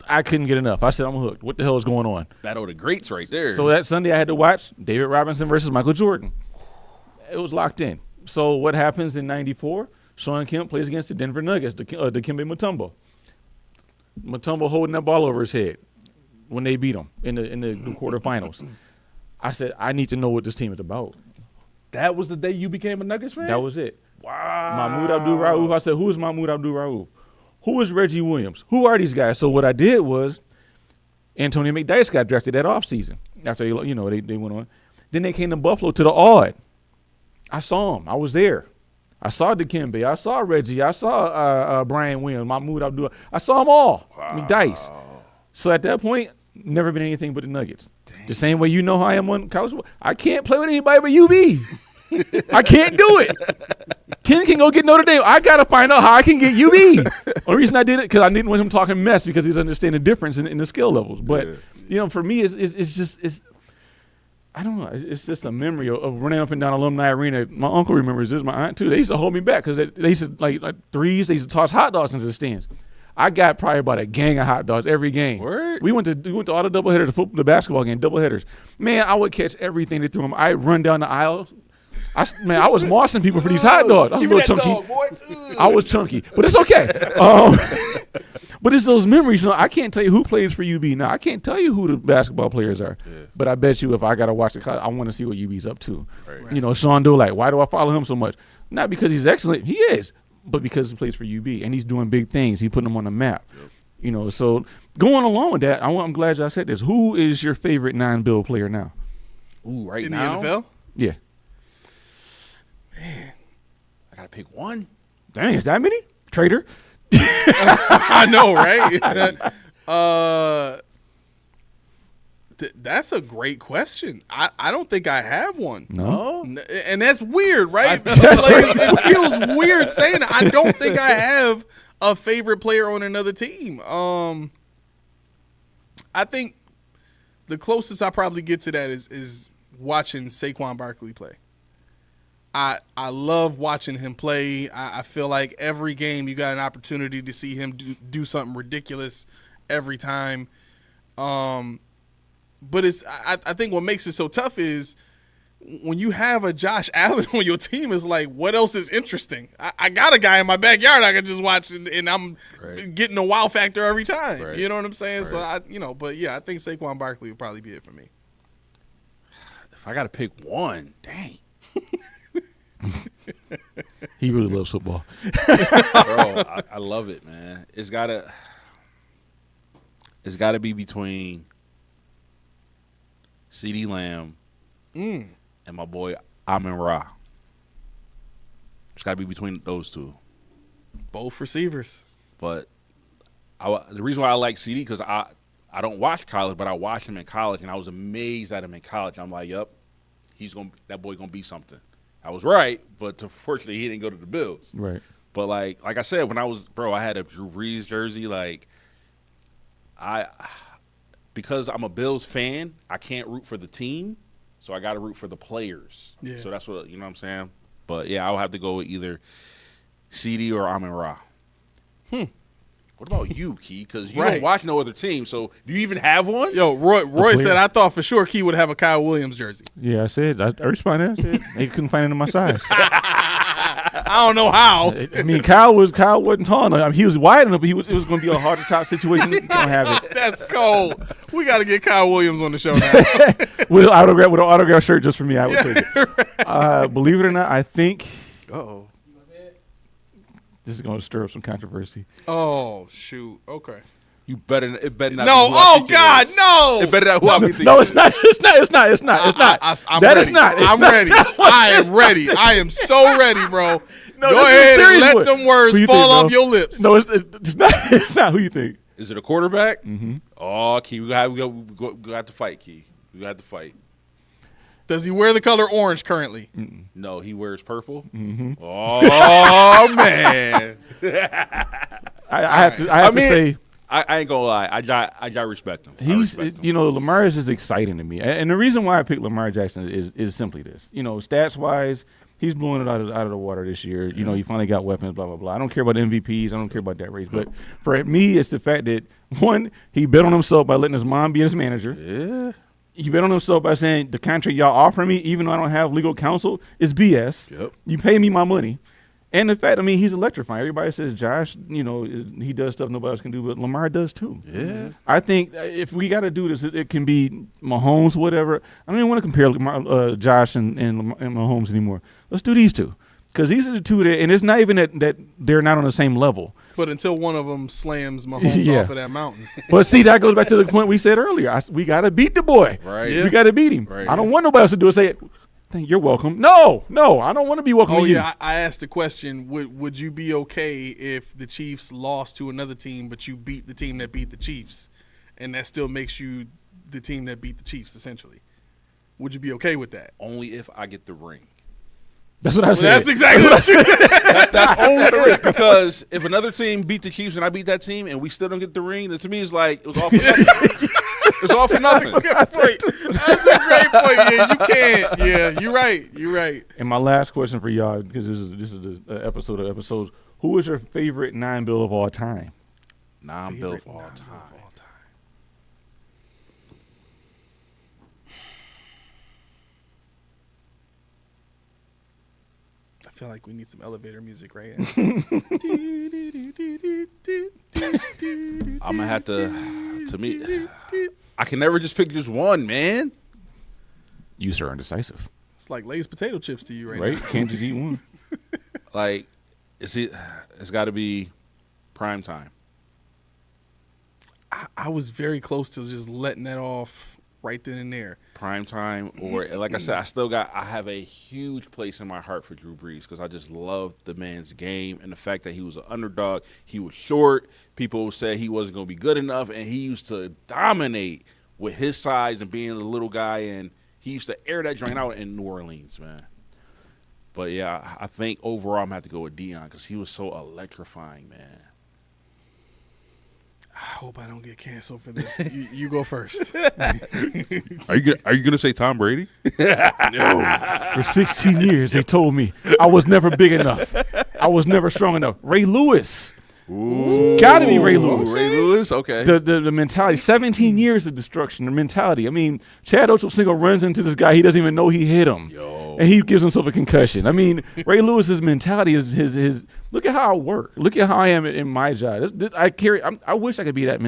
I couldn't get enough. I said, I'm hooked. What the hell is going on? Battle of the Greats right there. So that Sunday I had to watch David Robinson versus Michael Jordan. It was locked in. So what happens in 94? Sean Kemp plays against the Denver Nuggets, Dikembe Mutombo. Mutombo holding that ball over his head when they beat him in the quarterfinals. I said, I need to know what this team is about. That was the day you became a Nuggets fan? That was it. Wow. Mahmoud Abdul-Rauf. I said, who is Mahmoud Abdul-Rauf? Who is Reggie Williams? Who are these guys? So what I did was Antonio McDyess got drafted that offseason after they went on. Then they came to Buffalo to the Odd. I saw him. I was there. I saw Dikembe. I saw Reggie. I saw Brian Williams, Mahmoud Abdul. I saw them all. Wow. McDyess. So at that point, never been anything but the Nuggets. Dang. The same way you know how I am on college. I can't play with anybody but UB. I can't do it. Ken can go get Notre Dame. I got to find out how I can get UB. Only reason I did it because I didn't want him talking mess because he's understanding the difference in the skill levels. But, for me, it's I don't know. It's just a memory of running up and down Alumni Arena. My uncle remembers this. My aunt, too. They used to hold me back because they used to, like threes, they used to toss hot dogs into the stands. I got probably about a gang of hot dogs every game. Word? We went to all the doubleheaders, the basketball game, doubleheaders. Man, I would catch everything they threw them. I'd run down the aisle. I was mossing people for these hot dogs. I was a little chunky. I was chunky, but it's okay. But it's those memories. I can't tell you who plays for UB now. I can't tell you who the basketball players are. Yeah. But I bet you if I got to watch the college, I want to see what UB's up to. Right. Sean Dulac. Why do I follow him so much? Not because he's excellent. He is. but because he plays for UB and he's doing big things, he's putting them on the map. Yep. So going along with that, I'm glad y'all said this. Who is your favorite non-Bill player now? Ooh, right In now? the NFL? Yeah. Man, I got to pick one. Dang, is that many? Trader? I know, right? That's a great question. I don't think I have one. No. And that's weird, right? It feels weird saying it. I don't think I have a favorite player on another team. I think the closest I probably get to that is watching Saquon Barkley play. I love watching him play. I feel like every game you got an opportunity to see him do something ridiculous every time. But I think what makes it so tough is when you have a Josh Allen on your team, it's like, what else is interesting? I got a guy in my backyard I can just watch, and I'm getting a wow factor every time. Right. You know what I'm saying? Right. So, but yeah, I think Saquon Barkley would probably be it for me. If I got to pick one, dang. He really loves football. Bro, I love it, man. It's gotta be between CeeDee Lamb and my boy Amon-Ra. It's gotta be between those two. Both receivers. But the reason why I like CD because I don't watch college, but I watched him in college, and I was amazed at him in college. I'm like, yep, that boy gonna be something. I was right, but unfortunately he didn't go to the Bills. Right. But like I said, when I had a Drew Brees jersey. Like because I'm a Bills fan, I can't root for the team, so I got to root for the players. Yeah. So that's what what I'm saying. But yeah, I'll have to go with either CD or Amon-Ra. What about you, Key? Because you don't watch no other team. So do you even have one? Yo, Roy said I thought for sure Key would have a Kyle Williams jersey. Yeah, I said. I responded. I said they couldn't find it in my size. I don't know how. I mean, Kyle wasn't tall enough. I mean, he was wide enough, but it was going to be a hard to top situation. You don't have it. That's cold. We got to get Kyle Williams on the show now. with an autograph shirt just for me, I would take it. Believe it or not, I think. Uh-oh. This is going to stir up some controversy. Oh, shoot. Okay. It better not. No. Be who I Oh, think it God, is. no. It better not who I think No, it it's is. not. It's not. I'm That ready. is not. It's I'm not ready. that one. I am ready. I am so ready, bro. No, Go this is a ahead and serious let one. them words Who you fall think, off bro? your lips. No, it's not. It's not who you think. Is it a quarterback? Mm-hmm. Oh, Key, we got to fight, Key. We got to fight. Does he wear the color orange currently? No, he wears purple. Mm-hmm. Oh man! I have to say. I ain't gonna lie. I got respect him. Lamar is just exciting to me, and the reason why I picked Lamar Jackson is simply this. Stats wise, he's blowing it out of the water this year. He finally got weapons. Blah blah blah. I don't care about MVPs. I don't care about that race. But for me, it's the fact that one, he bet on himself by letting his mom be his manager. Yeah. He bet on himself by saying the contract y'all offer me, even though I don't have legal counsel, is BS. Yep. You pay me my money. And the fact, he's electrifying. Everybody says Josh, he does stuff nobody else can do, but Lamar does too. Yeah. I think if we got to do this, it can be Mahomes, whatever. I don't even want to compare Josh and Mahomes anymore. Let's do these two. Because these are the two that, and it's not even that they're not on the same level. But until one of them slams Mahomes off of that mountain. But see, that goes back to the point we said earlier. We got to beat the boy. Right. Yeah. We got to beat him. Right. I don't want nobody else to do it. Say, you're welcome. No, I don't want to be welcome to you. I asked the question, would you be okay if the Chiefs lost to another team, but you beat the team that beat the Chiefs, and that still makes you the team that beat the Chiefs, essentially? Would you be okay with that? Only if I get the ring. That's what I said. That's exactly what you said. That's only the ring. Because if another team beat the Chiefs and I beat that team and we still don't get the ring, then to me it's like it was all for nothing. It's all for nothing. That's a great point. Yeah, you can't. Yeah, you're right. You're right. And my last question for y'all, because this is the episode of episodes. Who is your favorite non-Bill of all time? Non-Bill of all time. I feel like we need some elevator music right now. I'm gonna have to me. I can never just pick just one, man. You sir indecisive, It's like Lay's potato chips to you right right? now. Can't just eat one. Like It's got to be prime time. I was very close to just letting that off right then and there. Prime time, or like I said, I have a huge place in my heart for Drew Brees because I just love the man's game and the fact that he was an underdog. He was short. People said he wasn't going to be good enough, and he used to dominate with his size and being a little guy, and he used to air that joint out in New Orleans, man. But, yeah, I think overall I'm going to have to go with Deion because he was so electrifying, man. I hope I don't get canceled for this. You go first. Are you gonna say Tom Brady? No. For 16 years, they told me I was never big enough. I was never strong enough. Ray Lewis. Ooh. Got to be Ray Lewis. Ray Lewis, okay. The mentality, 17 years of destruction, the mentality. I mean, Chad Ochocinco runs into this guy. He doesn't even know he hit him. Yo. And he gives himself a concussion. I mean, Ray Lewis's mentality is his look at how I work. Look at how I am in my job. I wish I could be that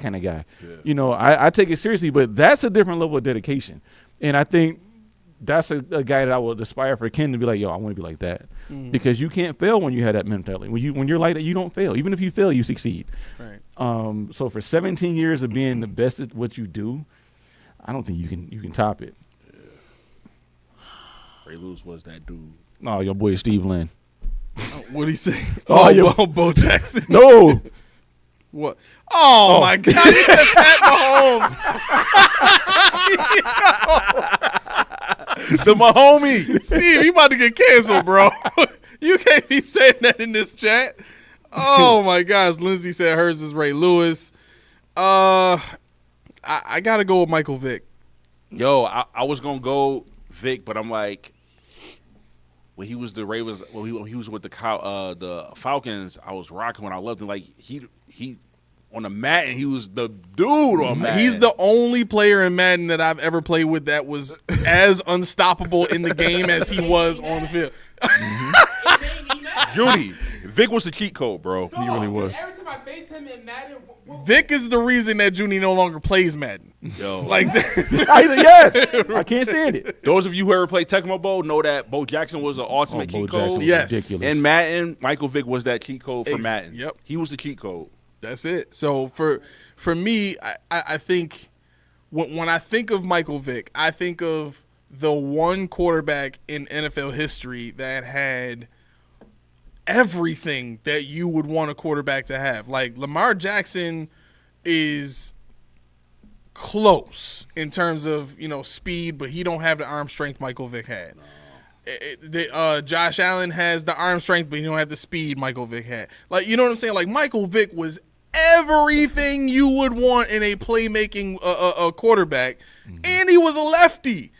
kind of guy. Yeah. You know, I take it seriously, but that's a different level of dedication. And I think that's a guy that I would aspire for Ken to be like, yo, I want to be like that. Because you can't fail when you have that mentality. When you're like that, you don't fail. Even if you fail, you succeed. Right. So for 17 years of being the best at what you do, I don't think you can top it. Ray Lewis was that dude. No, your boy Steve Lynn. What'd he say? Bo Jackson. No. What? Oh, my God. You said Pat Mahomes. The Mahomie. Steve, you about to get canceled, bro. You can't be saying that in this chat. Oh, my gosh. Lindsay said hers is Ray Lewis. I got to go with Michael Vick. Yo, I was going to go Vic, but I'm like, when he was the Ravens, when he was with the Falcons, I was rocking when I loved him. Like he on the Madden, he was the dude on Madden. He's the only player in Madden that I've ever played with that was as unstoppable in the game as he was on the field. Judy, Vic was the cheat code, bro. He really was. Every time I face him in Madden, Vic is the reason that Junie no longer plays Madden. Yo, Like, yes, I can't stand it. those of you who ever played Tecmo Bowl know that Bo Jackson was an ultimate Bo cheat Jackson code. was Yes. ridiculous. In Madden, Michael Vick was that cheat code for Madden. Yep. He was the cheat code. That's it. So for me, I think when I think of Michael Vick, I think of the one quarterback in NFL history that had everything that you would want a quarterback to have. Like Lamar Jackson is close in terms of, speed, but he don't have the arm strength Michael Vick had. Josh Allen has the arm strength, but he don't have the speed Michael Vick had. Like, you know what I'm saying? Like Michael Vick was everything you would want in a playmaking a quarterback, and he was a lefty.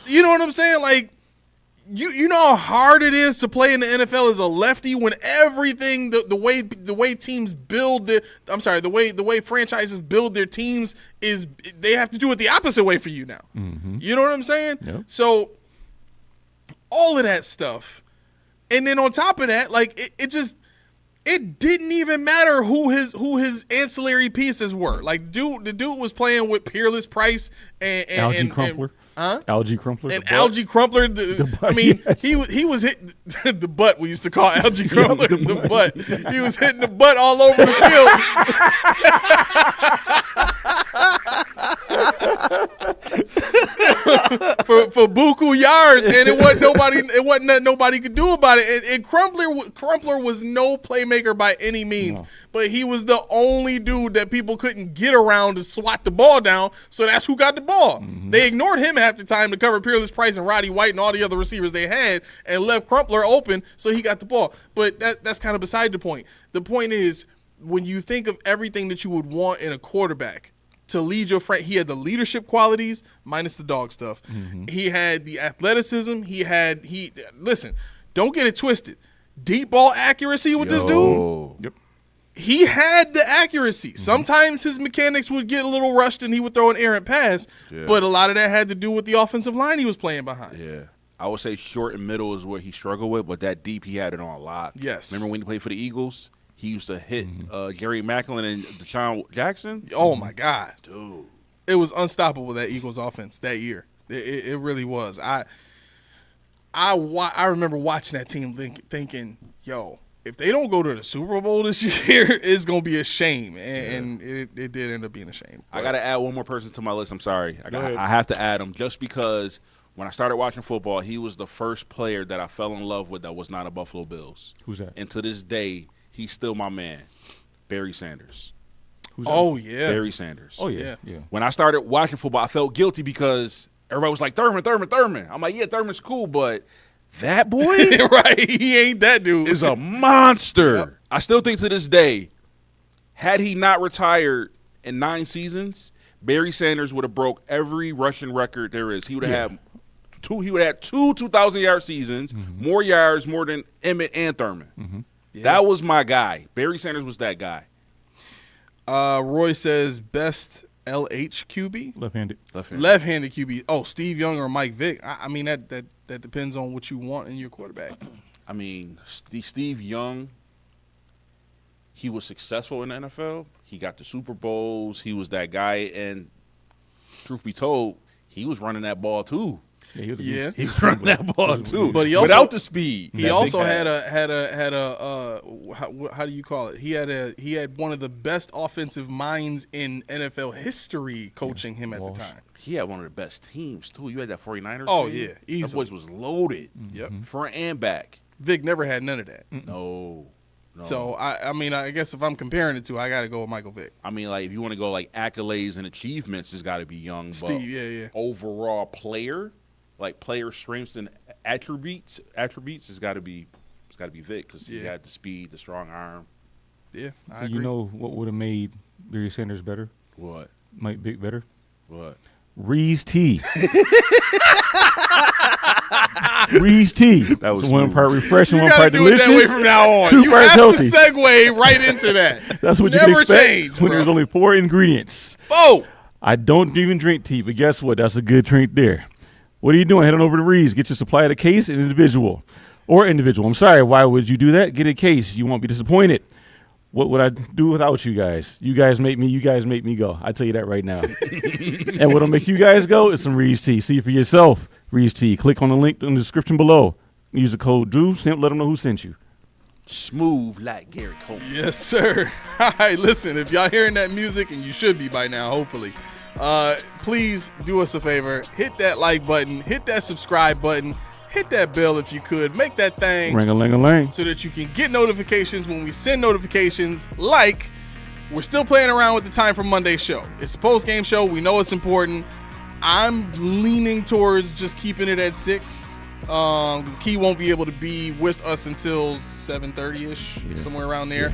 You know what I'm saying? Like, you know how hard it is to play in the NFL as a lefty when everything the way teams build the way franchises build their teams is they have to do it the opposite way for you now. You know what I'm saying? Yep. So all of that stuff, and then on top of that, like it didn't even matter who his ancillary pieces were. Like the dude was playing with Peerless Price and Algie Crumpler. Algie Crumpler. And Algie Crumpler, I mean, yes. he was hitting the butt. We used to call Algie Crumpler the butt. He was hitting the butt all over the field for buku yards, and it wasn't nothing nobody could do about it. And Crumpler was no playmaker by any means, but he was the only dude that people couldn't get around to swat the ball down. So that's who got the ball. They ignored him half the time to cover Peerless Price and Roddy White and all the other receivers they had, and left Crumpler open, so he got the ball. But that's kind of beside the point. The point is, when you think of everything that you would want in a quarterback to lead your friend, he had the leadership qualities minus the dog stuff. He had the athleticism. Listen, don't get it twisted. Deep ball accuracy with this dude. Yep. He had the accuracy. Sometimes his mechanics would get a little rushed and he would throw an errant pass, but a lot of that had to do with the offensive line he was playing behind. Yeah. I would say short and middle is what he struggled with, but that deep he had it on a lot. Yes. Remember when he played for the Eagles? He used to hit Gary Macklin and Deshaun Jackson. Oh, my God. Dude. It was unstoppable, that Eagles offense that year. It really was. I remember watching that team thinking, yo, if they don't go to the Super Bowl this year, it's gonna be a shame, and it did end up being a shame. I got to add one more person to my list. I'm sorry, Go ahead. I have to add him just because when I started watching football, he was the first player that I fell in love with that was not a Buffalo Bills. Who's that? And to this day, he's still my man, Barry Sanders. Who's that? Oh yeah, Barry Sanders. Oh yeah. When I started watching football, I felt guilty because everybody was like, Thurman. I'm like, yeah, Thurman's cool, but that boy right? He ain't that dude. is a monster. Yep. I still think to this day, had he not retired in 9 seasons, Barry Sanders would have broke every rushing record there is. He would have had two 2,000-yard seasons, more yards, more than Emmett and Thurman. That was my guy. Barry Sanders was that guy. Roy says best LH QB, Left-handed. left-handed QB. Oh, Steve Young or Mike Vick. I mean that depends on what you want in your quarterback. I mean, Steve Young, he was successful in the NFL. He got the Super Bowls. He was that guy. And truth be told, he was running that ball too. Yeah. He was running that ball too. But he also, without the speed. He that also Vic had a how do you call it? He had one of the best offensive minds in NFL history coaching him at the time. He had one of the best teams too. You had that 49ers Oh, team. yeah, That easily. boys was loaded. Yep. Front and back. Vic never had none of that. No. So I mean, I guess if I'm comparing the two, I got to go with Michael Vick. I mean, like if you want to go like accolades and achievements, it's got to be Young. Steve, but yeah. overall player, like player strengths and attributes, has got to be Vic because he had the speed, the strong arm. Yeah, I So agree. you know what would have made Barry Sanders better? What? Mike Vick better? What? Ree's tea. Ree's tea. That was So one smooth. part refreshing, You one gotta part do it delicious. that way from now on. Two You parts have healthy. to segue right into that. That's what you Never can expect change, when bro. there's only 4 ingredients. Oh, I don't even drink tea, but guess what? That's a good drink there. What are you doing? Head on over to Ree's. Get your supply of the case and individual. I'm sorry. Why would you do that? Get a case. You won't be disappointed. What would I do without you guys? You guys make me go. I tell you that right now. And what'll make you guys go is some Ree's tea. See for yourself. Ree's tea. Click on the link in the description below. Use the code Drew. Let them know who sent you. Smooth like Gary Coleman. yes, sir. All right, listen, if y'all hearing that music, and you should be by now, hopefully, please do us a favor. Hit that like button. Hit that subscribe button. Hit that bell if you could. Make that thing Ring-a-ling-a-ling. so that you can get notifications when we send notifications. Like, we're still playing around with the time for Monday's show. It's a post-game show. We know it's important. I'm leaning towards just keeping it at 6 because Key won't be able to be with us until 7:30ish, somewhere around there.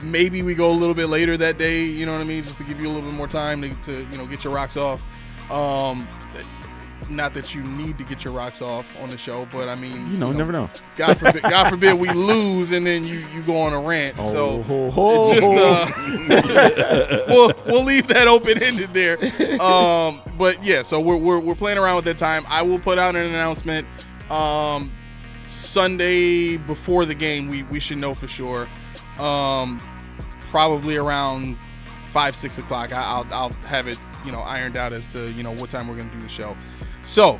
Maybe we go a little bit later that day, you know what I mean, just to give you a little bit more time to get your rocks off. Not that you need to get your rocks off on the show, but I mean, You never know. God forbid we lose and then you go on a rant. So ho, it's just we'll leave that open ended there. But yeah, so we're playing around with that time. I will put out an announcement Sunday before the game. We should know for sure. Probably around 5-6 o'clock. I'll have it ironed out as to what time we're gonna do the show. So,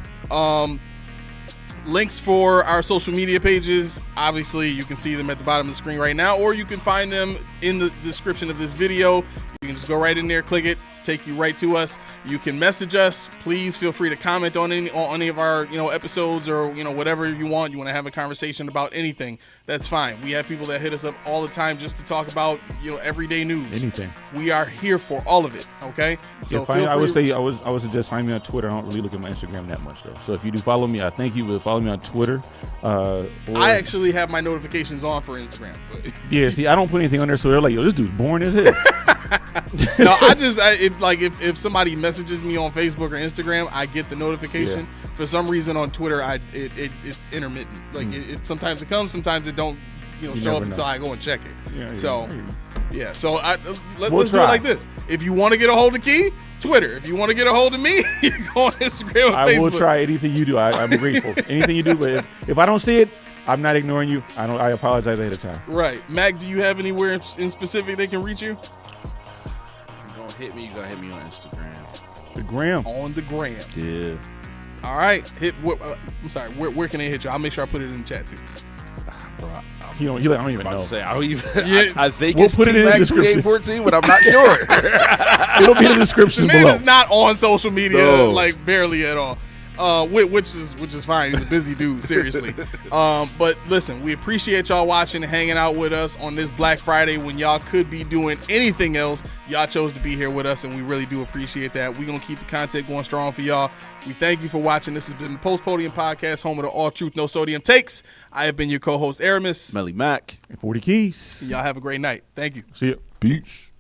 links for our social media pages, obviously you can see them at the bottom of the screen right now, or you can find them in the description of this video. You can just go right in there, click it, take you right to us. You can message us. Please feel free to comment on any of our episodes, or whatever you want. You want to have a conversation about anything, that's fine. We have people that hit us up all the time just to talk about everyday news. Anything. We are here for all of it. Okay, so I would suggest find me on Twitter. I don't really look at my Instagram that much though. So if you do follow me, I thank you. But follow me on Twitter. I actually have my notifications on for Instagram. But Yeah, see, I don't put anything on there, so they're like, yo, this dude's boring as hell. no, if somebody messages me on Facebook or Instagram, I get the notification. Yeah. For some reason on Twitter, it's intermittent. Like it sometimes it comes, sometimes it don't. Show never up know. until I go and check it. Yeah, So yeah. So let's We'll do it try. like this. If you want to get a hold of Key, Twitter. If you want to get a hold of me, you can go on Instagram and I Facebook. will try anything you do. I'm grateful. Anything you do, but if I don't see it, I'm not ignoring you. I apologize ahead of time. Right, Mac. Do you have anywhere in specific they can reach you? If you're gonna hit me, you gotta hit me on Instagram. The gram. On the gram. Yeah. All right. I'm sorry. Where can they hit you? I'll make sure I put it in the chat too. Bro, I don't even know. I don't even. Yeah. I think We'll it's put it in the description. 14, but I'm not sure. It'll be in the description The man below. is not on social media, No. like barely at all. Which is fine. He's a busy dude, seriously. But listen, we appreciate y'all watching and hanging out with us on this Black Friday when y'all could be doing anything else. Y'all chose to be here with us, and we really do appreciate that. We're going to keep the content going strong for y'all. We thank you for watching. This has been the Podium Podcast, home of the All Truth, No Sodium takes. I have been your co-host, Aramis. Melly Mack. 40 keys. Y'all have a great night. Thank you. See ya. Peace.